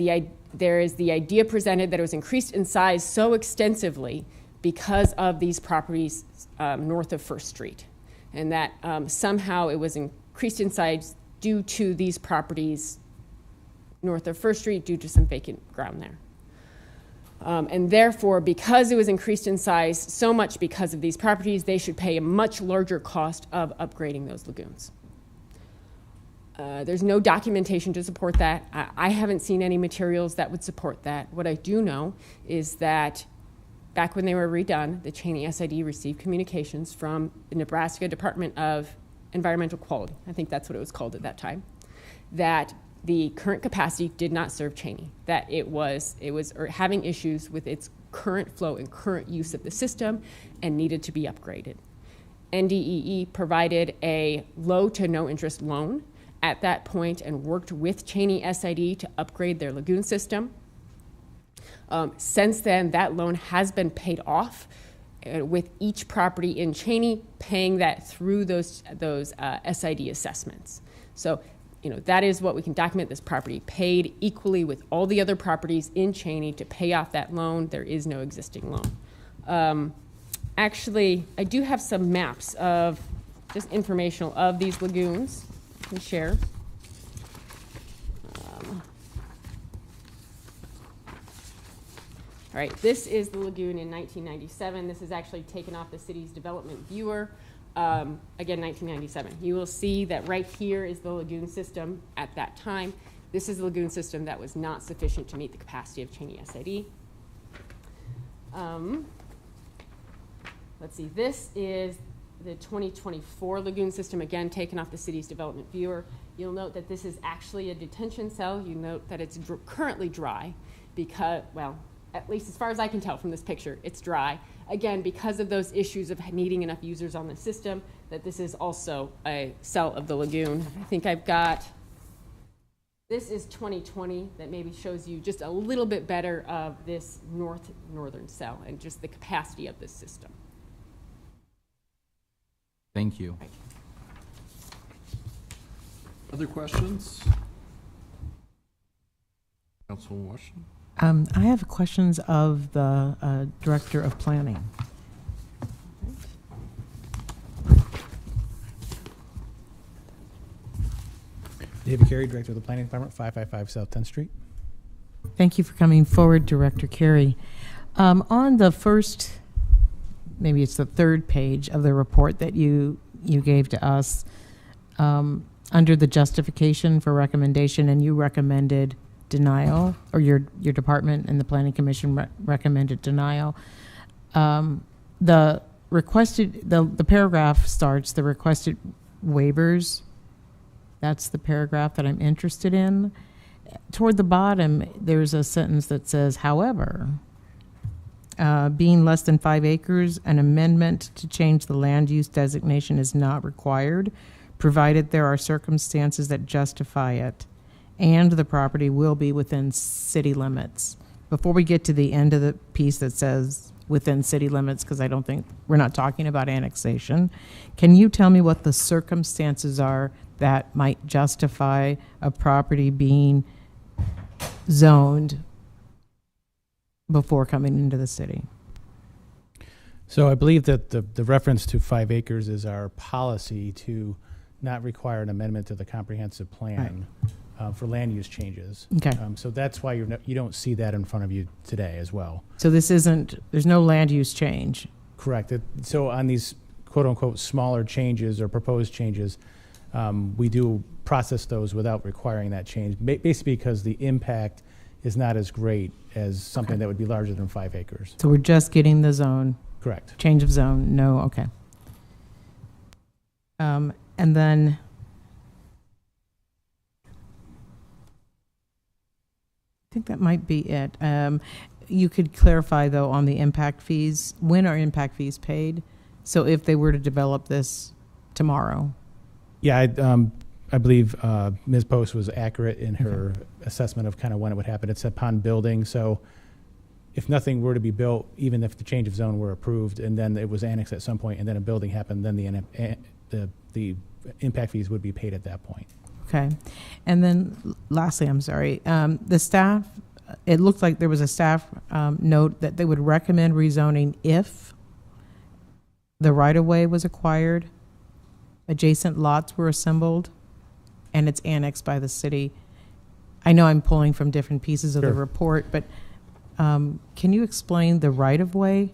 there is the idea presented that it was increased in size so extensively because of these properties north of First Street. And that somehow it was increased in size due to these properties north of First Street due to some vacant ground there. And therefore, because it was increased in size so much because of these properties, they should pay a much larger cost of upgrading those lagoons. There's no documentation to support that. I haven't seen any materials that would support that. What I do know is that back when they were redone, the Cheney SID received communications from the Nebraska Department of Environmental Quality, I think that's what it was called at that time, that the current capacity did not serve Cheney, that it was having issues with its current flow and current use of the system and needed to be upgraded. NDEE provided a low to no interest loan at that point and worked with Cheney SID to upgrade their lagoon system. Since then, that loan has been paid off, with each property in Cheney paying that through those SID assessments. So, that is what we can document. This property paid equally with all the other properties in Cheney to pay off that loan. There is no existing loan. Actually, I do have some maps of just informational of these lagoons I can share. All right, this is the lagoon in 1997. This is actually taken off the city's development viewer. Again, 1997. You will see that right here is the lagoon system at that time. This is the lagoon system that was not sufficient to meet the capacity of Cheney SID. Let's see, this is the 2024 lagoon system, again, taken off the city's development viewer. You'll note that this is actually a detention cell. You note that it's currently dry because, well, at least as far as I can tell from this picture, it's dry. Again, because of those issues of needing enough users on the system, that this is also a cell of the lagoon. I think I've got, this is 2020, that maybe shows you just a little bit better of this northern cell and just the capacity of this system.
Thank you.
Other questions? Councilman Washington?
I have questions of the Director of Planning.
David Carey, Director of the Planning Department, 555 South 10th Street.
Thank you for coming forward, Director Carey. On the first, maybe it's the third page of the report that you gave to us, under the justification for recommendation, and you recommended denial, or your department and the Planning Commission recommended denial. The paragraph starts, the requested waivers. That's the paragraph that I'm interested in. Toward the bottom, there's a sentence that says, however, being less than 5 acres, an amendment to change the land use designation is not required, provided there are circumstances that justify it, and the property will be within city limits. Before we get to the end of the piece that says within city limits, because I don't think, we're not talking about annexation, can you tell me what the circumstances are that might justify a property being zoned before coming into the city?
So I believe that the reference to 5 acres is our policy to not require an amendment to the comprehensive plan for land use changes.
Okay.
So that's why you don't see that in front of you today as well.
So there's no land use change?
Correct. So on these quote unquote smaller changes or proposed changes, we do process those without requiring that change, basically because the impact is not as great as something that would be larger than 5 acres.
So we're just getting the zone?
Correct.
Change of zone, no, okay. And then I think that might be it. You could clarify, though, on the impact fees. When are impact fees paid? So if they were to develop this tomorrow?
Yeah, I believe Ms. Post was accurate in her assessment of kind of when it would happen. It's upon building, so if nothing were to be built, even if the change of zone were approved and then it was annexed at some point and then a building happened, then the impact fees would be paid at that point.
Okay. And then lastly, I'm sorry, the staff, it looked like there was a staff note that they would recommend rezoning if the right-of-way was acquired, adjacent lots were assembled, and it's annexed by the city. I know I'm pulling from different pieces of the report, but can you explain the right-of-way?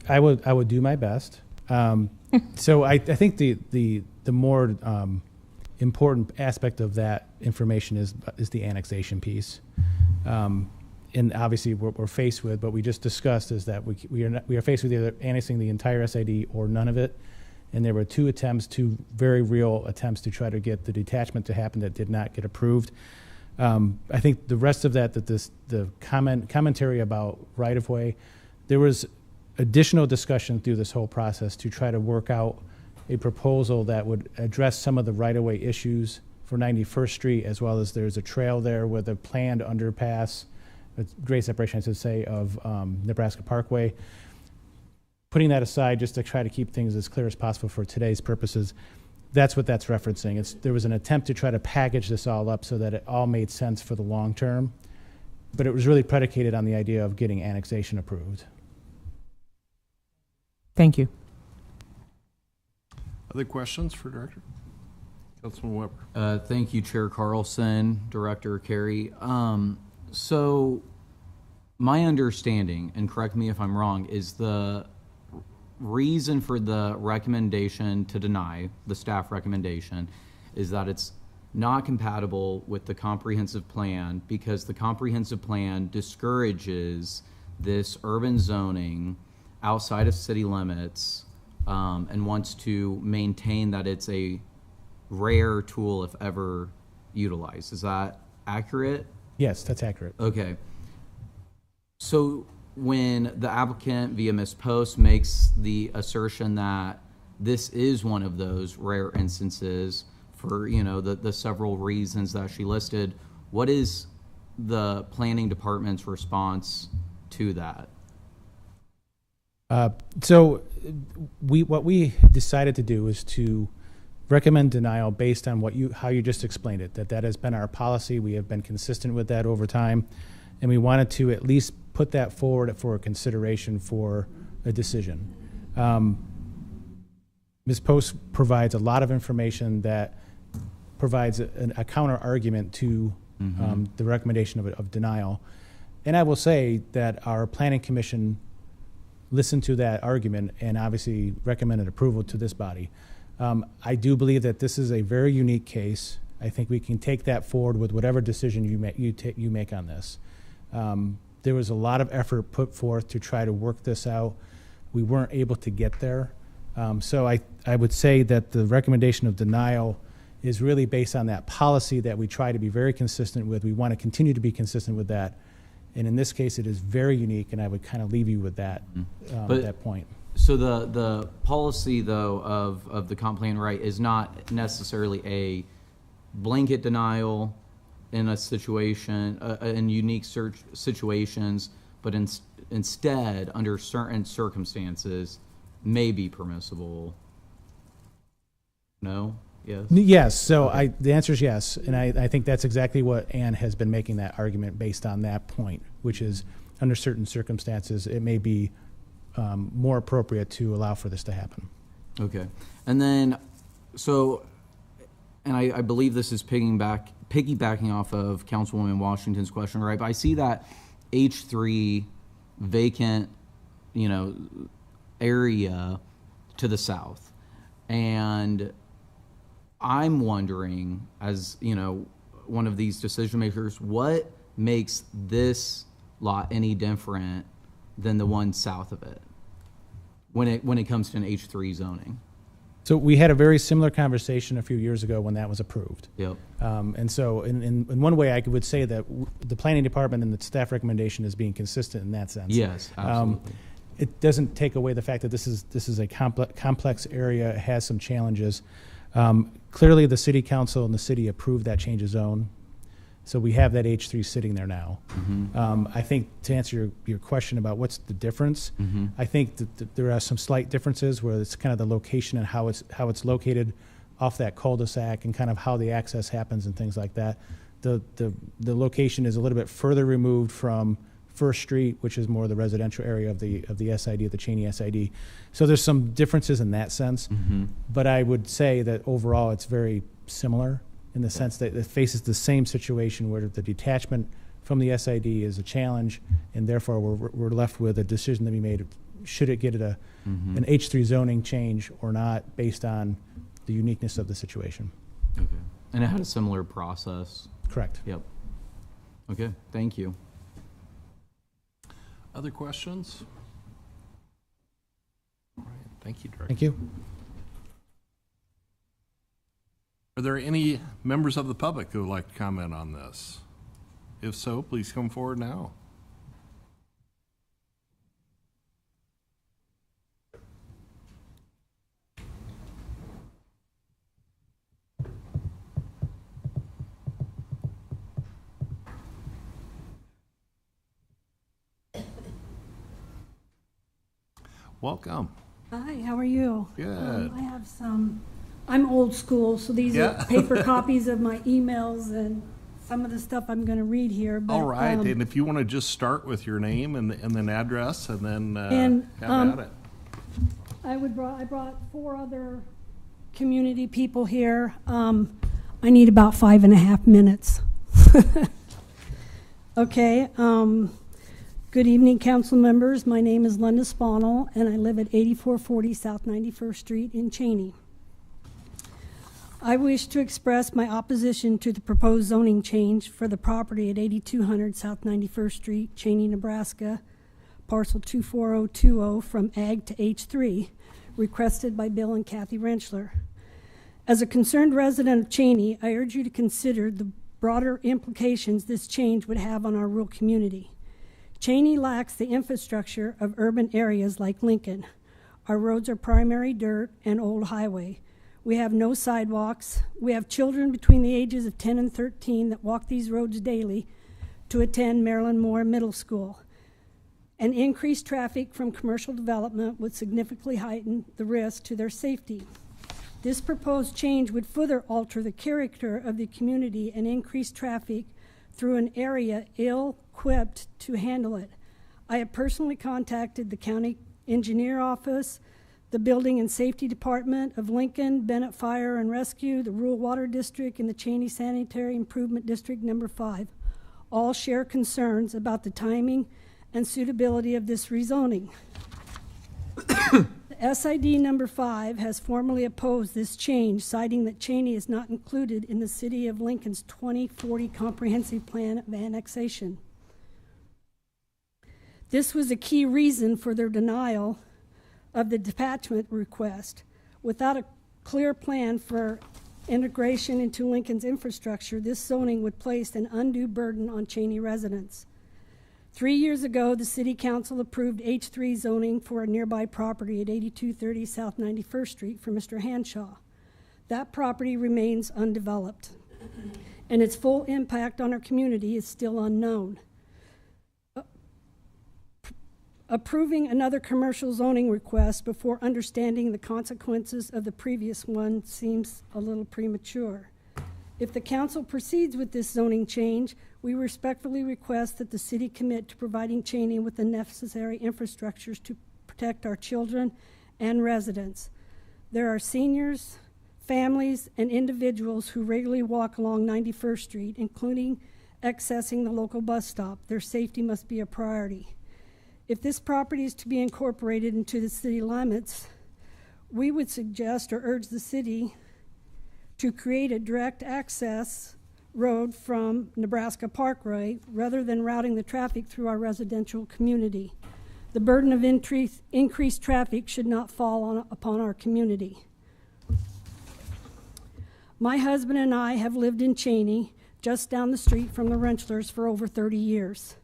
I would do my best. So I think the more important aspect of that information is the annexation piece. And obviously we're faced with, but we just discussed, is that we are faced with either annexing the entire SID or none of it. And there were two very real attempts to try to get the detachment to happen that did not get approved. I think the rest of that, the commentary about right-of-way, there was additional discussion through this whole process to try to work out a proposal that would address some of the right-of-way issues for 91st Street, as well as there's a trail there with a planned underpass grade separation, I should say, of Nebraska Parkway. Putting that aside, just to try to keep things as clear as possible for today's purposes, that's what that's referencing. There was an attempt to try to package this all up so that it all made sense for the long term, but it was really predicated on the idea of getting annexation approved.
Thank you.
Other questions for Director? Councilman Weber.
Thank you, Chair Carlson, Director Carey. So my understanding, and correct me if I'm wrong, is the reason for the recommendation to deny, the staff recommendation, is that it's not compatible with the comprehensive plan because the comprehensive plan discourages this urban zoning outside of city limits and wants to maintain that it's a rare tool if ever utilized. Is that accurate?
Yes, that's accurate.
Okay. So when the applicant via Ms. Post makes the assertion that this is one of those rare instances for, you know, the several reasons that she listed, what is the planning department's response to that?
So what we decided to do is to recommend denial based on how you just explained it, that has been our policy. We have been consistent with that over time, and we wanted to at least put that forward for a consideration for a decision. Ms. Post provides a lot of information that provides a counter argument to the recommendation of denial. And I will say that our planning commission listened to that argument and obviously recommended approval to this body. I do believe that this is a very unique case. I think we can take that forward with whatever decision you make on this. There was a lot of effort put forth to try to work this out. We weren't able to get there. So I would say that the recommendation of denial is really based on that policy that we try to be very consistent with. We want to continue to be consistent with that. And in this case, it is very unique, and I would kind of leave you with that at that point.
So the policy, though, of the comp plan right is not necessarily a blanket denial in a situation, in unique situations, but instead, under certain circumstances, may be permissible. No? Yes?
Yes. So the answer is yes. And I think that's exactly what Ann has been making that argument based on that point, which is under certain circumstances, it may be more appropriate to allow for this to happen.
Okay. And then, so, and I believe this is piggybacking off of Councilwoman Washington's question, right? But I see that H3 vacant, area to the south. And I'm wondering, as, one of these decision makers, what makes this lot any different than the one south of it when it comes to an H3 zoning?
So we had a very similar conversation a few years ago when that was approved.
Yep.
And so in one way, I would say that the planning department and the staff recommendation is being consistent in that sense.
Yes, absolutely.
It doesn't take away the fact that this is a complex area. It has some challenges. Clearly, the city council and the city approved that change of zone. So we have that H3 sitting there now. I think to answer your question about what's the difference, I think that there are some slight differences where it's kind of the location and how it's located off that cul-de-sac and kind of how the access happens and things like that. The location is a little bit further removed from First Street, which is more the residential area of the SID, of the Cheney SID. So there's some differences in that sense. But I would say that overall it's very similar in the sense that it faces the same situation where the detachment from the SID is a challenge, and therefore we're left with a decision to be made. Should it get an H3 zoning change or not based on the uniqueness of the situation?
Okay. And it had a similar process?
Correct.
Yep. Okay, thank you.
Other questions? All right, thank you, Director.
Thank you.
Are there any members of the public who would like to comment on this? If so, please come forward now. welcome.
Hi, how are you?
Good.
I have I'm old school, so these
Yeah.
are paper copies of my emails and some of the stuff I'm going to read here. But,
All right, and if you want to just start with your name and then address, and then have at it.
I brought 4 other community people here. I need about 5.5 minutes. Okay. Good evening, council members. My name is Linda Sponel, and I live at 8440 South 91st Street in Cheney. I wish to express my opposition to the proposed zoning change for the property at 8200 South 91st Street, Cheney, Nebraska, parcel 24020 from Ag to H3, requested by Bill and Kathy Rentschler. As a concerned resident of Cheney, I urge you to consider the broader implications this change would have on our rural community. Cheney lacks the infrastructure of urban areas like Lincoln. Our roads are primary dirt and old highway. We have no sidewalks. We have children between the ages of 10 and 13 that walk these roads daily to attend Maryland Moore Middle School. And increased traffic from commercial development would significantly heighten the risk to their safety. This proposed change would further alter the character of the community and increase traffic through an area ill-equipped to handle it. I have personally contacted the county engineer office, the Building and Safety Department of Lincoln, Bennett Fire and Rescue, the Rural Water District, and the Cheney Sanitary Improvement District Number 5. All share concerns about the timing and suitability of this rezoning. The SID Number 5 has formally opposed this change, citing that Cheney is not included in the City of Lincoln's 2040 Comprehensive Plan of Annexation. This was a key reason for their denial of the detachment request. Without a clear plan for integration into Lincoln's infrastructure, this zoning would place an undue burden on Cheney residents. 3 years ago, the City Council approved H3 zoning for a nearby property at 8230 South 91st Street for Mr. Hanshaw. That property remains undeveloped, and its full impact on our community is still unknown. Approving another commercial zoning request before understanding the consequences of the previous one seems a little premature. If the council proceeds with this zoning change, we respectfully request that the city commit to providing Cheney with the necessary infrastructures to protect our children and residents. There are seniors, families, and individuals who regularly walk along 91st Street, including accessing the local bus stop. Their safety must be a priority. If this property is to be incorporated into the city limits, we would suggest or urge the city to create a direct access road from Nebraska Parkway rather than routing the traffic through our residential community. The burden of increased traffic should not fall upon our community. My husband and I have lived in Cheney, just down the street from the Renchlers, for over 30 years.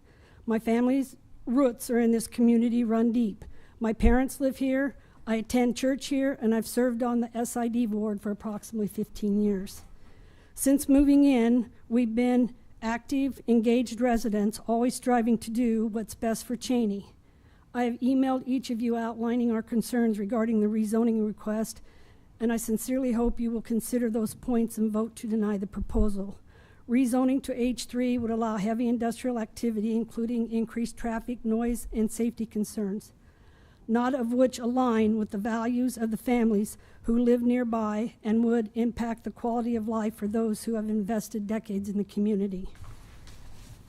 My family's roots are in this community, run deep. My parents live here, I attend church here, and I've served on the SID board for approximately 15 years. Since moving in, we've been active, engaged residents, always striving to do what's best for Cheney. I have emailed each of you outlining our concerns regarding the rezoning request, and I sincerely hope you will consider those points and vote to deny the proposal. Rezoning to H3 would allow heavy industrial activity, including increased traffic, noise, and safety concerns, not of which align with the values of the families who live nearby and would impact the quality of life for those who have invested decades in the community.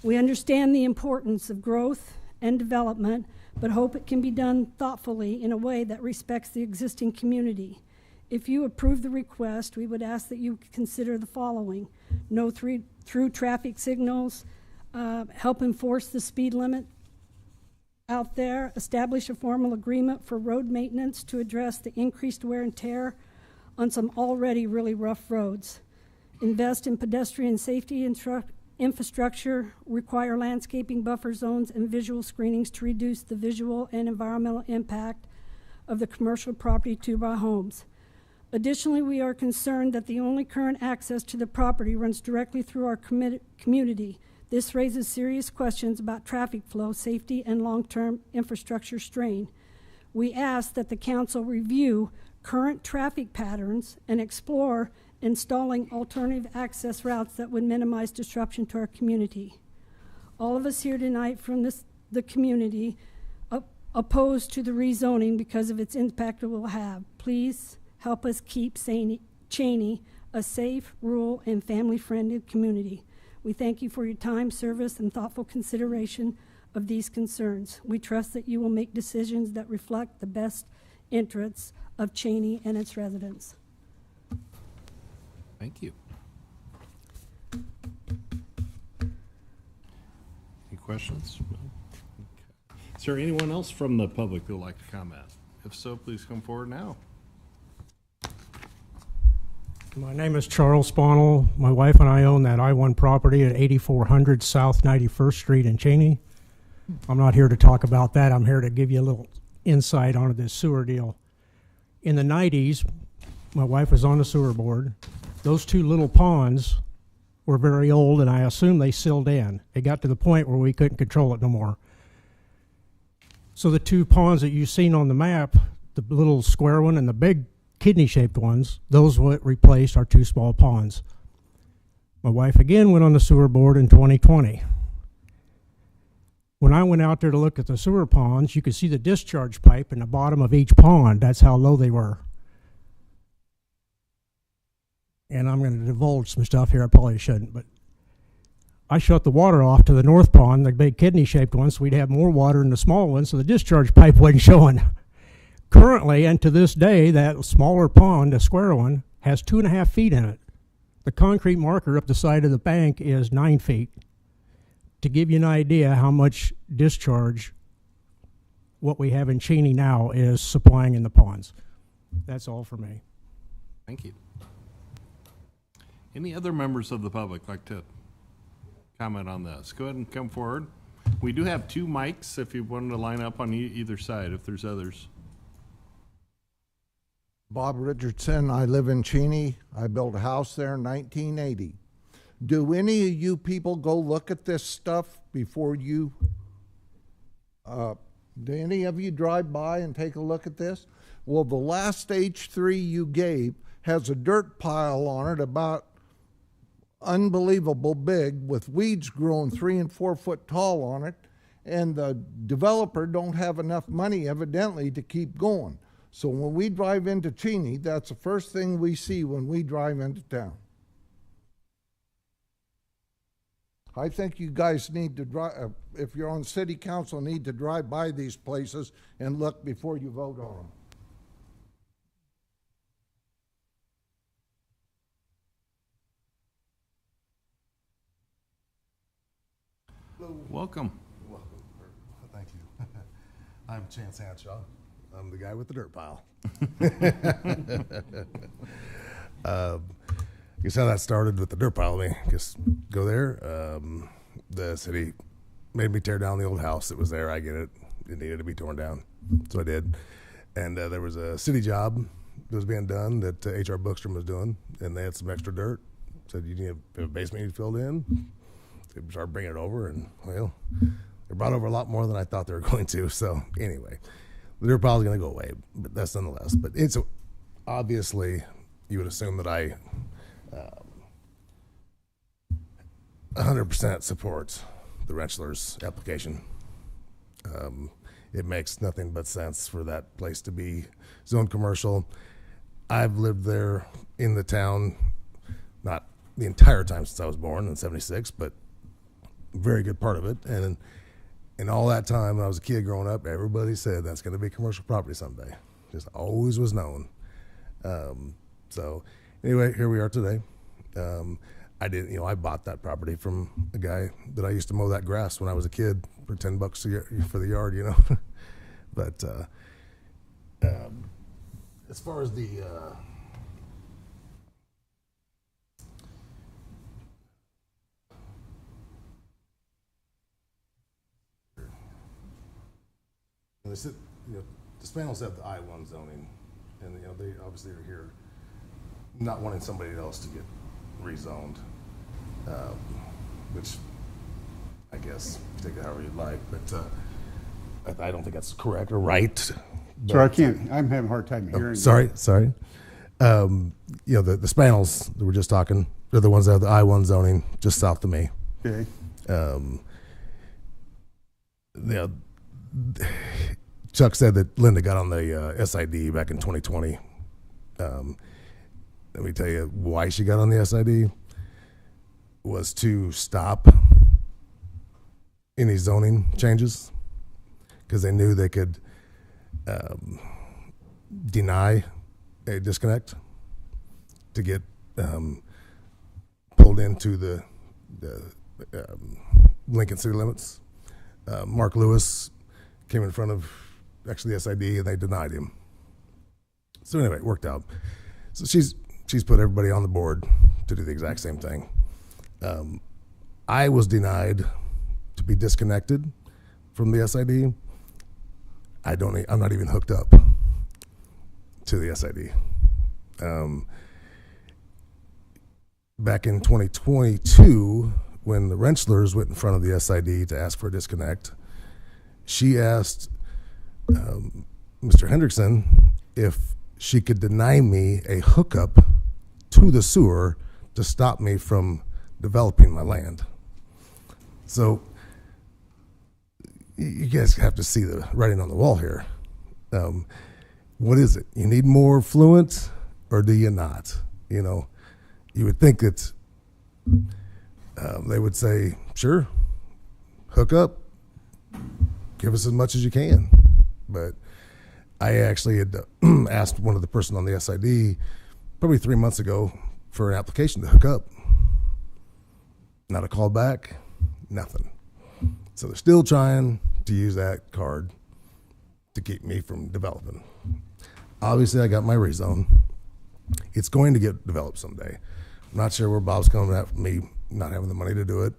We understand the importance of growth and development, but hope it can be done thoughtfully in a way that respects the existing community. If you approve the request, we would ask that you consider the following: no through traffic signals, help enforce the speed limit out there, establish a formal agreement for road maintenance to address the increased wear and tear on some already really rough roads, invest in pedestrian safety infrastructure, require landscaping buffer zones and visual screenings to reduce the visual and environmental impact of the commercial property to our homes. Additionally, we are concerned that the only current access to the property runs directly through our community. This raises serious questions about traffic flow, safety, and long-term infrastructure strain. We ask that the council review current traffic patterns and explore installing alternative access routes that would minimize disruption to our community. All of us here tonight from the community opposed to the rezoning because of its impact it will have. Please help us keep Cheney a safe, rural, and family-friendly community. We thank you for your time, service, and thoughtful consideration of these concerns. We trust that you will make decisions that reflect the best interests of Cheney and its residents.
Thank you. Any questions? No? Okay. Is there anyone else from the public who would like to comment? If so, please come forward now.
My name is Charles Sponnell. My wife and I own that I-1 property at 8400 South 91st Street in Cheney. I'm not here to talk about that. I'm here to give you a little insight onto this sewer deal. In the 90s, my wife was on the sewer board. Those two little ponds were very old, and I assume they sealed in. It got to the point where we couldn't control it no more. So the two ponds that you've seen on the map, the little square one and the big kidney-shaped ones, those what replaced our two small ponds. My wife again went on the sewer board in 2020. When I went out there to look at the sewer ponds, you could see the discharge pipe in the bottom of each pond. That's how low they were. And I'm going to divulge some stuff here I probably shouldn't, but I shut the water off to the north pond, the big kidney-shaped one, so we'd have more water in the small one, so the discharge pipe wasn't showing. Currently, and to this day, that smaller pond, the square one, has 2.5 feet in it. The concrete marker up the side of the bank is 9 feet. To give you an idea how much discharge what we have in Cheney now is supplying in the ponds. That's all for me.
Thank you. Any other members of the public like to comment on this? Go ahead and come forward. We do have 2 mics if you wanted to line up on either side if there's others.
Bob Richardson, I live in Cheney. I built a house there in 1980. Do any of you people go look at this stuff before you, do any of you drive by and take a look at this? Well, the last H3 you gave has a dirt pile on it about unbelievable big with weeds growing 3 and 4 foot tall on it, and the developer don't have enough money evidently to keep going. So when we drive into Cheney, that's the first thing we see when we drive into town. I think you guys need to drive, if you're on city council, need to drive by these places and look before you vote on them.
Welcome.
Welcome. Thank you. I'm Chance Hanshaw. I'm the guy with the dirt pile. Guess how that started with the dirt pile. I mean, just go there. The city made me tear down the old house that was there. I get it. It needed to be torn down. So I did. And there was a city job that was being done that H.R. Bookstrom was doing, and they had some extra dirt. Said, you need a basement you filled in. They started bringing it over, and, well, they brought over a lot more than I thought they were going to. So anyway, the dirt pile is going to go away, but that's nonetheless. But it's obviously, you would assume that I 100% support the Rensselaer's application. It makes nothing but sense for that place to be zoned commercial. I've lived there in the town, not the entire time since I was born in '76, but a very good part of it. And in all that time, when I was a kid growing up, everybody said that's going to be commercial property someday. Just always was known. So anyway, here we are today. I bought that property from a guy that I used to mow that grass when I was a kid for $10 a year for the yard, you know. But as far as the the Spaniels have the I-1 zoning, and they obviously are here not wanting somebody else to get rezoned, which I guess take it however you'd like, but I don't think that's correct or right
Sir, I
but-
can't, I'm having a hard time
Oh,
hearing you.
sorry. You know, the Spanels that we're just talking, they're the ones that have the I-1 zoning just south of me.
Okay.
You know, Chuck said that Linda got on the SID back in 2020. Let me tell you why she got on the SID was to stop any zoning changes because they knew they could deny a disconnect to get pulled into the Lincoln city limits. Mark Lewis came in front of actually the SID and they denied him. So anyway, it worked out. So she's put everybody on the board to do the exact same thing. I was denied to be disconnected from the SID. I'm not even hooked up to the SID. Back in 2022, when the Renchlers went in front of the SID to ask for a disconnect, she asked Mr. Hendrickson if she could deny me a hookup to the sewer to stop me from developing my land. So you guys have to see the writing on the wall here. What is it? You need more fluent or do you not? You know, you would think that they would say, sure, hook up, give us as much as you can. But I actually had asked one of the person on the SID probably 3 months ago for an application to hook up. Not a call back, nothing. So they're still trying to use that card to keep me from developing. Obviously, I got my rezone. It's going to get developed someday. I'm not sure where Bob's coming at for me not having the money to do it.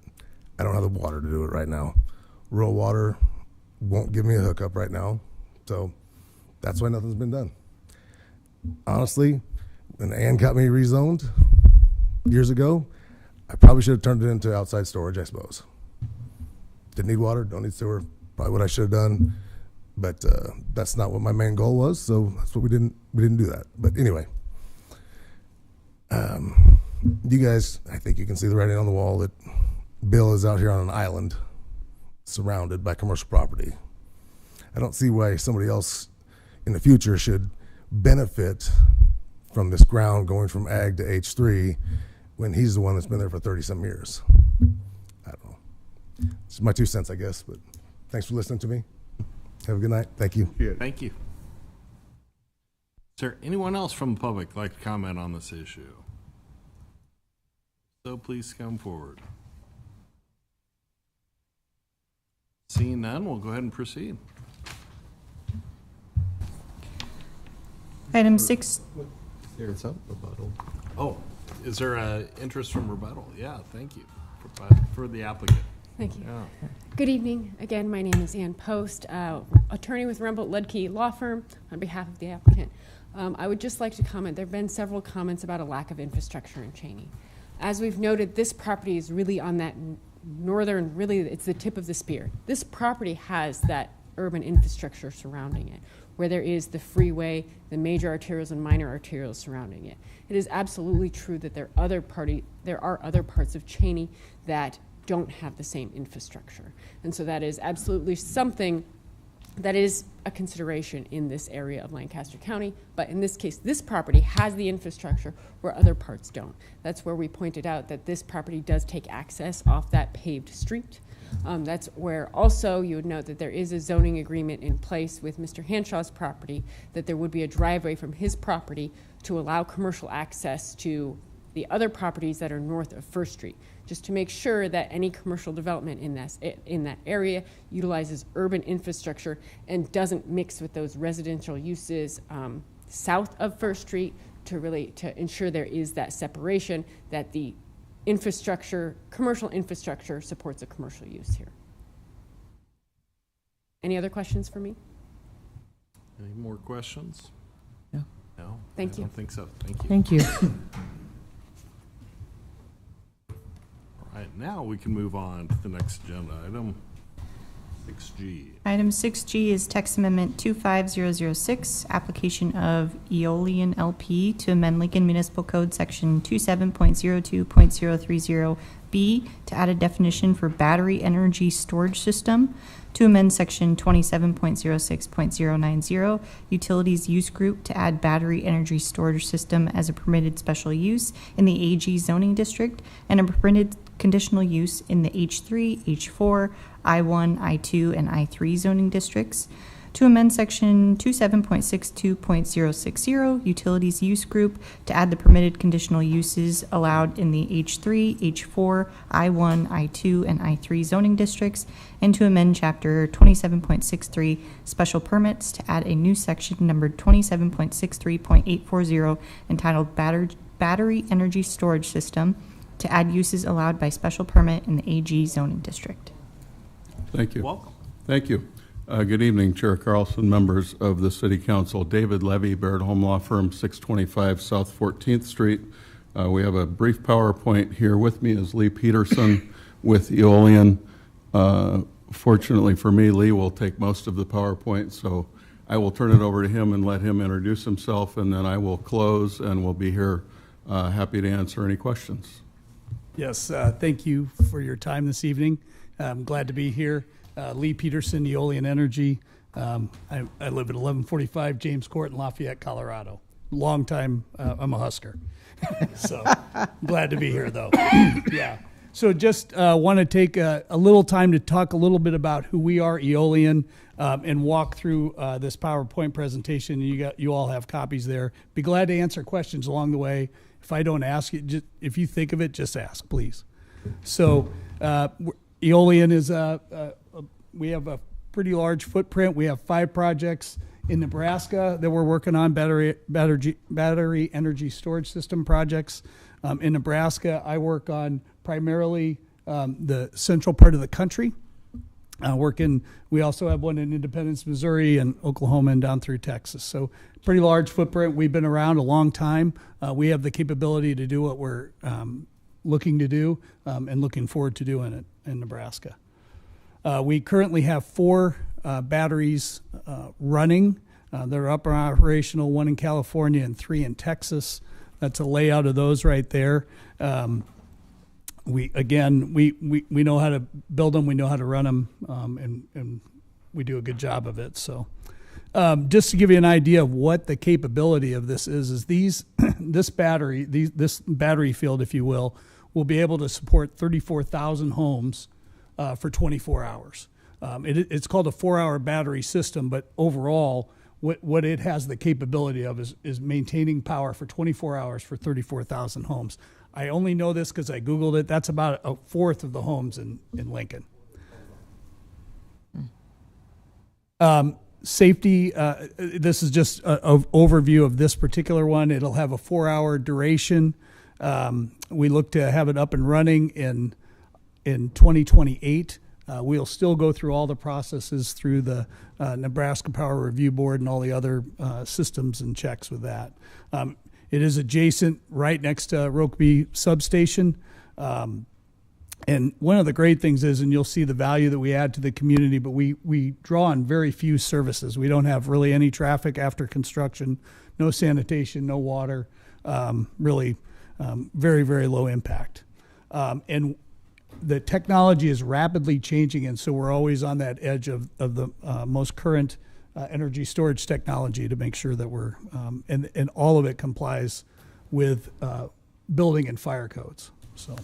I don't have the water to do it right now. Rural Water won't give me a hookup right now. So that's why nothing's been done. Honestly, when Ann got me rezoned years ago, I probably should have turned it into outside storage, I suppose. Didn't need water, don't need sewer. Probably what I should have done, but that's not what my main goal was. So that's what we didn't do that. But anyway, you guys, I think you can see the writing on the wall that Bill is out here on an island surrounded by commercial property. I don't see why somebody else in the future should benefit from this ground going from ag to H3 when he's the one that's been there for 30-some years. I don't know. It's my 2 cents, I guess, but thanks for listening to me. Have a good night. Thank you.
Thank you. Is there anyone else from the public like to comment on this issue? So please come forward. Seeing none, we'll go ahead and proceed.
Item 6.
There's a rebuttal. Oh, is there an interest from rebuttal? Yeah, thank you for the applicant.
Thank you.
Yeah.
Good evening. Again, my name is Ann Post, attorney with Rembolt Ludke Law Firm on behalf of the applicant. I would just like to comment, there have been several comments about a lack of infrastructure in Cheney. As we've noted, this property is really on that northern, really it's the tip of the spear. This property has that urban infrastructure surrounding it, where there is the freeway, the major arterials and minor arterials surrounding it. It is absolutely true that there are other parts of Cheney that don't have the same infrastructure. And so that is absolutely something that is a consideration in this area of Lancaster County. But in this case, this property has the infrastructure where other parts don't. That's where we pointed out that this property does take access off that paved street. That's where also you would note that there is a zoning agreement in place with Mr. Hanshaw's property, that there would be a driveway from his property to allow commercial access to the other properties that are north of First Street, just to make sure that any commercial development in that area utilizes urban infrastructure and doesn't mix with those residential uses south of First Street to ensure there is that separation, that the infrastructure, commercial infrastructure supports a commercial use here. Any other questions for me?
Any more questions?
No.
No?
Thank you.
I don't think so. Thank you.
Thank you.
All right, now we can move on to the next agenda item. 6G.
Item 6G is text amendment 25006, application of Eolian LP to amend Lincoln Municipal Code Section 27.02.030B to add a definition for battery energy storage system, to amend Section 27.06.090 Utilities Use Group to add battery energy storage system as a permitted special use in the AG zoning district and a permitted conditional use in the H3, H4, I1, I2, and I3 zoning districts, to amend Section 27.62.060 Utilities Use Group to add the permitted conditional uses allowed in the H3, H4, I1, I2, and I3 zoning districts, and to amend Chapter 27.63 Special Permits to add a new section numbered 27.63.840 entitled Battery Energy Storage System to add uses allowed by special permit in the AG zoning district.
Thank you.
Welcome.
Thank you. Good evening, Chair Carlson, members of the City Council. David Levy, Baird Home Law Firm, 625 South 14th Street. We have a brief PowerPoint here. With me is Lee Peterson with Eolian. Fortunately for me, Lee will take most of the PowerPoint, so I will turn it over to him and let him introduce himself, and then I will close, and we'll be here happy to answer any questions.
Yes, thank you for your time this evening. I'm glad to be here. Lee Peterson, Eolian Energy. I live at 1145 James Court in Lafayette, Colorado. Long time, I'm a Husker. So glad to be here, though. Yeah. So just want to take a little time to talk a little bit about who we are, Eolian, and walk through this PowerPoint presentation. You all have copies there. Be glad to answer questions along the way. If I don't ask you, if you think of it, just ask, please. So Eolian is we have a pretty large footprint. We have 5 projects in Nebraska that we're working on, battery energy storage system projects. In Nebraska, I work on primarily the central part of the country. We also have one in Independence, Missouri, and Oklahoma, and down through Texas. So pretty large footprint. We've been around a long time. We have the capability to do what we're looking to do and looking forward to doing it in Nebraska. We currently have 4 batteries running. They're up and operational, 1 in California and 3 in Texas. That's a layout of those right there. We know how to build them, we know how to run them, and we do a good job of it. So just to give you an idea of what the capability of this is this battery field, if you will be able to support 34,000 homes for 24 hours. It's called a 4-hour battery system, but overall, what it has the capability of is maintaining power for 24 hours for 34,000 homes. I only know this because I Googled it. That's about a fourth of the homes in Lincoln. Safety, this is just an overview of this particular one. It'll have a 4-hour duration. We look to have it up and running in 2028. We'll still go through all the processes through the Nebraska Power Review Board and all the other systems and checks with that. It is adjacent right next to Rokeby Substation. And one of the great things is, and you'll see the value that we add to the community, but we draw on very few services. We don't have really any traffic after construction, no sanitation, no water, really very, very low impact. And the technology is rapidly changing, and so we're always on that edge of the most current energy storage technology to make sure that we're, and all of it complies with building and fire codes. So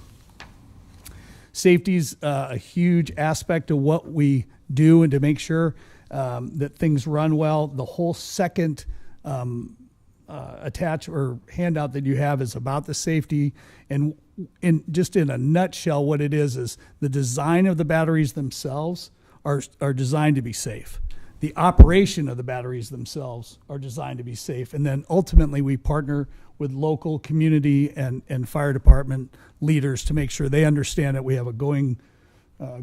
safety's a huge aspect of what we do, and to make sure that things run well. The whole second attach or handout that you have is about the safety, and just in a nutshell, what it is the design of the batteries themselves are designed to be safe. The operation of the batteries themselves are designed to be safe. And then ultimately we partner with local community and fire department leaders to make sure they understand that we have a going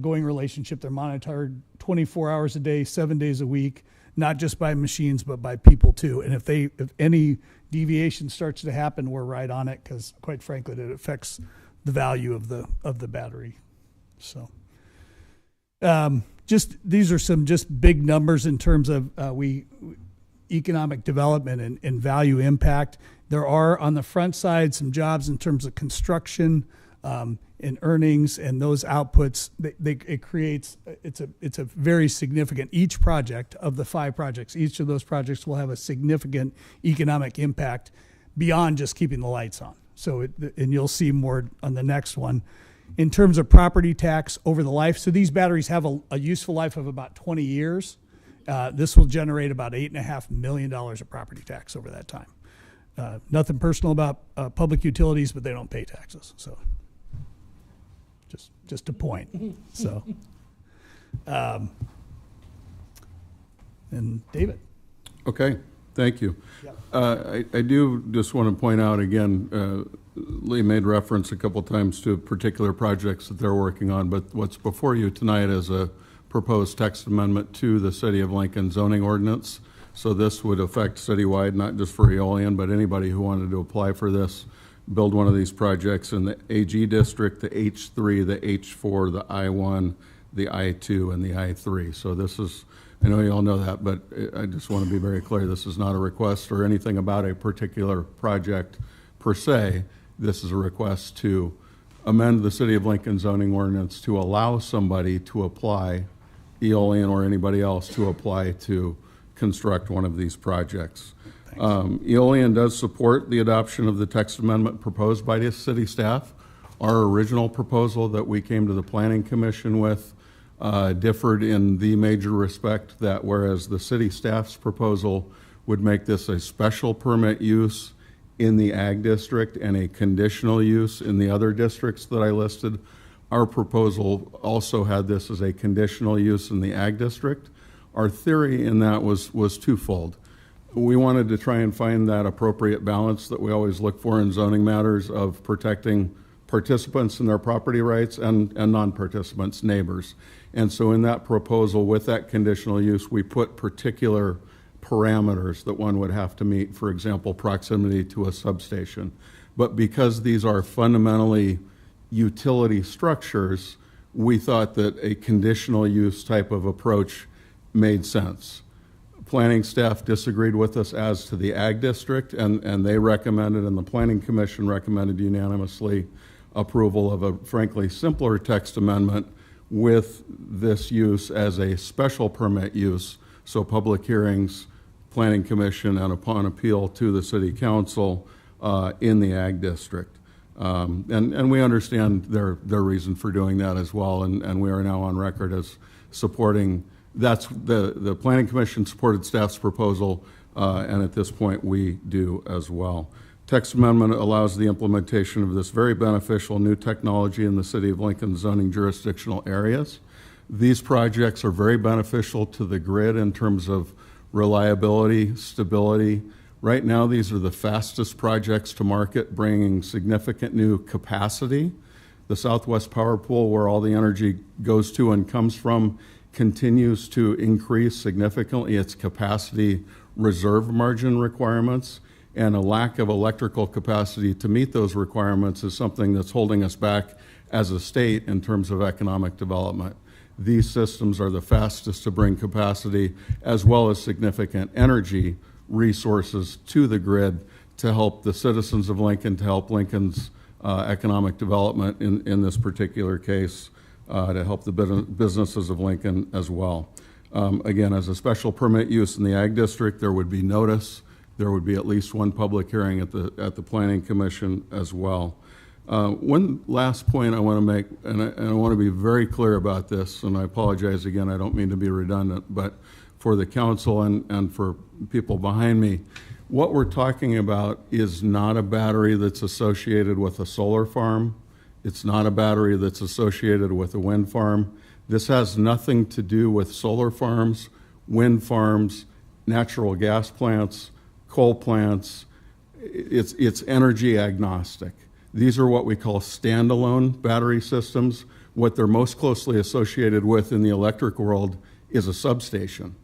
relationship. They're monitored 24 hours a day, 7 days a week, not just by machines, but by people too. And if any deviation starts to happen, we're right on it, because quite frankly, it affects the value of the battery. So these are some just big numbers in terms of economic development and value impact. There are on the front side some jobs in terms of construction and earnings, and those outputs. It creates it's a very significant. Each project of the 5 projects, each of those projects will have a significant economic impact beyond just keeping the lights on. So and you'll see more on the next one. In terms of property tax over the life, so these batteries have a useful life of about 20 years. This will generate about $8.5 million of property tax over that time. Nothing personal about public utilities, but they don't pay taxes. So just a point. So, and David.
Okay, thank you. I do just want to point out again, Lee made reference a couple times to particular projects that they're working on, but what's before you tonight is a proposed text amendment to the City of Lincoln zoning ordinance. So this would affect citywide, not just for Eolian, but anybody who wanted to apply for this, build one of these projects in the AG district, the H3, the H4, the I1, the I2, and the I3. So this is, I know you all know that, but I just want to be very clear, this is not a request or anything about a particular project per se. This is a request to amend the City of Lincoln zoning ordinance to allow somebody to apply, Eolian or anybody else, to apply to construct one of these projects. Eolian does support the adoption of the text amendment proposed by the city staff. Our original proposal that we came to the Planning Commission with differed in the major respect that whereas the city staff's proposal would make this a special permit use in the ag district and a conditional use in the other districts that I listed, our proposal also had this as a conditional use in the ag district. Our theory in that was twofold. We wanted to try and find that appropriate balance that we always look for in zoning matters of protecting participants in their property rights and non-participants, neighbors. And so in that proposal with that conditional use, we put particular parameters that one would have to meet, for example, proximity to a substation. But because these are fundamentally utility structures, we thought that a conditional use type of approach made sense. Planning staff disagreed with us as to the ag district, and they recommended, and the Planning Commission recommended unanimously, approval of a frankly simpler text amendment with this use as a special permit use. So public hearings, Planning Commission, and upon appeal to the City Council in the ag district. And we understand their reason for doing that as well, and we are now on record as supporting. That's the Planning Commission supported staff's proposal, and at this point we do as well. Text amendment allows the implementation of this very beneficial new technology in the City of Lincoln zoning jurisdictional areas. These projects are very beneficial to the grid in terms of reliability, stability. Right now, these are the fastest projects to market, bringing significant new capacity. The Southwest Power Pool, where all the energy goes to and comes from, continues to increase significantly its capacity reserve margin requirements, and a lack of electrical capacity to meet those requirements is something that's holding us back as a state in terms of economic development. These systems are the fastest to bring capacity as well as significant energy resources to the grid to help the citizens of Lincoln, to help Lincoln's economic development in this particular case, to help the businesses of Lincoln as well. Again, as a special permit use in the ag district, there would be notice. There would be at least one public hearing at the Planning Commission as well. One last point I want to make, and I want to be very clear about this, and I apologize again, I don't mean to be redundant, but for the council and for people behind me, what we're talking about is not a battery that's associated with a solar farm. It's not a battery that's associated with a wind farm. This has nothing to do with solar farms, wind farms, natural gas plants, coal plants. It's energy agnostic. These are what we call standalone battery systems. What they're most closely associated with in the electric world is a substation,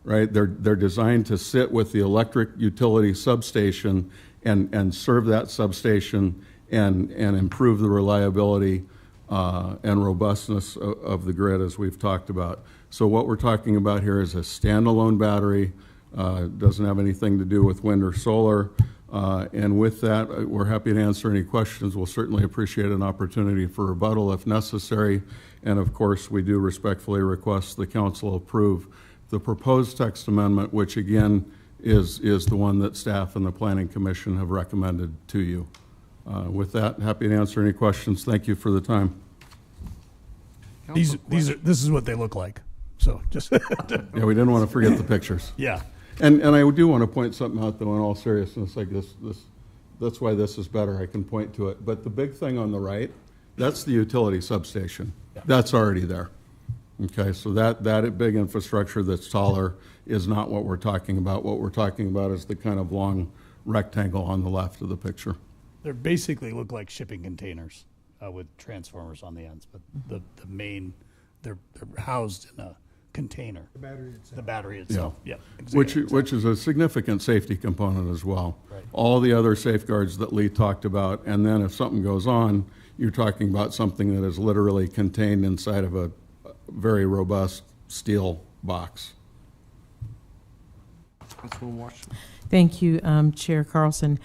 right? They're designed to sit with the electric utility substation and serve that substation and improve the reliability and robustness of the grid, as we've talked about. So what we're talking about here is a standalone battery. Doesn't have anything to do with wind or solar. And with that, we're happy to answer any questions. We'll certainly appreciate an opportunity for rebuttal if necessary. And of course, we do respectfully request the council approve the proposed text amendment, which again is the one that staff and the Planning Commission have recommended to you. With that, happy to answer any questions. Thank you for the time.
This is what they look like. So just
yeah, we didn't want to forget the pictures.
Yeah.
And I do want to point something out, though, in all seriousness, like that's why this is better. I can point to it. But the big thing on the right, that's the utility substation. Yeah. That's already there. Okay, so that big infrastructure that's taller is not what we're talking about. What we're talking about is the kind of long rectangle on the left of the picture.
They basically look like shipping containers with transformers on the ends, but the main, they're housed in a container. The battery itself. Yeah. Exactly.
Which is a significant safety component as well.
Right.
All the other safeguards that Lee talked about, and then if something goes on, you're talking about something that is literally contained inside of a very robust steel box.
Councilwoman Washington.
Thank you, Chair Carlson.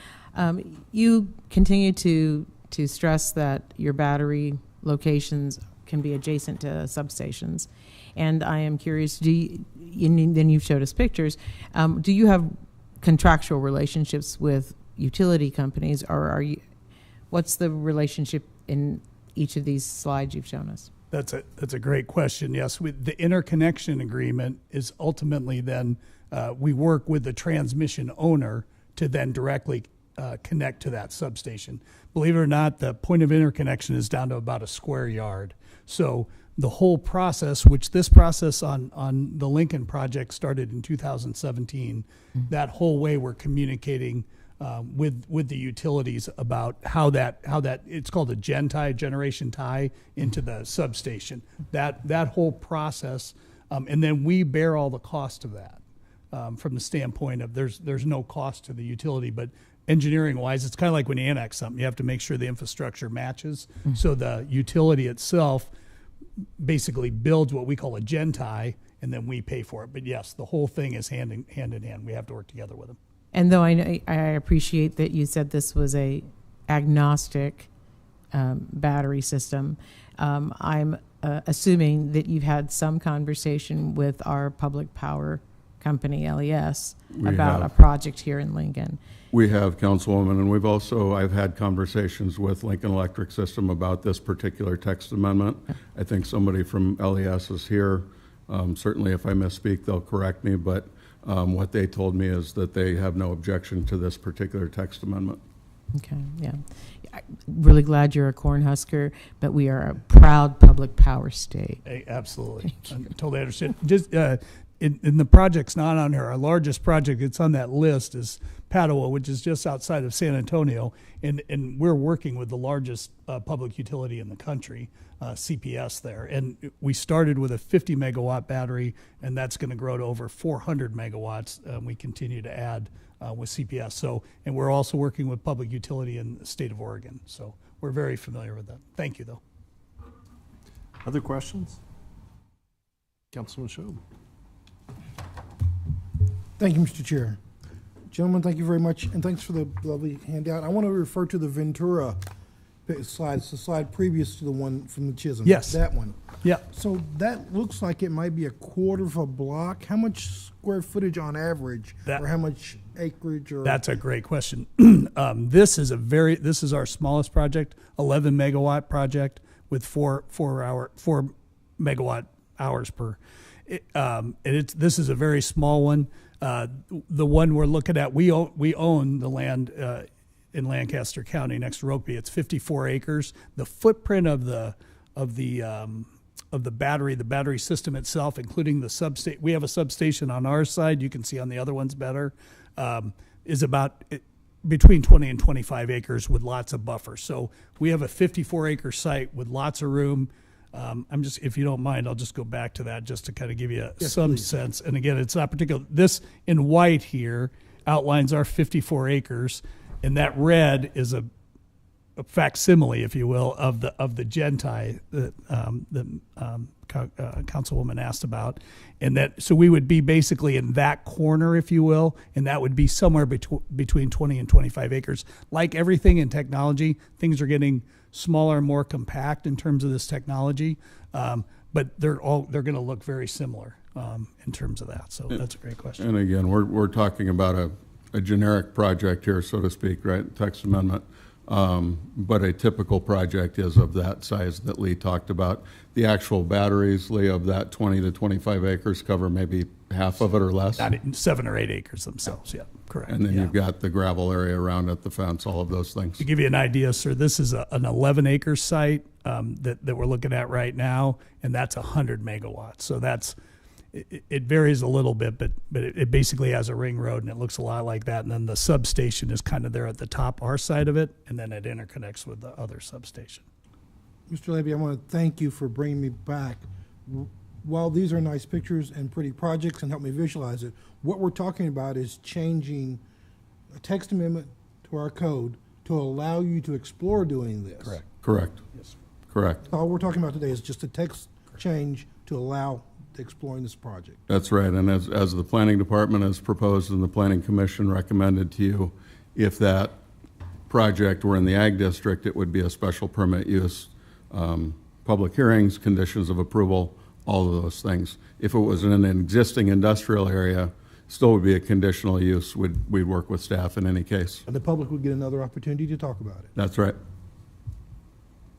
You continue to stress that your battery locations can be adjacent to substations. And I am curious, then you showed us pictures, do you have contractual relationships with utility companies, or what's the relationship in each of these slides you've shown us?
That's a great question. Yes, the interconnection agreement is ultimately then we work with the transmission owner to then directly connect to that substation. Believe it or not, the point of interconnection is down to about a square yard. So the whole process, which this process on the Lincoln project started in 2017, that whole way we're communicating with the utilities about how that it's called a gen tie, generation tie into the substation. That whole process, and then we bear all the cost of that from the standpoint of there's no cost to the utility, but engineering wise, it's kind of like when you annex something, you have to make sure the infrastructure matches. So the utility itself basically builds what we call a gen tie, and then we pay for it. But yes, the whole thing is hand in hand. We have to work together with them.
And though I appreciate that you said this was a agnostic battery system, I'm assuming that you've had some conversation with our public power company, LES, about a project here in Lincoln.
We have, Councilwoman, and I've had conversations with Lincoln Electric System about this particular text amendment. I think somebody from LES is here. Certainly if I misspeak, they'll correct me, but what they told me is that they have no objection to this particular text amendment.
Okay, yeah. I'm really glad you're a Cornhusker, but we are a proud public power state.
Hey, absolutely. I totally understand. Just in the projects not on here, our largest project that's on that list is Padua, which is just outside of San Antonio, and we're working with the largest public utility in the country, CPS there. And we started with a 50 megawatt battery, and that's going to grow to over 400 megawatts. We continue to add with CPS. So, and we're also working with public utility in the state of Oregon. So we're very familiar with that. Thank you, though.
Other questions? Councilman Schob.
Thank you, Mr. Chair. Gentlemen, thank you very much, and thanks for the lovely handout. I want to refer to the Ventura slides, the slide previous to the one from the Chisholm.
Yes.
That one.
Yeah.
So that looks like it might be a quarter of a block. How much square footage on average, or how much acreage? Or
that's a great question. This is our smallest project, 11 megawatt project with 4 megawatt hours per. This is a very small one. The one we're looking at, we own the land in Lancaster County next to Rokeby. It's 54 acres. The footprint of the battery system itself, including the substation. We have a substation on our side. You can see on the other ones better. Is about between 20 and 25 acres with lots of buffer. So we have a 54 acre site with lots of room. If you don't mind, I'll just go back to that just to kind of give you some sense. And again, it's not particular. This in white here outlines our 54 acres, and that red is a facsimile, if you will, of the Genti that Councilwoman asked about, and that so we would be basically in that corner, if you will, and that would be somewhere between 20 and 25 acres. Like everything in technology, things are getting smaller and more compact in terms of this technology, but they're going to look very similar in terms of that. So that's a great question.
And again, we're talking about a generic project here, so to speak, right? Text amendment. But a typical project is of that size that Lee talked about. The actual batteries, Lee, of that 20 to 25 acres cover maybe half of it or less?
7 or 8 acres themselves, yeah, correct.
And then
yeah.
you've got the gravel area around it, the fence, all of those things.
To give you an idea, sir, this is an 11-acre site that we're looking at right now, and that's 100 megawatts. So that's it varies a little bit, but it basically has a ring road, and it looks a lot like that. And then the substation is kind of there at the top, our side of it, and then it interconnects with the other substation.
Mr. Levy, I want to thank you for bringing me back. While these are nice pictures and pretty projects and help me visualize it, what we're talking about is changing a text amendment to our code to allow you to explore doing this.
Correct. Correct.
Yes.
Correct.
All we're talking about today is just a text change to allow exploring this project.
That's right, and as the planning department has proposed and the planning commission recommended to you, if that project were in the ag district, it would be a special permit use, public hearings, conditions of approval, all of those things. If it was in an existing industrial area, still would be a conditional use. We'd work with staff in any case.
And the public would get another opportunity to talk about it.
That's right.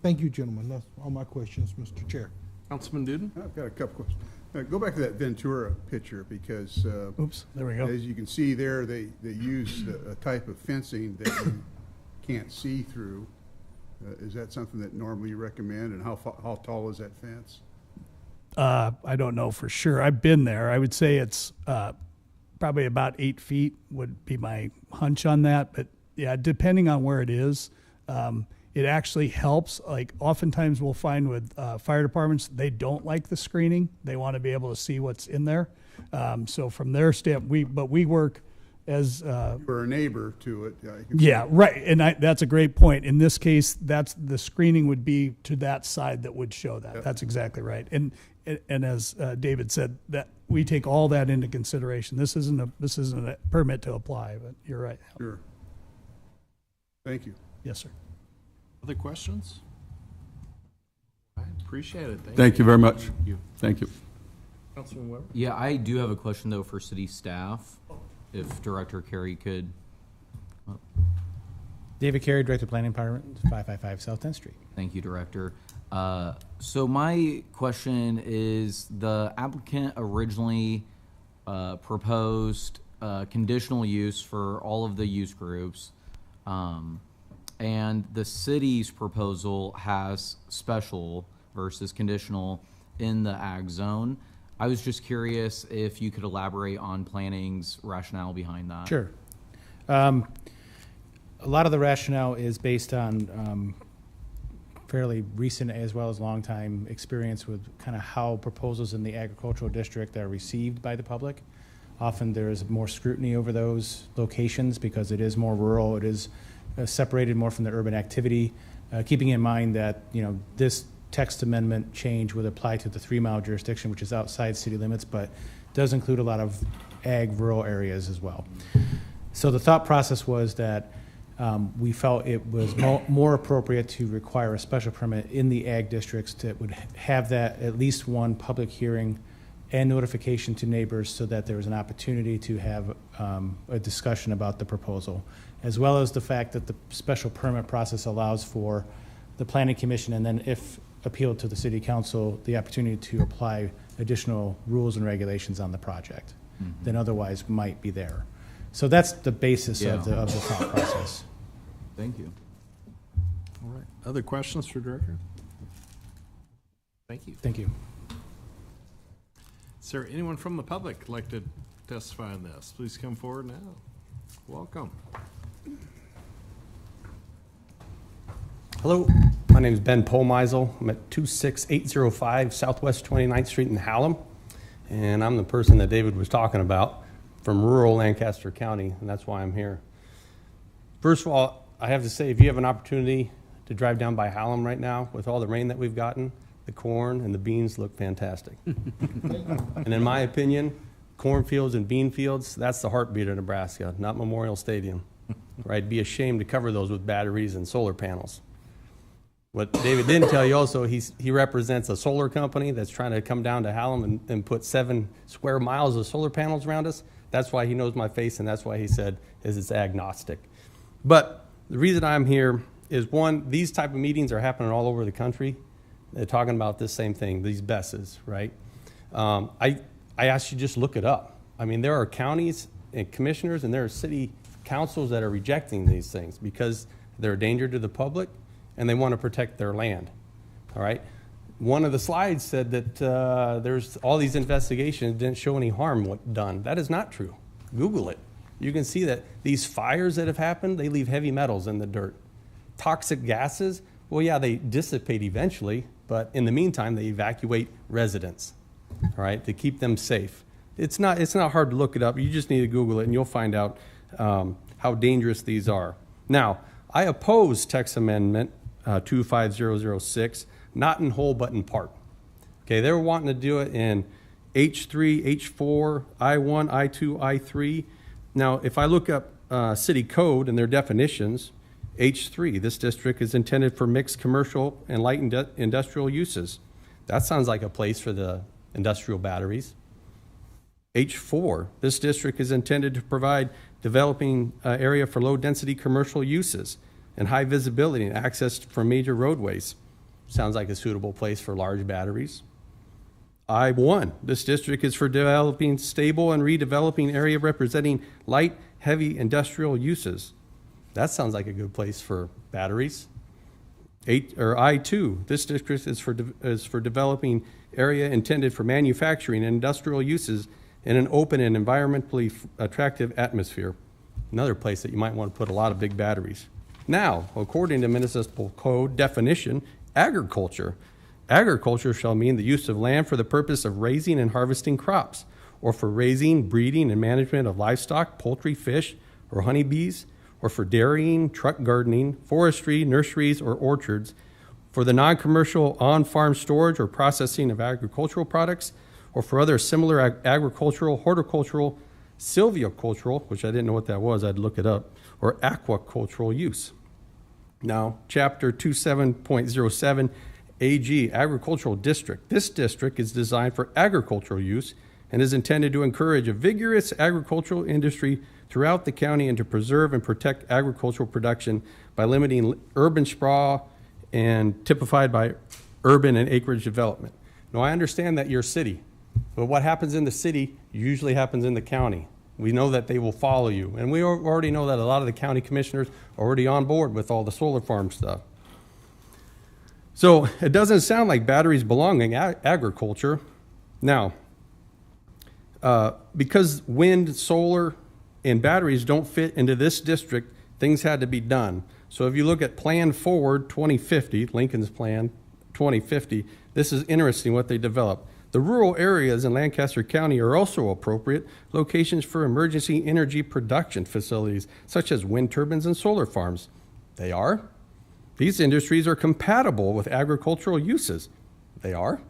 Thank you, gentlemen. That's all my questions, Mr. Chair.
Councilman Duden?
I've got a couple questions. Go back to that Ventura picture because,
oops, there we go.
As you can see there, they use a type of fencing that you can't see through. Is that something that normally you recommend, and how tall is that fence?
I don't know for sure. I've been there. I would say it's probably about 8 feet would be my hunch on that. But yeah, depending on where it is, it actually helps. Like oftentimes we'll find with fire departments, they don't like the screening. They want to be able to see what's in there. So from their standpoint, we work as
you're a neighbor to it.
Yeah, right. And that's a great point. In this case, that's the screening would be to that side that would show that. Yep. That's exactly right. And as David said, that we take all that into consideration. This isn't a permit to apply, but you're right.
Sure. Thank you.
Yes, sir.
Other questions? I appreciate it.
Thank you very much.
Thank you.
Thank you.
Councilman Weber?
Yeah, I do have a question though for city staff, if Director Carey could.
David Carey, Director of Planning Department, 555 South 10th Street.
Thank you, Director. So my question is, the applicant originally proposed conditional use for all of the use groups, and the city's proposal has special versus conditional in the ag zone. I was just curious if you could elaborate on planning's rationale behind that.
Sure. A lot of the rationale is based on fairly recent as well as long time experience with kind of how proposals in the agricultural district are received by the public. Often there is more scrutiny over those locations because it is more rural, it is separated more from the urban activity, keeping in mind that this text amendment change would apply to the 3-mile jurisdiction, which is outside city limits, but does include a lot of ag rural areas as well. So the thought process was that we felt it was more appropriate to require a special permit in the ag districts that would have that at least one public hearing and notification to neighbors so that there was an opportunity to have a discussion about the proposal, as well as the fact that the special permit process allows for the planning commission and then if appealed to the city council, the opportunity to apply additional rules and regulations on the project than otherwise might be there. So that's the basis of the thought process.
Thank you.
All right. Other questions for Director? Thank you.
Thank you.
Is there anyone from the public like to testify on this? Please come forward now. Welcome.
Hello, my name is Ben Polmeisel. I'm at 26805 Southwest 29th Street in Hallam, and I'm the person that David was talking about from rural Lancaster County, and that's why I'm here. First of all, I have to say, if you have an opportunity to drive down by Hallam right now with all the rain that we've gotten. The corn and the beans look fantastic. And in my opinion, cornfields and bean fields, that's the heartbeat of Nebraska, not Memorial Stadium. Right? Be ashamed to cover those with batteries and solar panels. What David didn't tell you also, he represents a solar company that's trying to come down to Hallam and put 7 square miles of solar panels around us. That's why he knows my face, and that's why he said it's agnostic. But the reason I'm here is, one, these type of meetings are happening all over the country. They're talking about this same thing, these BESS, right? I asked you just look it up. I mean, there are counties and commissioners and there are city councils that are rejecting these things because they're a danger to the public and they want to protect their land, all right? One of the slides said that there's all these investigations didn't show any harm done. That is not true. Google it. You can see that these fires that have happened, they leave heavy metals in the dirt. Toxic gases, well, yeah, they dissipate eventually, but in the meantime, they evacuate residents, all right, to keep them safe. It's not hard to look it up. You just need to Google it and you'll find out how dangerous these are. Now, I oppose text amendment 25006, not in whole but in part. Okay, they were wanting to do it in H3, H4, I1, I2, I3. Now, if I look up city code and their definitions, H3, this district is intended for mixed commercial and light industrial uses. That sounds like a place for the industrial batteries. H4, this district is intended to provide developing area for low density commercial uses and high visibility and access from major roadways. Sounds like a suitable place for large batteries. I1, this district is for developing stable and redeveloping area representing light, heavy industrial uses. That sounds like a good place for batteries. I2, this district is for developing area intended for manufacturing and industrial uses in an open and environmentally attractive atmosphere. Another place that you might want to put a lot of big batteries. Now, according to municipal code definition, agriculture. Agriculture shall mean the use of land for the purpose of raising and harvesting crops, or for raising, breeding, and management of livestock, poultry, fish, or honeybees, or for dairying, truck gardening, forestry, nurseries, or orchards, for the non-commercial on-farm storage or processing of agricultural products, or for other similar agricultural, horticultural, silvicultural, which I didn't know what that was, I'd look it up, or aquacultural use. Now, Chapter 27.07, AG, Agricultural District. This district is designed for agricultural use and is intended to encourage a vigorous agricultural industry throughout the county and to preserve and protect agricultural production by limiting urban sprawl and typified by urban and acreage development. Now, I understand that you're a city, but what happens in the city usually happens in the county. We know that they will follow you, and we already know that a lot of the county commissioners are already on board with all the solar farm stuff. So it doesn't sound like batteries belong in agriculture. Now, because wind, solar, and batteries don't fit into this district, things had to be done. So if you look at Plan Forward 2050, Lincoln's Plan 2050, this is interesting what they developed. The rural areas in Lancaster County are also appropriate locations for emergency energy production facilities, such as wind turbines and solar farms. They are. These industries are compatible with agricultural uses. They are.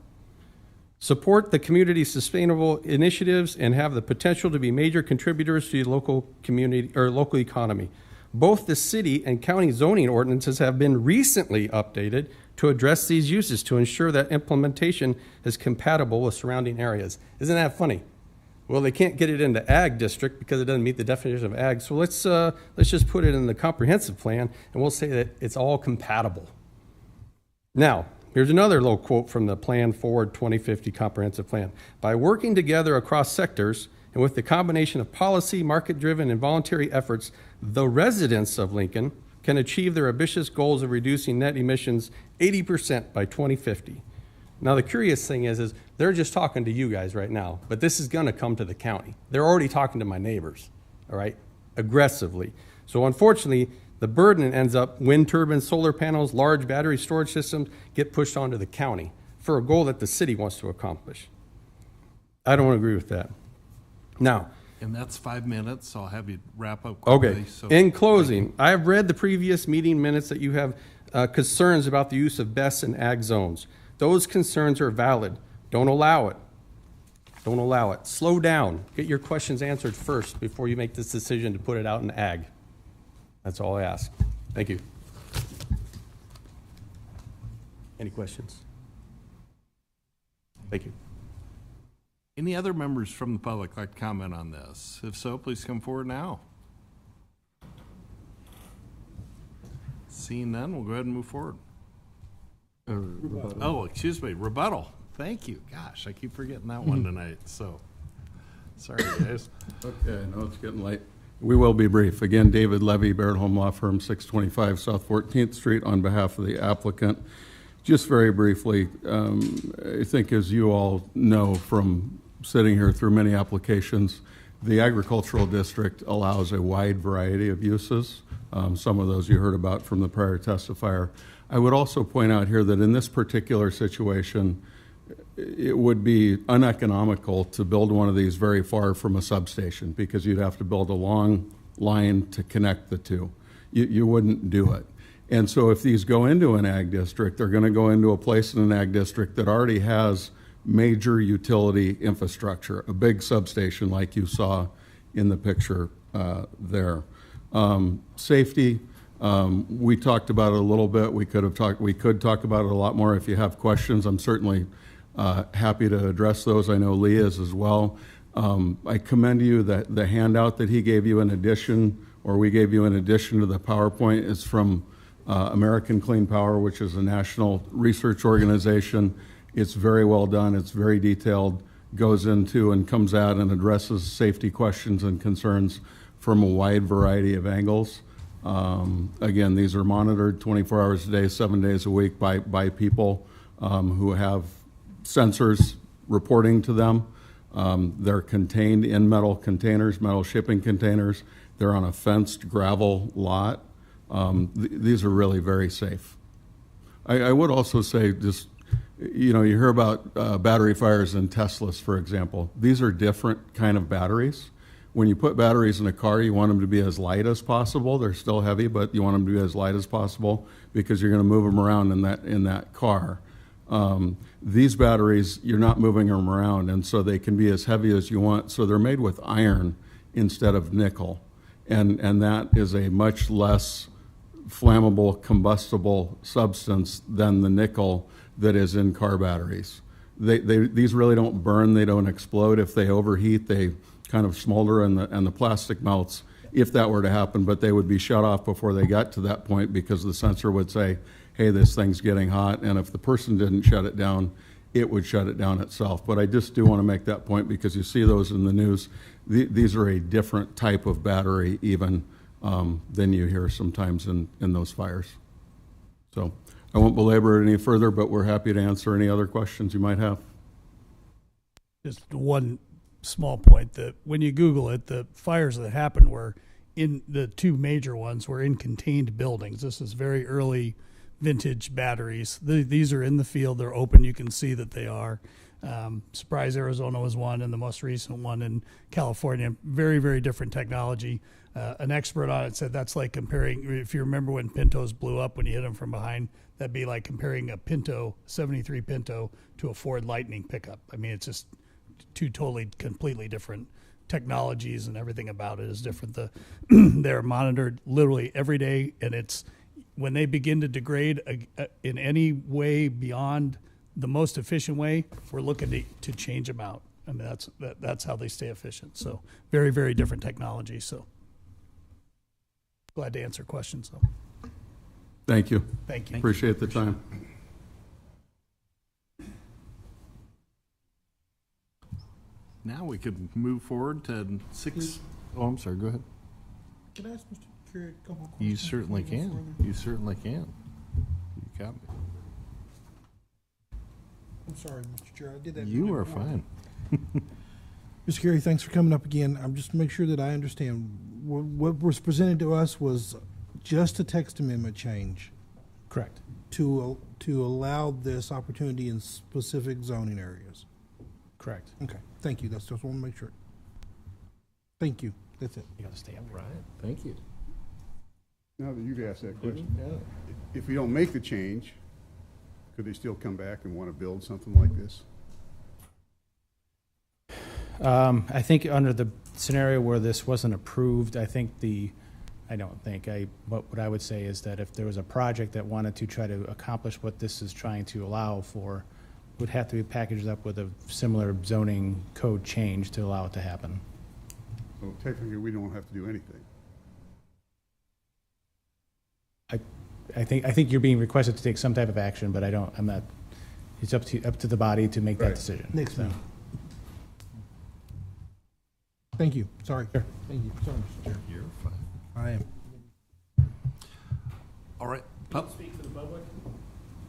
Support the community's sustainable initiatives and have the potential to be major contributors to the local community or local economy. Both the city and county zoning ordinances have been recently updated to address these uses to ensure that implementation is compatible with surrounding areas. Isn't that funny? Well, they can't get it into ag district because it doesn't meet the definition of ag. So let's just put it in the comprehensive plan and we'll say that it's all compatible. Now, here's another little quote from the Plan Forward 2050 comprehensive plan. By working together across sectors and with the combination of policy, market-driven, and voluntary efforts, the residents of Lincoln can achieve their ambitious goals of reducing net emissions 80% by 2050. Now, the curious thing is they're just talking to you guys right now, but this is going to come to the county. They're already talking to my neighbors, all right, aggressively. So unfortunately, the burden ends up wind turbines, solar panels, large battery storage systems get pushed onto the county for a goal that the city wants to accomplish. I don't agree with that. Now,
and that's 5 minutes, so I'll have you wrap up quickly.
Okay. In closing, I have read the previous meeting minutes that you have concerns about the use of BESS in ag zones. Those concerns are valid. Don't allow it. Don't allow it. Slow down. Get your questions answered first before you make this decision to put it out in ag. That's all I ask. Thank you. Any questions? Thank you.
Any other members from the public like to comment on this? If so, please come forward now. Seeing none, we'll go ahead and move forward. Oh, excuse me, rebuttal. Thank you. Gosh, I keep forgetting that one tonight, so sorry, guys.
Okay, I know it's getting late. We will be brief. Again, David Levy, Barrett Home Law Firm, 625 South 14th Street, on behalf of the applicant. Just very briefly, I think as you all know from sitting here through many applications, the agricultural district allows a wide variety of uses. Some of those you heard about from the prior testifier. I would also point out here that in this particular situation, it would be uneconomical to build one of these very far from a substation because you'd have to build a long line to connect the two. You wouldn't do it. And so if these go into an ag district, they're going to go into a place in an ag district that already has major utility infrastructure, a big substation like you saw in the picture there. Safety, we talked about it a little bit. We could talk about it a lot more. If you have questions, I'm certainly happy to address those. I know Lee is as well. I commend you that the handout that he gave you in addition, or we gave you in addition to the PowerPoint, is from American Clean Power, which is a national research organization. It's very well done. It's very detailed, goes into and comes out and addresses safety questions and concerns from a wide variety of angles. Again, these are monitored 24 hours a day, 7 days a week by people who have sensors reporting to them. They're contained in metal containers, metal shipping containers. They're on a fenced gravel lot. These are really very safe. I would also say just, you hear about battery fires in Teslas, for example. These are different kind of batteries. When you put batteries in a car, you want them to be as light as possible. They're still heavy, but you want them to be as light as possible because you're going to move them around in that car. These batteries, you're not moving them around, and so they can be as heavy as you want. So they're made with iron instead of nickel, and that is a much less flammable, combustible substance than the nickel that is in car batteries. These really don't burn. They don't explode. If they overheat, they kind of smolder and the plastic melts if that were to happen, but they would be shut off before they got to that point because the sensor would say, hey, this thing's getting hot, and if the person didn't shut it down, it would shut it down itself. But I just do want to make that point because you see those in the news. These are a different type of battery even than you hear sometimes in those fires. So I won't belabor it any further, but we're happy to answer any other questions you might have.
Just one small point, that when you Google it, the fires that happened were in the two major ones were in contained buildings. This is very early vintage batteries. These are in the field. They're open. You can see that they are. Surprise, Arizona was one, and the most recent one in California. Very, very different technology. An expert on it said that's like comparing, if you remember when Pintos blew up when you hit them from behind, that'd be like comparing a Pinto, 73 Pinto, to a Ford Lightning pickup. I mean, it's just two totally, completely different technologies, and everything about it is different. They're monitored literally every day, and it's when they begin to degrade in any way beyond the most efficient way, we're looking to change them out. I mean, that's how they stay efficient. So very, very different technology. So glad to answer questions, though.
Thank you.
Thank you.
Appreciate the time.
Now we could move forward to 6. Oh, I'm sorry. Go ahead.
Can I ask Mr. Curry a couple questions?
You certainly can. You certainly can. You got me.
I'm sorry, Mr. Chair. I did that.
You are fine.
Mr. Curry, thanks for coming up again. I'm just to make sure that I understand. What was presented to us was just a text amendment change.
Correct.
To allow this opportunity in specific zoning areas.
Correct.
Okay. Thank you. That's just want to make sure. Thank you. That's it.
You got to stay up.
Right. Thank you.
Now that you've asked that question, if we don't make the change, could they still come back and want to build something like this?
I think under the scenario where this wasn't approved, what I would say is that if there was a project that wanted to try to accomplish what this is trying to allow for, would have to be packaged up with a similar zoning code change to allow it to happen.
So technically, we don't have to do anything.
I think you're being requested to take some type of action, but it's up to the body to make that decision.
Next meeting. Thank you. Sorry. Sure. Thank you. Sorry, Mr. Chair.
You're fine.
I am.
All right.
Speak for the public.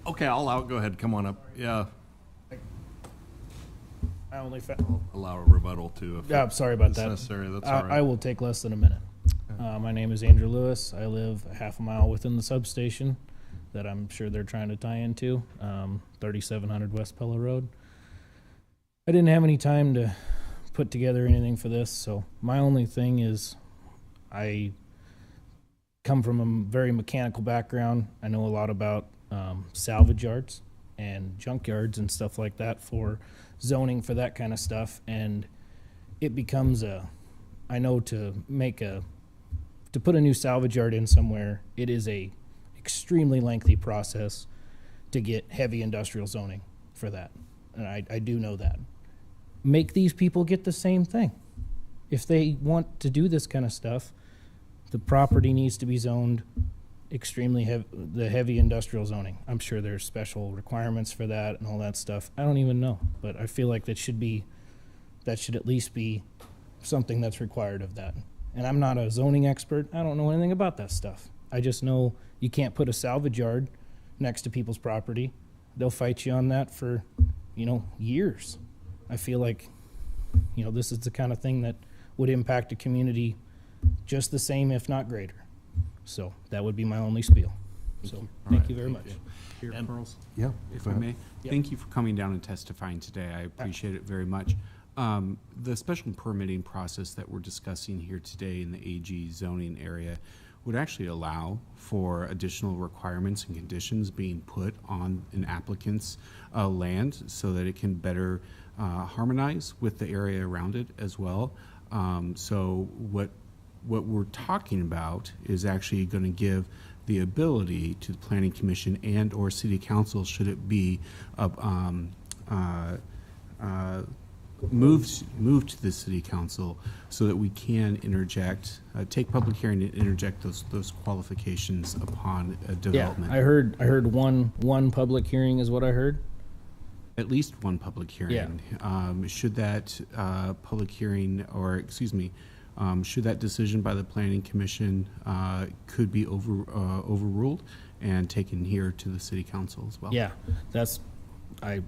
Okay, I'll go ahead. Come on up. Yeah.
I only
I'll allow a rebuttal too. If
Yeah, sorry about
it's
that.
necessary. That's all right.
I will take less than a minute. My name is Andrew Lewis. I live a half a mile within the substation that I'm sure they're trying to tie into, 3700 West Pella Road. I didn't have any time to put together anything for this, so my only thing is I come from a very mechanical background. I know a lot about salvage yards and junk yards and stuff like that for zoning for that kind of stuff, and it becomes I know to put a new salvage yard in somewhere, it is a extremely lengthy process to get heavy industrial zoning for that, and I do know that. Make these people get the same thing. If they want to do this kind of stuff, the property needs to be zoned extremely heavy industrial zoning. I'm sure there's special requirements for that and all that stuff. I don't even know, but I feel like that should at least be something that's required of that. And I'm not a zoning expert. I don't know anything about that stuff. I just know you can't put a salvage yard next to people's property. They'll fight you on that for, years. I feel like, this is the kind of thing that would impact a community just the same, if not greater. So that would be my only spiel. So thank you very much.
And, Carlson,
yeah,
if I may, thank you for coming down and testifying today. I appreciate it very much. The special permitting process that we're discussing here today in the AG zoning area would actually allow for additional requirements and conditions being put on an applicant's land so that it can better harmonize with the area around it as well. So what we're talking about is actually going to give the ability to the Planning Commission and or City Council, should it be moved to the City Council, so that we can interject, take public hearing and interject those qualifications upon development.
Yeah, I heard one public hearing is what I heard.
At least one public hearing.
Yeah.
Should that public hearing, or excuse me, should that decision by the Planning Commission could be overruled and taken here to the City Council as well?
Yeah, I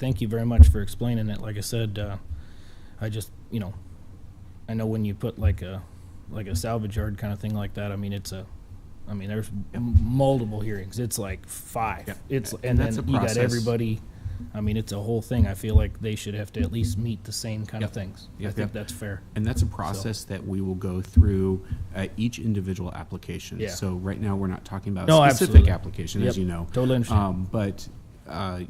thank you very much for explaining it. Like I said, I just, I know when you put like a salvage yard kind of thing like that, there's multiple hearings. It's like 5.
Yeah.
And then you got everybody. It's a whole thing. I feel like they should have to at least meet the same kind of things. I think that's fair.
And that's a process that we will go through each individual application.
Yeah.
So right now we're not talking about
No,
specific
absolutely.
application,
Yep.
as you know.
Totally understand.
But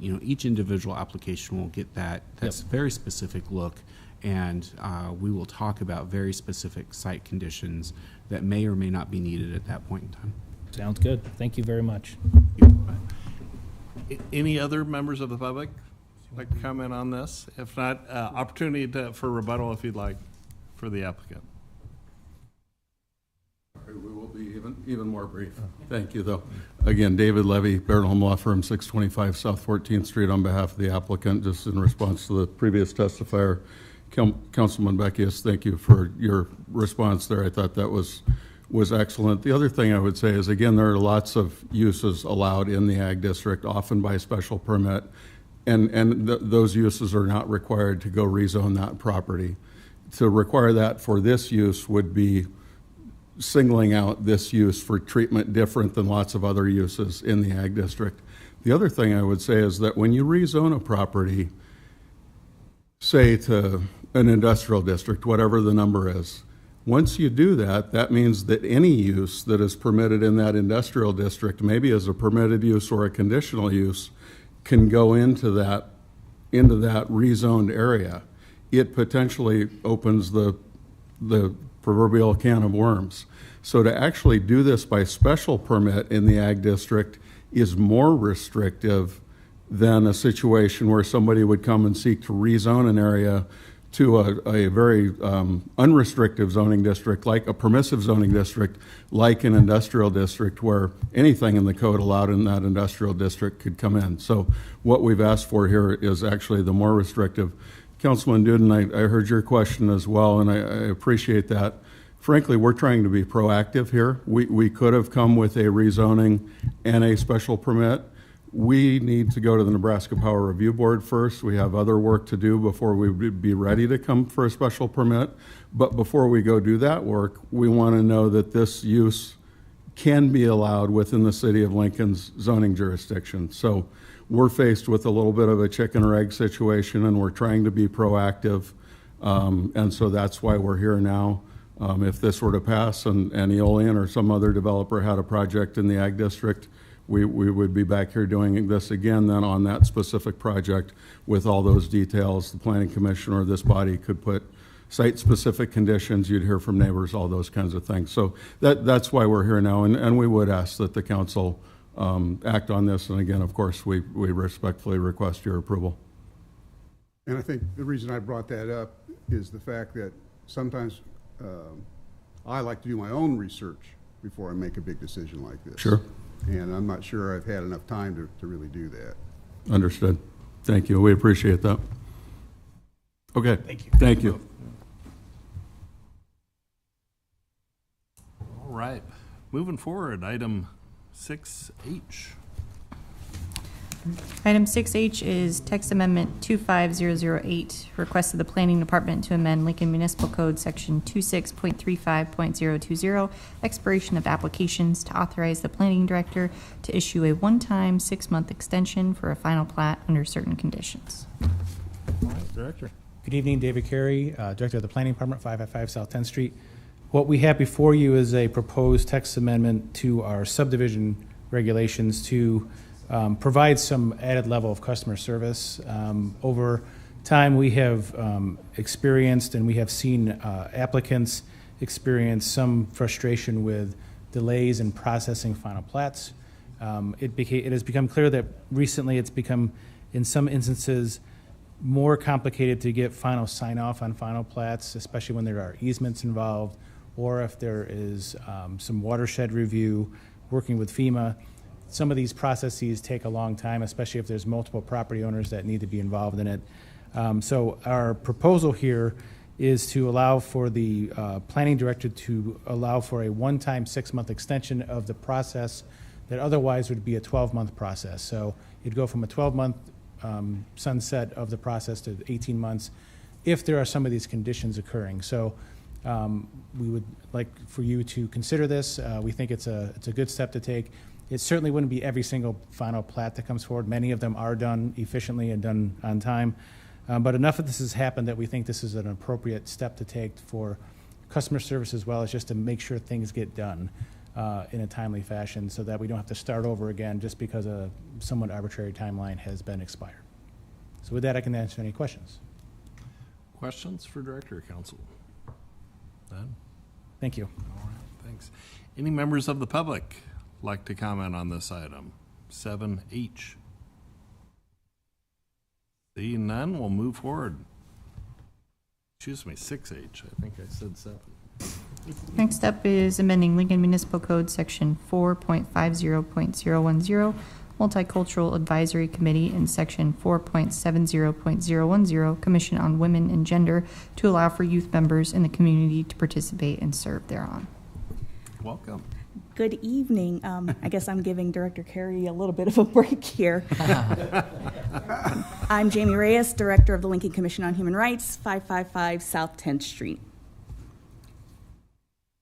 each individual application will get that's very specific look, and we will talk about very specific site conditions that may or may not be needed at that point in time.
Sounds good. Thank you very much.
Any other members of the public like to comment on this? If not, opportunity for rebuttal if you'd like for the applicant.
We will be even more brief. Thank you, though. Again, David Levy, Baird Home Law Firm, 625 South 14th Street, on behalf of the applicant, just in response to the previous testifier. Councilman Beckius, thank you for your response there. I thought that was excellent. The other thing I would say is, again, there are lots of uses allowed in the ag district, often by special permit, and those uses are not required to go rezone that property. To require that for this use would be singling out this use for treatment different than lots of other uses in the ag district. The other thing I would say is that when you rezone a property, say to an industrial district, whatever the number is, Once you do that, that means that any use that is permitted in that industrial district, maybe as a permitted use or a conditional use, can go into that rezoned area. It potentially opens the proverbial can of worms. So to actually do this by special permit in the ag district is more restrictive than a situation where somebody would come and seek to rezone an area to a very unrestrictive zoning district, like a permissive zoning district, like an industrial district, where anything in the code allowed in that industrial district could come in. So what we've asked for here is actually the more restrictive. Councilman Duden, I heard your question as well, and I appreciate that. Frankly, we're trying to be proactive here. We could have come with a rezoning and a special permit. We need to go to the Nebraska Power Review Board first. We have other work to do before we would be ready to come for a special permit. But before we go do that work, we want to know that this use can be allowed within the city of Lincoln's zoning jurisdiction. So we're faced with a little bit of a chicken or egg situation, and we're trying to be proactive. And so that's why we're here now. If this were to pass and Eolian or some other developer had a project in the ag district, we would be back here doing this again then on that specific project with all those details. The Planning Commission or this body could put site-specific conditions, you'd hear from neighbors, all those kinds of things. So that's why we're here now, and we would ask that the council act on this. And again, of course, we respectfully request your approval.
And I think the reason I brought that up is the fact that sometimes I like to do my own research before I make a big decision like this.
Sure.
And I'm not sure I've had enough time to really do that.
Understood. Thank you. We appreciate that. Okay.
Thank you.
Thank you.
All right. Moving forward, item 6H.
Item 6H is text amendment 25008, request of the Planning Department to amend Lincoln Municipal Code Section 26.35.020, expiration of applications, to authorize the planning director to issue a one-time 6-month extension for a final plat under certain conditions.
All right, Director.
Good evening, David Carey, Director of the Planning Department, 555 South 10th Street. What we have before you is a proposed text amendment to our subdivision regulations to provide some added level of customer service. Over time, we have experienced and we have seen applicants experience some frustration with delays in processing final plats. It has become clear that recently it's become, in some instances, more complicated to get final sign-off on final plats, especially when there are easements involved, or if there is some watershed review, working with FEMA. Some of these processes take a long time, especially if there's multiple property owners that need to be involved in it. So our proposal here is to allow for the planning director to allow for a one-time 6-month extension of the process that otherwise would be a 12-month process. So you'd go from a 12-month sunset of the process to 18 months if there are some of these conditions occurring. So we would like for you to consider this. We think it's a good step to take. It certainly wouldn't be every single final plat that comes forward. Many of them are done efficiently and done on time. But enough of this has happened that we think this is an appropriate step to take for customer service as well as just to make sure things get done in a timely fashion so that we don't have to start over again just because a somewhat arbitrary timeline has been expired. So with that, I can answer any questions.
Questions for Director or Council? None?
Thank you.
All right, thanks. Any members of the public like to comment on this item? 7H. Seeing none, we'll move forward. Excuse me, 6H. I think I said 7.
Next up is amending Lincoln Municipal Code Section 4.50.010, Multicultural Advisory Committee, and Section 4.70.010, Commission on Women and Gender, to allow for youth members in the community to participate and serve thereon.
Welcome.
Good evening. I guess I'm giving Director Carey a little bit of a break here. I'm Jamie Reyes, Director of the Lincoln Commission on Human Rights, 555 South 10th Street.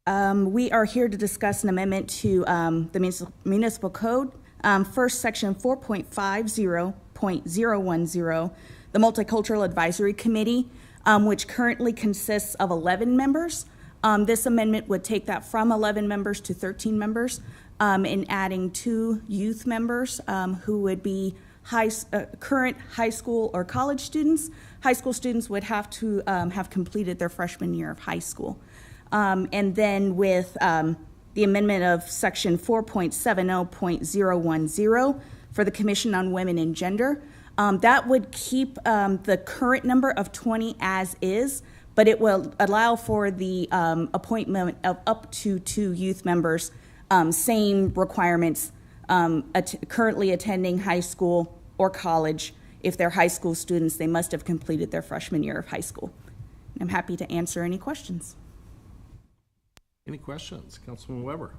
We are here to discuss an amendment to the municipal code. First, Section 4.50.010, the Multicultural Advisory Committee, which currently consists of 11 members. This amendment would take that from 11 members to 13 members, and adding 2 youth members who would be current high school or college students. High school students would have to have completed their freshman year of high school. And then with the amendment of section 4.70.010 for the Commission on Women and Gender, that would keep the current number of 20 as is, but it will allow for the appointment of up to 2 youth members, same requirements, currently attending high school or college. If they're high school students, they must have completed their freshman year of high school. I'm happy to answer any questions.
Any questions? Councilman Weber.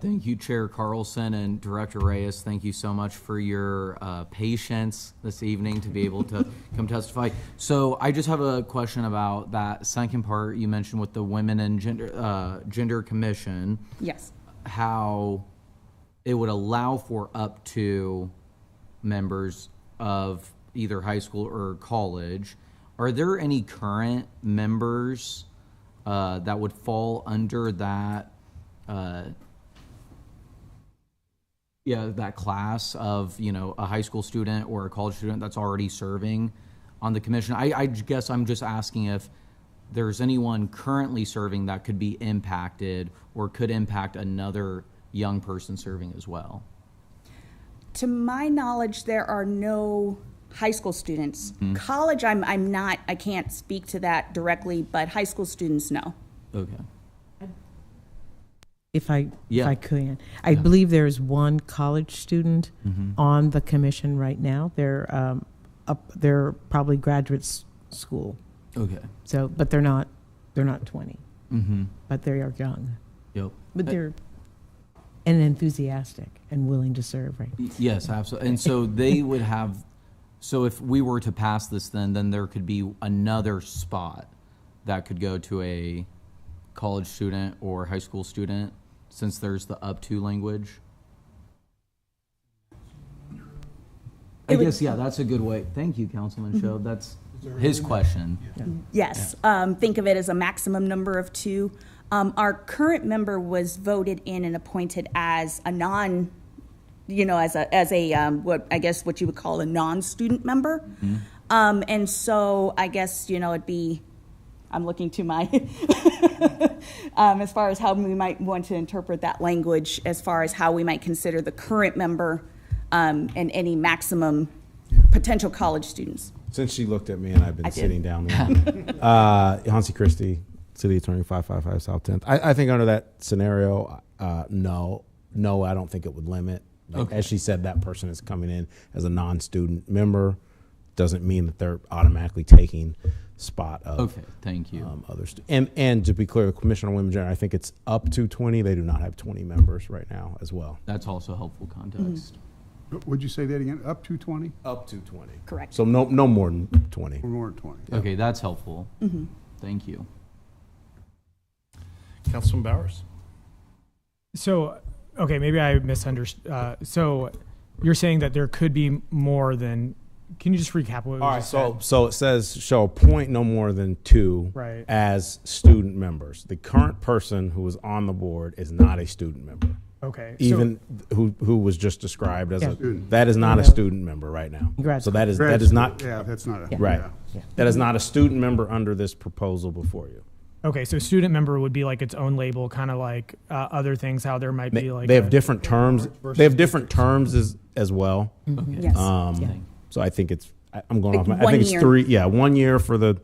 Thank you, Chair Carlson and Director Reyes. Thank you so much for your patience this evening to be able to come testify. So I just have a question about that second part you mentioned with the Women and Gender Commission.
Yes.
How it would allow for up to members of either high school or college. Are there any current members that would fall under that that class of, a high school student or a college student that's already serving on the commission? I guess I'm just asking if there's anyone currently serving that could be impacted or could impact another young person serving as well.
To my knowledge, there are no high school students. College, I can't speak to that directly, but high school students, no.
Okay.
If I could, I believe there is one college student on the commission right now. They're probably graduate school.
Okay.
So, but they're not 20. But they are young.
Yep.
But they're and enthusiastic and willing to serve, right?
Yes, absolutely. And so they would have. So if we were to pass this, then there could be another spot that could go to a college student or high school student, since there's the up to language. I guess, that's a good way. Thank you, Councilman Show. That's his question.
Yes. Think of it as a maximum number of 2. Our current member was voted in and appointed as a non, what you would call a non-student member. And so I guess, it'd be, I'm looking to my, as far as how we might want to interpret that language, as far as how we might consider the current member and any maximum potential college students.
Since she looked at me and I've been sitting down there. Hansi Christie, City Attorney, 555 South 10th. I think under that scenario, no, I don't think it would limit. As she said, that person is coming in as a non-student member. Doesn't mean that they're automatically taking spot of.
Okay, thank you.
Other and to be clear, the Commission on Women and Gender, I think it's up to 20. They do not have 20 members right now as well.
That's also helpful context.
Would you say that again? Up to 20?
Up to 20.
Correct.
So no more than 20.
More than 20.
Okay, that's helpful. Thank you.
Councilman Bowers.
So, okay, maybe I misunderstood. So you're saying that there could be more than, can you just recap what
All
we
right,
just said?
so it says shall appoint no more than 2
Right.
as student members. The current person who is on the board is not a student member.
Okay.
Even who was just described as a
Student.
that is not a student member right now. So that is not
Yeah, that's not a.
right.
Yeah.
That is not a student member under this proposal before you.
Okay, so student member would be like its own label, kind of like other things, how there might be like.
They have different terms. They have different terms as well.
Okay.
Yes.
So I think it's. I'm going
Like
off. I think it's
1 year.
3. Yeah, 1 year for the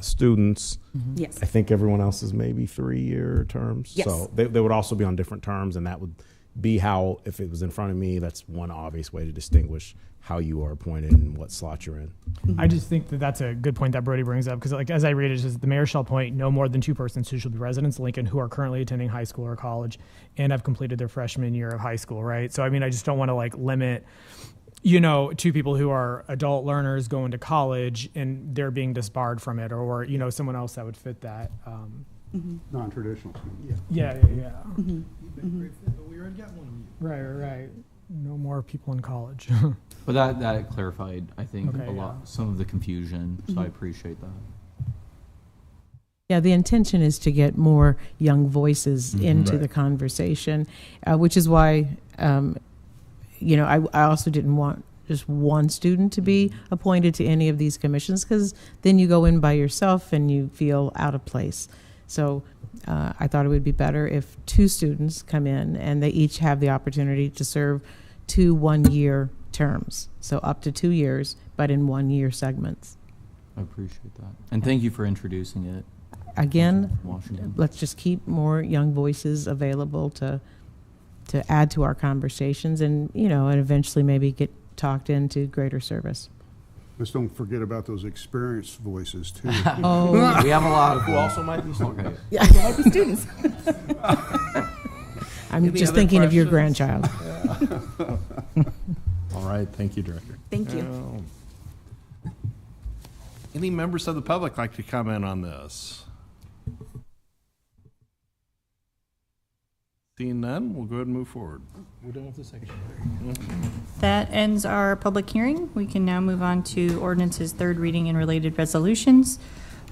students.
Yes.
I think everyone else is maybe 3-year terms.
Yes.
So they would also be on different terms, and that would be how, if it was in front of me, that's one obvious way to distinguish how you are appointed and what slot you're in.
I just think that that's a good point that Brody brings up, because like as I read it, it says the mayor shall appoint no more than 2 persons who shall be residents of Lincoln who are currently attending high school or college and have completed their freshman year of high school, right? So I mean, I just don't want to like limit, 2 people who are adult learners going to college and they're being disbarred from it, or someone else that would fit that.
Non-traditional students.
Yeah.
But we already got one of you.
Right. No more people in college.
But that clarified, I think,
Okay,
some of the confusion. So I appreciate that.
Yeah, the intention is to get more young voices into
Right.
the conversation, which is why, I also didn't want just one student to be appointed to any of these commissions, because then you go in by yourself and you feel out of place. So I thought it would be better if two students come in and they each have the opportunity to serve 2 one-year terms. So up to 2 years, but in 1-year segments.
I appreciate that. And thank you for introducing it.
Again,
Washington.
let's just keep more young voices available to add to our conversations and, and eventually maybe get talked into greater service.
Let's don't forget about those experienced voices, too.
Oh.
We have a lot of
Who also might be students.
Yeah.
Also might be students.
I'm
Any
just
other
thinking of your
questions?
grandchild.
All right, thank you, Director.
Thank you.
Any members of the public like to comment on this? Seeing none, we'll go ahead and move forward.
We're done with the section.
That ends our public hearing. We can now move on to ordinances, third reading, and related resolutions.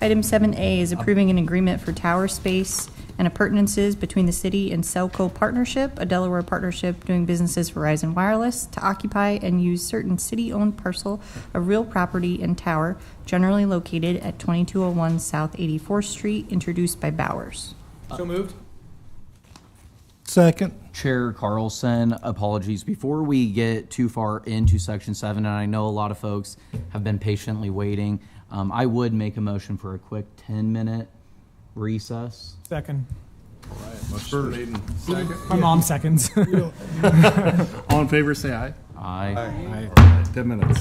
Item 7A is approving an agreement for tower space and appurtenances between the city and Celco Partnership, a Delaware partnership doing business as Verizon Wireless, to occupy and use certain city-owned parcel of real property and tower generally located at 2201 South 84th Street, introduced by Bowers.
So moved.
Second.
Chair Carlson, apologies. Before we get too far into Section 7, and I know a lot of folks have been patiently waiting, I would make a motion for a quick 10-minute recess.
Second.
All right, motion made and second.
My mom seconds.
All in favor, say aye.
Aye.
All right, 10 minutes.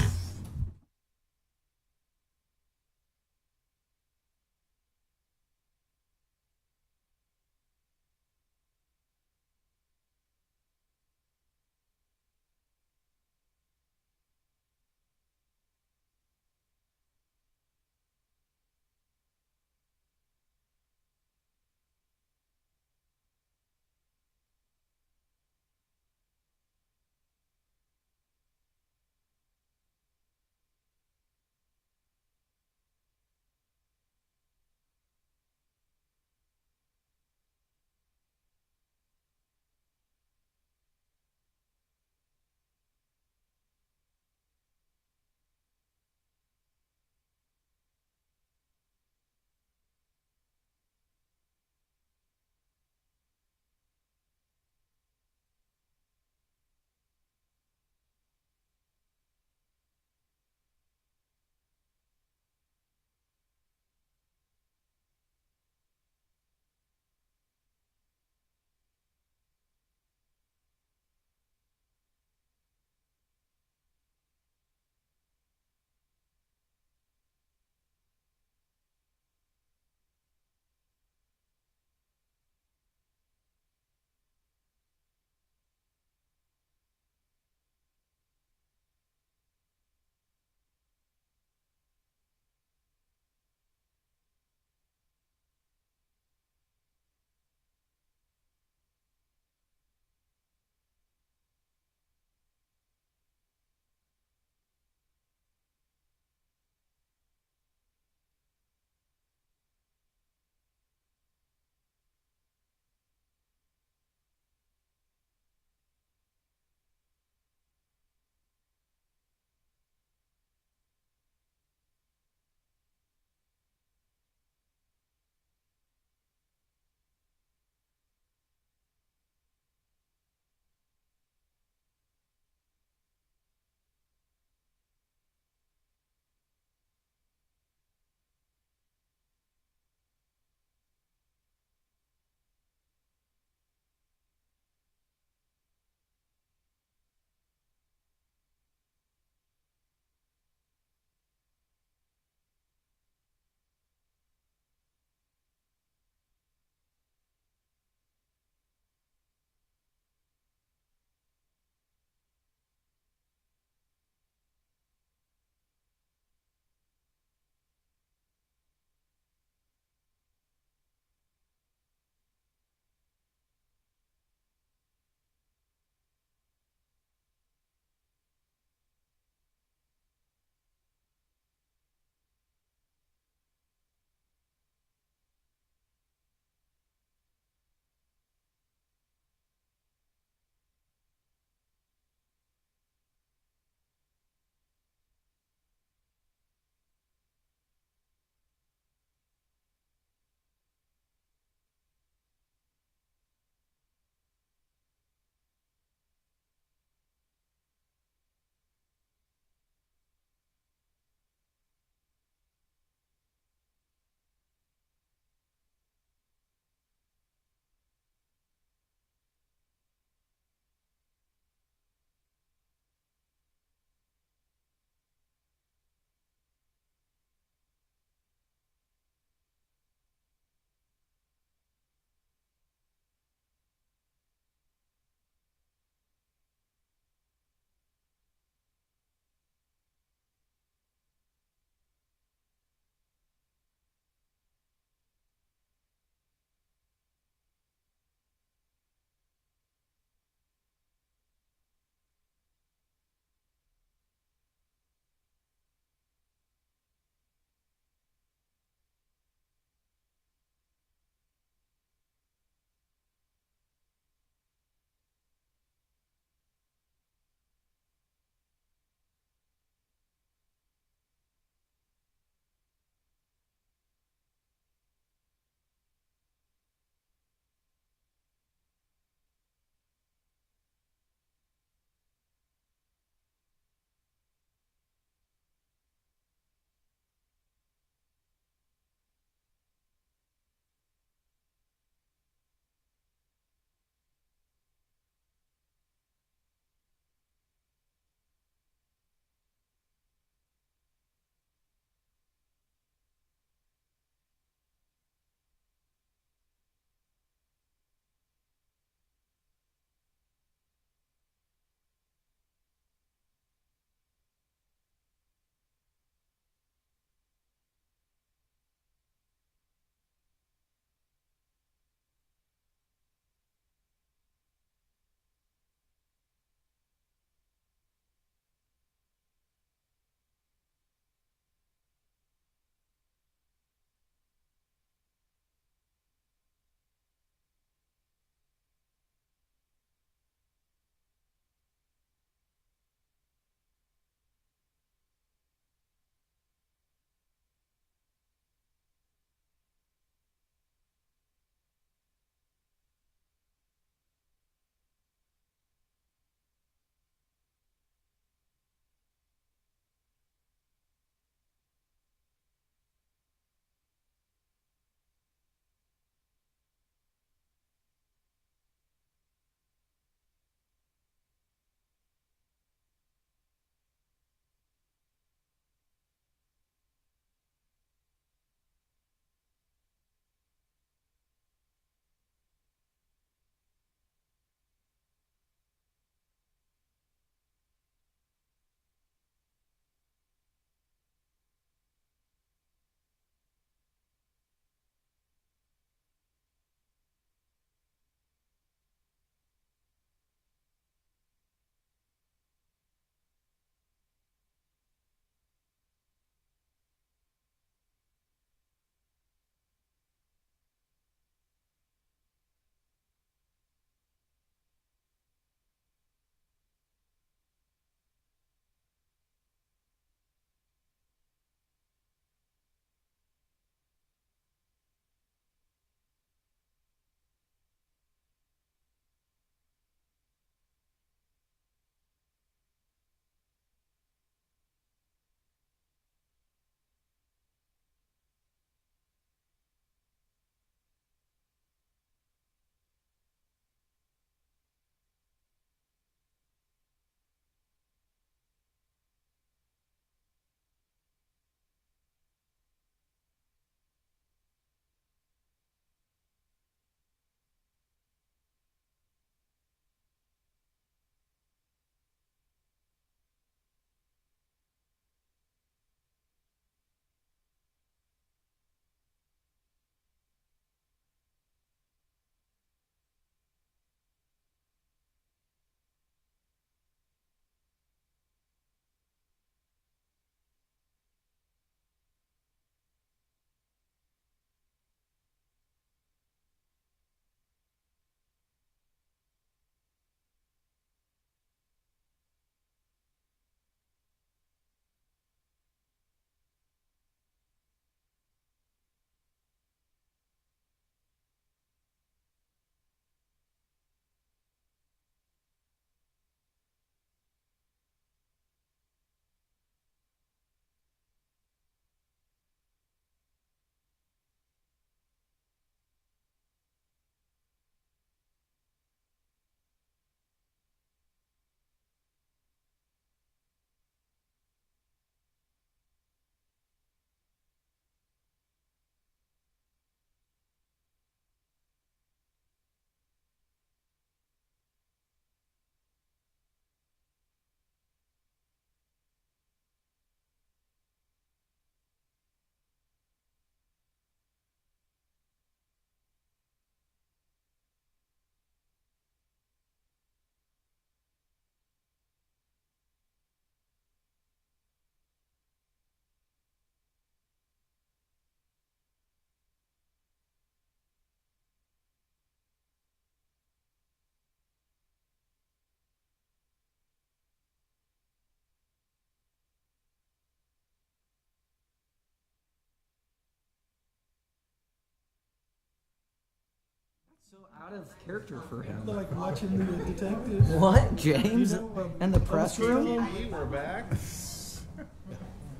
So out of character for him.
Like watching the detective.
What, James? In the press room?
We're back.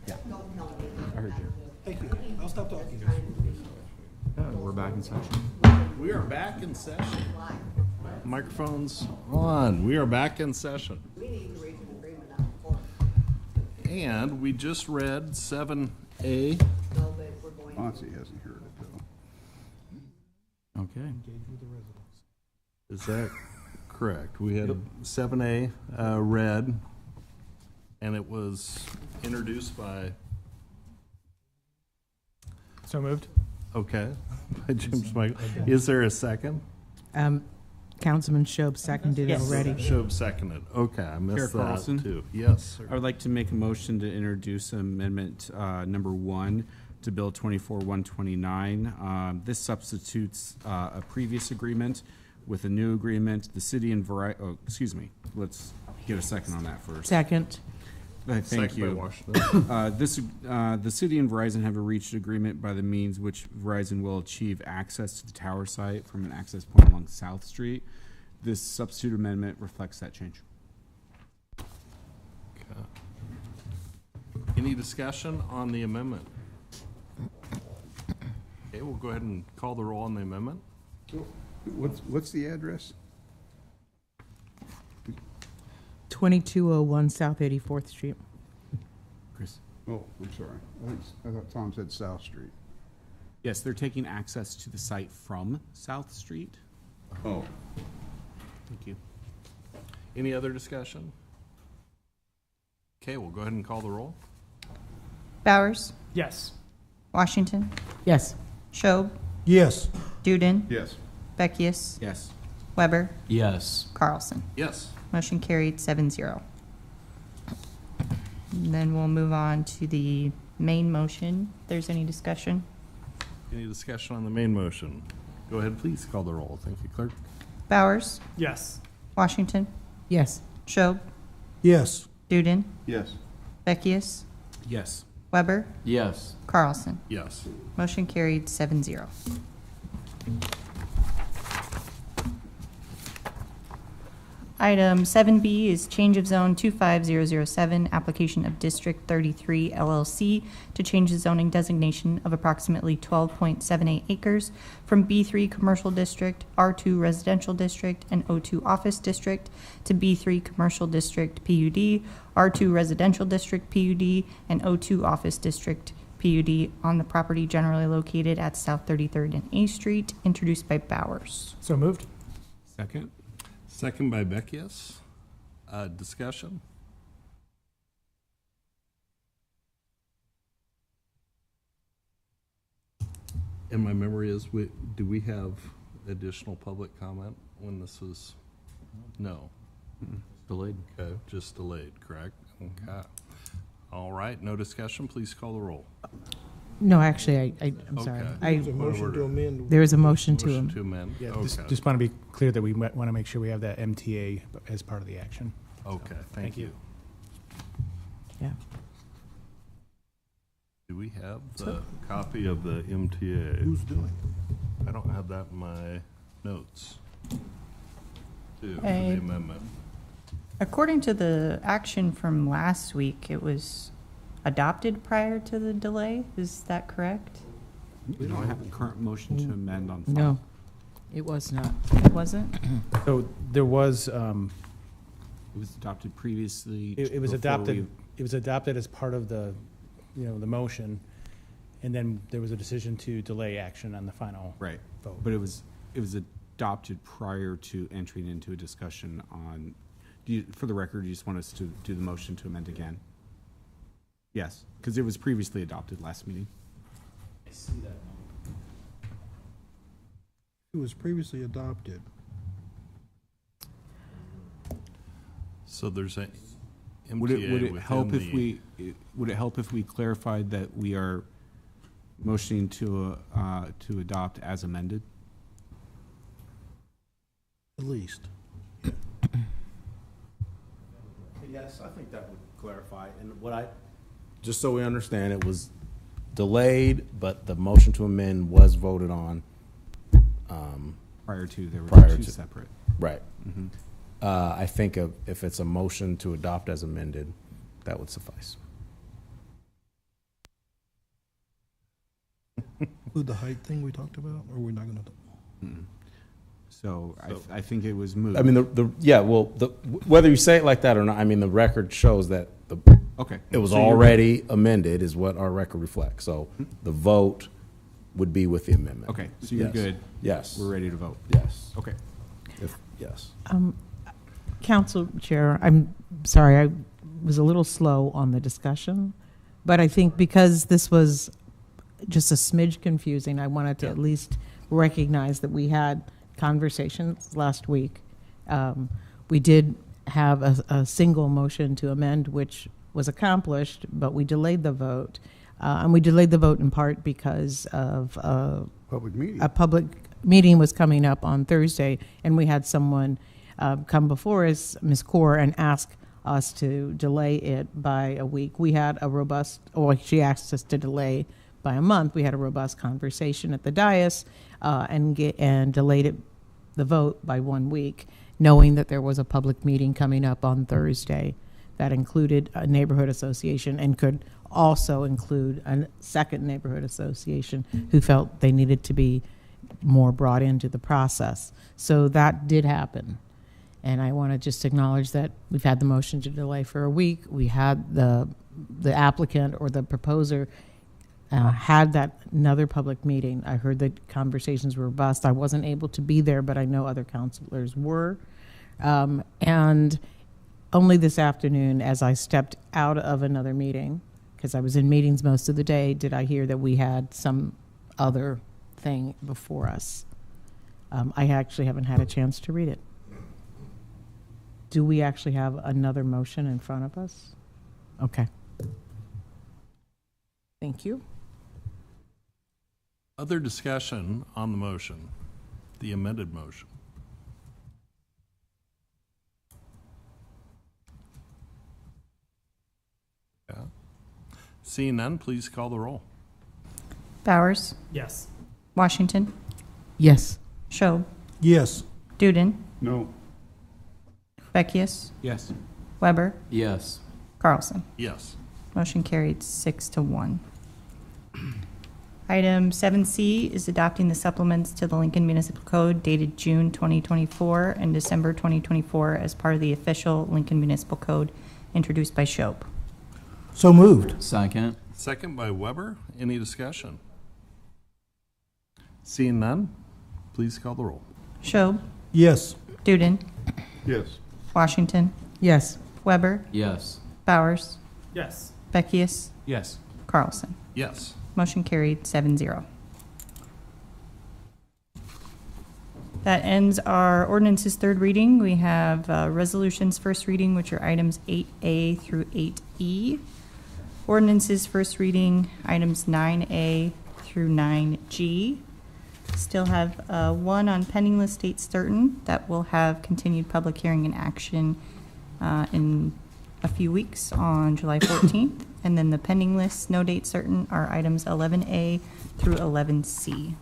Yeah. I heard you.
Thank you. I'll stop talking.
We're back in session.
We are back in session. Microphones on. We are back in session. And we just read 7A.
Fonzie hasn't heard it, though.
Okay.
Is that correct? We had 7A read, and it was introduced by...
So moved.
Okay. By James Michael. Is there a second?
Councilman Shob seconded it already.
Shob seconded. Okay, I
Chair
missed that
Carlson?
too. Yes, sir.
I would like to make a motion to introduce amendment number 1 to Bill 24-129. This substitutes a previous agreement with a new agreement. The city and let's get a second on that first.
Second.
Thank
Second by
you.
Washington.
The city and Verizon have reached agreement by the means which Verizon will achieve access to the tower site from an access point along South Street. This substitute amendment reflects that change.
Okay. Any discussion on the amendment? Okay, we'll go ahead and call the roll on the amendment.
What's the address?
2201 South 84th Street.
Chris?
Oh, I'm sorry. I thought Tom said South Street.
Yes, they're taking access to the site from South Street.
Oh.
Thank you.
Any other discussion? Okay, we'll go ahead and call the roll.
Bowers?
Yes.
Washington?
Yes.
Schob?
Yes.
Duden?
Yes.
Beckius?
Yes.
Weber?
Yes.
Carlson?
Yes.
Motion carried 7-0. And then we'll move on to the main motion. If there's any discussion.
Any discussion on the main motion? Go ahead, please call the roll. Thank you, clerk.
Bowers?
Yes.
Washington?
Yes.
Schob?
Yes.
Duden?
Yes.
Beckius?
Yes.
Weber?
Yes.
Carlson?
Yes.
Motion carried 7-0. Item 7B is change of zone 25007, application of District 33 LLC to change the zoning designation of approximately 12.78 acres from B3 Commercial District, R2 Residential District, and O2 Office District to B3 Commercial District PUD, R2 Residential District PUD, and O2 Office District PUD on the property generally located at South 33rd and A Street, introduced by Bowers.
So moved.
Second.
Second by Beckius. Discussion? And my memory is, do we have additional public comment when this was? No.
Delayed.
Okay, just delayed, correct? Okay. All right, no discussion. Please call the roll.
No, actually, I'm sorry.
Okay.
There's a motion to amend.
There is a motion to
Motion
amend.
to amend.
Yeah,
Okay.
just want to be clear that we want to make sure we have that MTA as part of the action.
Okay, thank you.
Yeah.
Do we have the copy of the MTA?
Who's doing
I don't have that in my notes. For the
Hey.
amendment.
According to the action from last week, it was adopted prior to the delay. Is that correct?
We don't have a current motion to amend on file.
No, it was not.
It wasn't?
So there was,
It was adopted previously.
it was
before
adopted, it was adopted as part of the, the motion, and then there was a decision to delay action on the final
Right.
vote.
But it was adopted prior to entering into a discussion on, for the record, you just want us to do the motion to amend again? Yes, because it was previously adopted last meeting.
It was previously adopted.
So there's a MTA
Would it help
within
if would it help if we clarified that we are motioning to adopt as amended?
At least.
Yes, I think that would clarify. And just so we understand, it was delayed, but the motion to amend was voted on.
Prior to, there were
Prior
two
to-
separate.
Right.
Mhm.
I think if it's a motion to adopt as amended, that would suffice.
Include the height thing we talked about, or we're not gonna?
So I think it was moved.
I mean, whether you say it like that or not, I mean, the record shows that
Okay.
it was
So you're
already amended is what our record reflects. So the vote would be with the amendment.
Okay, so you're
Yes.
good.
Yes.
We're ready to vote.
Yes.
Okay.
Yes.
Council Chair, I'm sorry, I was a little slow on the discussion, but I think because this was just a smidge confusing, I wanted to at least recognize that we had conversations last week. We did have a single motion to amend, which was accomplished, but we delayed the vote. And we delayed the vote in part because of
Public meeting.
a public meeting was coming up on Thursday, and we had someone come before us, Ms. Kaur, and ask us to delay it by a week. We had a robust, or she asked us to delay by a month. We had a robust conversation at the dais and delayed the vote by 1 week, knowing that there was a public meeting coming up on Thursday that included a neighborhood association and could also include a second neighborhood association who felt they needed to be more brought into the process. So that did happen. And I want to just acknowledge that we've had the motion to delay for a week. We had the applicant or the proposer had that another public meeting. I heard the conversations were robust. I wasn't able to be there, but I know other counselors were. And only this afternoon, as I stepped out of another meeting, because I was in meetings most of the day, did I hear that we had some other thing before us. I actually haven't had a chance to read it. Do we actually have another motion in front of us? Okay. Thank you.
Other discussion on the motion, the amended motion. Yeah. Seeing none, please call the roll.
Bowers?
Yes.
Washington?
Yes.
Schob?
Yes.
Duden?
No.
Beckius?
Yes.
Weber?
Yes.
Carlson?
Yes.
Motion carried 6-1. Item 7C is adopting the supplements to the Lincoln Municipal Code dated June 2024 and December 2024 as part of the official Lincoln Municipal Code introduced by Schob.
So moved.
Second.
Second by Weber. Any discussion? Seeing none, please call the roll.
Schob?
Yes.
Duden?
Yes.
Washington?
Yes.
Weber?
Yes.
Bowers?
Yes.
Beckius?
Yes.
Carlson?
Yes.
Motion carried 7-0. That ends our ordinances third reading. We have resolutions first reading, which are items 8A through 8E. Ordinances first reading, items 9A through 9G. Still have one on pending list date certain that will have continued public hearing and action in a few weeks on July 14th. And then the pending list, no date certain, are items 11A through 11C.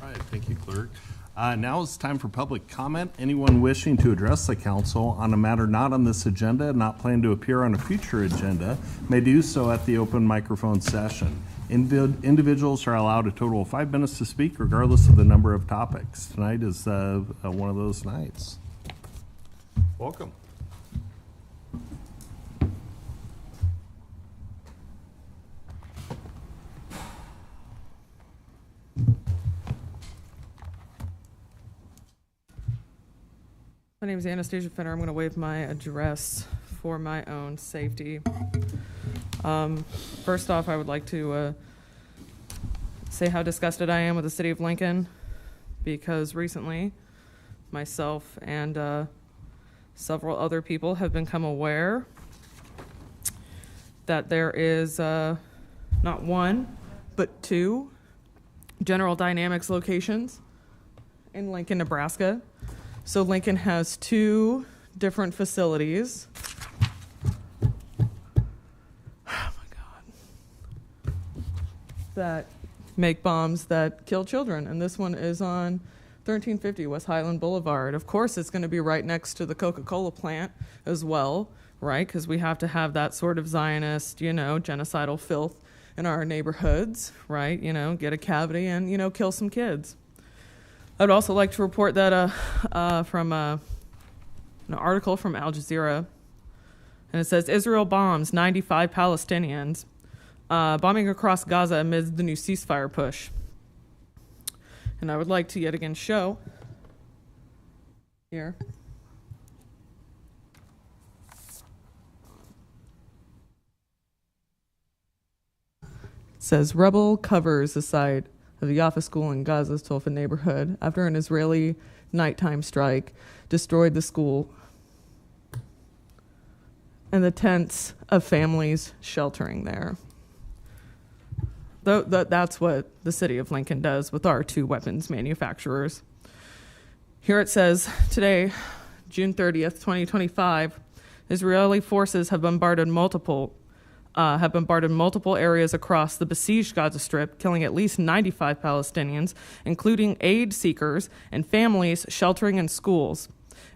All right, thank you, Clerk. Now it's time for public comment. Anyone wishing to address the council on a matter not on this agenda, not planned to appear on a future agenda, may do so at the open microphone session. Individuals are allowed a total of 5 minutes to speak, regardless of the number of topics. Tonight is one of those nights. Welcome.
My name is Anastasia Fenner. I'm going to waive my address for my own safety. First off, I would like to say how disgusted I am with the city of Lincoln, because recently myself and several other people have become aware that there is not one, but 2 General Dynamics locations in Lincoln, Nebraska. So Lincoln has 2 different facilities. Oh my God. That make bombs that kill children. And this one is on 1350 West Highland Boulevard. Of course, it's going to be right next to the Coca-Cola plant as well, right? Because we have to have that sort of Zionist, genocidal filth in our neighborhoods, right? Get a cavity and, kill some kids. I'd also like to report that from an article from Al Jazeera, and it says Israel bombs 95 Palestinians, bombing across Gaza amid the new ceasefire push. And I would like to yet again show here. It says rebel covers the site of the Yafa school in Gaza's Tolfa neighborhood after an Israeli nighttime strike destroyed the school and the tents of families sheltering there. That's what the city of Lincoln does with our two weapons manufacturers. Here it says, today, June 30th, 2025, Israeli forces have bombarded multiple areas across the besieged Gaza Strip, killing at least 95 Palestinians, including aid seekers and families sheltering in schools,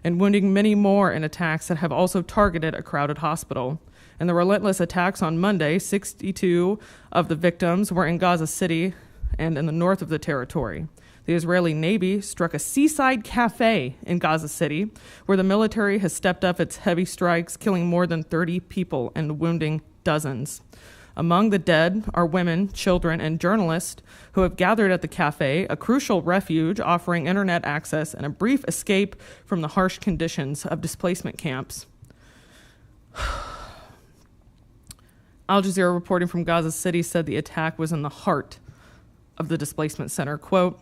and wounding many more in attacks that have also targeted a crowded hospital. In the relentless attacks on Monday, 62 of the victims were in Gaza City and in the north of the territory. The Israeli Navy struck a seaside cafe in Gaza City, where the military has stepped up its heavy strikes, killing more than 30 people and wounding dozens. Among the dead are women, children, and journalists who have gathered at the cafe, a crucial refuge offering internet access and a brief escape from the harsh conditions of displacement camps. Al Jazeera reporting from Gaza City said the attack was in the heart of the displacement center. Quote,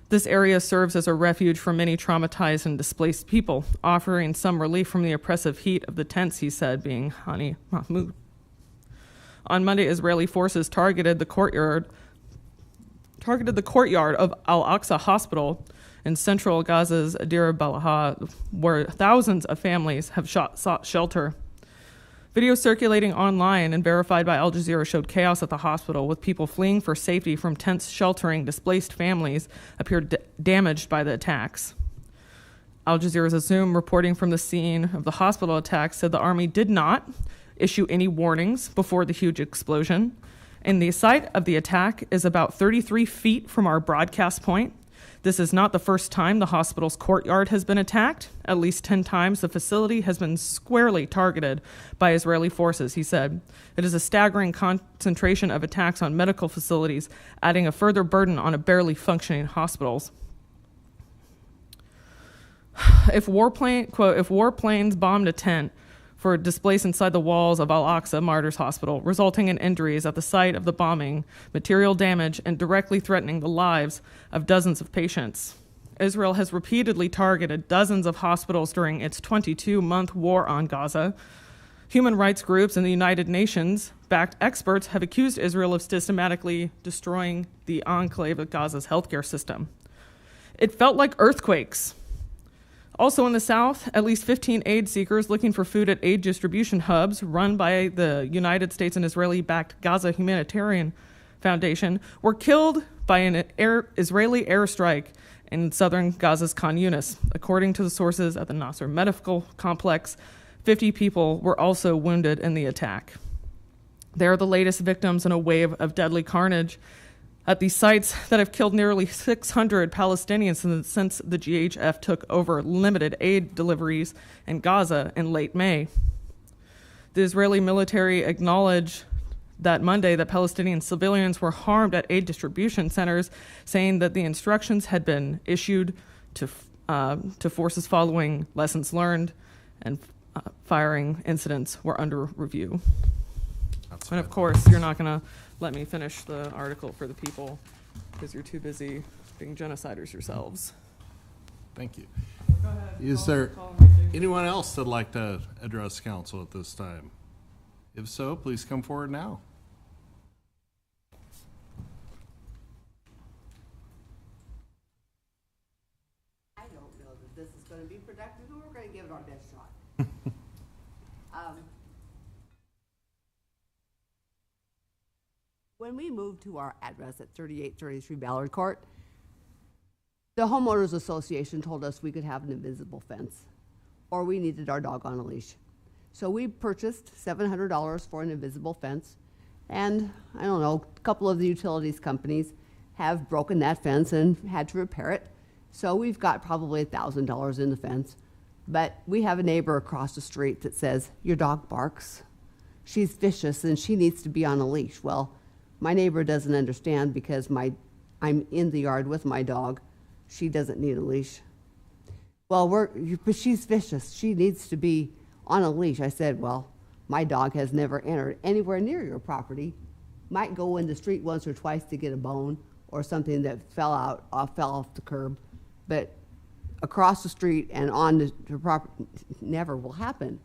this area serves as a refuge for many traumatized and displaced people, offering some relief from the oppressive heat of the tents, he said, being Hani Mahmoud. On Monday, Israeli forces targeted the courtyard of Al-Aqsa Hospital in central Gaza's Deir Balaha, where thousands of families have sought shelter. Video circulating online and verified by Al Jazeera showed chaos at the hospital, with people fleeing for safety from tents sheltering displaced families appeared damaged by the attacks. Al Jazeera's Zoom reporting from the scene of the hospital attack said the army did not issue any warnings before the huge explosion. And the site of the attack is about 33 feet from our broadcast point. This is not the first time the hospital's courtyard has been attacked. At least 10 times the facility has been squarely targeted by Israeli forces, he said. It is a staggering concentration of attacks on medical facilities, adding a further burden on a barely functioning hospitals. If warplanes bombed a tent for displaced inside the walls of Al-Aqsa Martyrs Hospital, resulting in injuries at the site of the bombing, material damage, and directly threatening the lives of dozens of patients. Israel has repeatedly targeted dozens of hospitals during its 22-month war on Gaza. Human rights groups and the United Nations-backed experts have accused Israel of systematically destroying the enclave of Gaza's healthcare system. It felt like earthquakes. Also in the south, at least 15 aid seekers looking for food at aid distribution hubs run by the United States and Israeli-backed Gaza Humanitarian Foundation were killed by an Israeli airstrike in southern Gaza's Khan Yunis. According to the sources at the Nasser Medical Complex, 50 people were also wounded in the attack. They are the latest victims in a wave of deadly carnage at these sites that have killed nearly 600 Palestinians since the GHF took over limited aid deliveries in Gaza in late May. The Israeli military acknowledged that Monday that Palestinian civilians were harmed at aid distribution centers, saying that the instructions had been issued to forces following lessons learned, and firing incidents were under review. And of course, you're not going to let me finish the article for the people because you're too busy being genociders yourselves.
Thank you. Is there anyone else that'd like to address council at this time? If so, please come forward now.
I don't know that this is going to be productive, but we're going to give it our best shot. When we moved to our address at 3833 Ballard Court, the homeowners association told us we could have an invisible fence, or we needed our dog on a leash. So we purchased $700 for an invisible fence, and I don't know, a couple of the utilities companies have broken that fence and had to repair it. So we've got probably $1,000 in the fence. But we have a neighbor across the street that says, your dog barks. She's vicious and she needs to be on a leash. Well, my neighbor doesn't understand because I'm in the yard with my dog. She doesn't need a leash. Well, but she's vicious. She needs to be on a leash. I said, well, my dog has never entered anywhere near your property. Might go in the street once or twice to get a bone or something that fell off the curb. But across the street and on the property never will happen.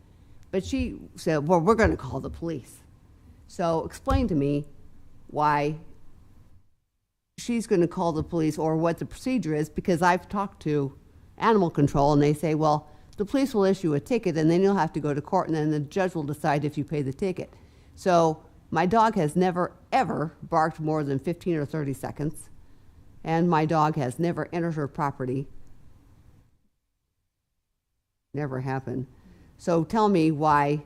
But she said, well, we're going to call the police. So explain to me why she's going to call the police or what the procedure is, because I've talked to animal control and they say, well, the police will issue a ticket and then you'll have to go to court and then the judge will decide if you pay the ticket. So my dog has never, ever barked more than 15 or 30 seconds. And my dog has never entered her property. Never happened. So tell me why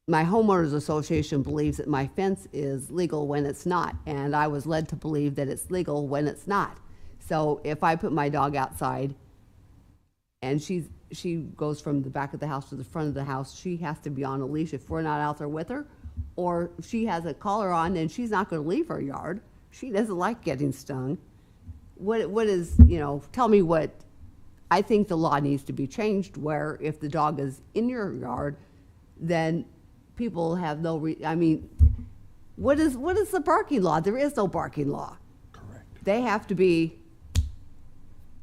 my homeowners association believes that my fence is legal when it's not. And I was led to believe that it's legal when it's not. So if I put my dog outside and she goes from the back of the house to the front of the house, she has to be on a leash if we're not out there with her. Or she has a collar on and she's not going to leave her yard. She doesn't like getting stung. What is, tell me what, I think the law needs to be changed where if the dog is in your yard, then people have no, what is the barking law? There is no barking law. Correct. They have to be,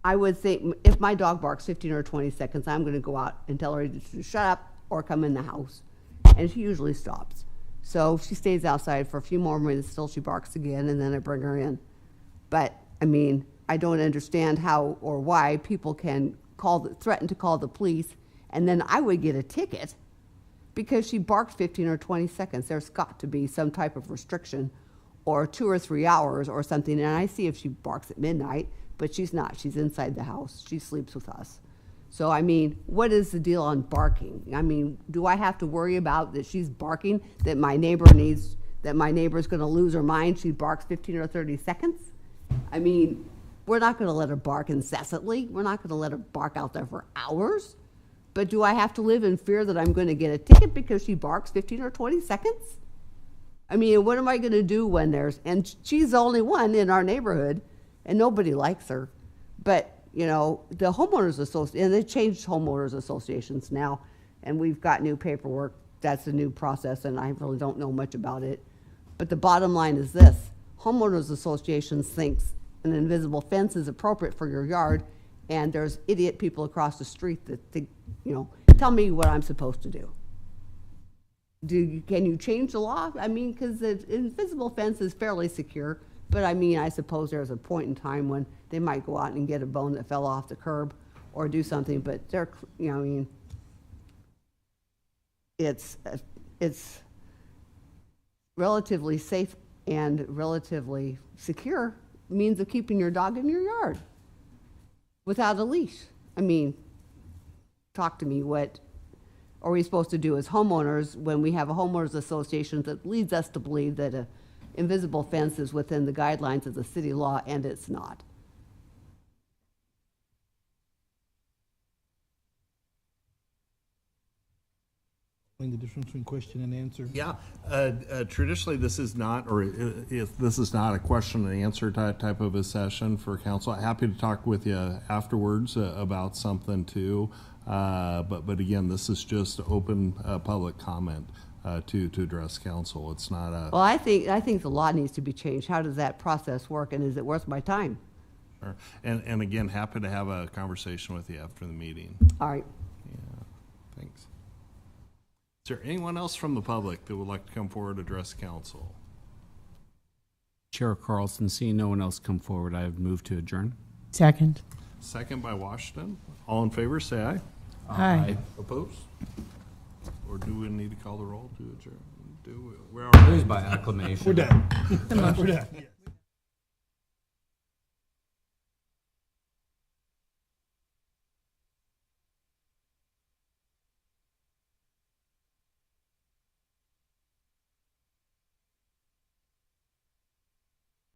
I would think, if my dog barks 15 or 20 seconds, I'm going to go out and tell her to shut up or come in the house. And she usually stops. So she stays outside for a few more minutes till she barks again, and then I bring her in. But, I don't understand how or why people can threaten to call the police, and then I would get a ticket because she barked 15 or 20 seconds. There's got to be some type of restriction, or 2 or 3 hours or something. And I see if she barks at midnight, but she's not. She's inside the house. She sleeps with us. So, what is the deal on barking? Do I have to worry about that she's barking, that my neighbor's going to lose her mind? She barks 15 or 30 seconds? We're not going to let her bark incessantly. We're not going to let her bark out there for hours. But do I have to live in fear that I'm going to get a ticket because she barks 15 or 20 seconds? What am I going to do when and she's the only one in our neighborhood, and nobody likes her. But, the homeowners association, and they changed homeowners associations now, and we've got new paperwork. That's a new process, and I really don't know much about it. But the bottom line is this. Homeowners associations thinks an invisible fence is appropriate for your yard, and there's idiot people across the street that think, tell me what I'm supposed to do. Can you change the law? Because the invisible fence is fairly secure, but I suppose there's a point in time when they might go out and get a bone that fell off the curb or do something, but they're, it's relatively safe and relatively secure means of keeping your dog in your yard without a leash. Talk to me, what are we supposed to do as homeowners when we have a homeowners association that leads us to believe that an invisible fence is within the guidelines of the city law, and it's not?
The difference between question and answer.
Yeah, traditionally this is not, or if this is not a question and answer type of a session for council. Happy to talk with you afterwards about something too. But again, this is just open public comment to address council. It's not a.
Well, I think the law needs to be changed. How does that process work, and is it worth my time?
Sure. And again, happy to have a conversation with you after the meeting.
All right.
Yeah. Thanks. Is there anyone else from the public that would like to come forward to address council?
Chair Carlson, seeing no one else come forward, I have moved to adjourn.
Second.
Second by Washington. All in favor, say aye.
Aye.
Opposed? Or do we need to call the roll to adjourn?
Lose by acclamation.
We're done. We're done.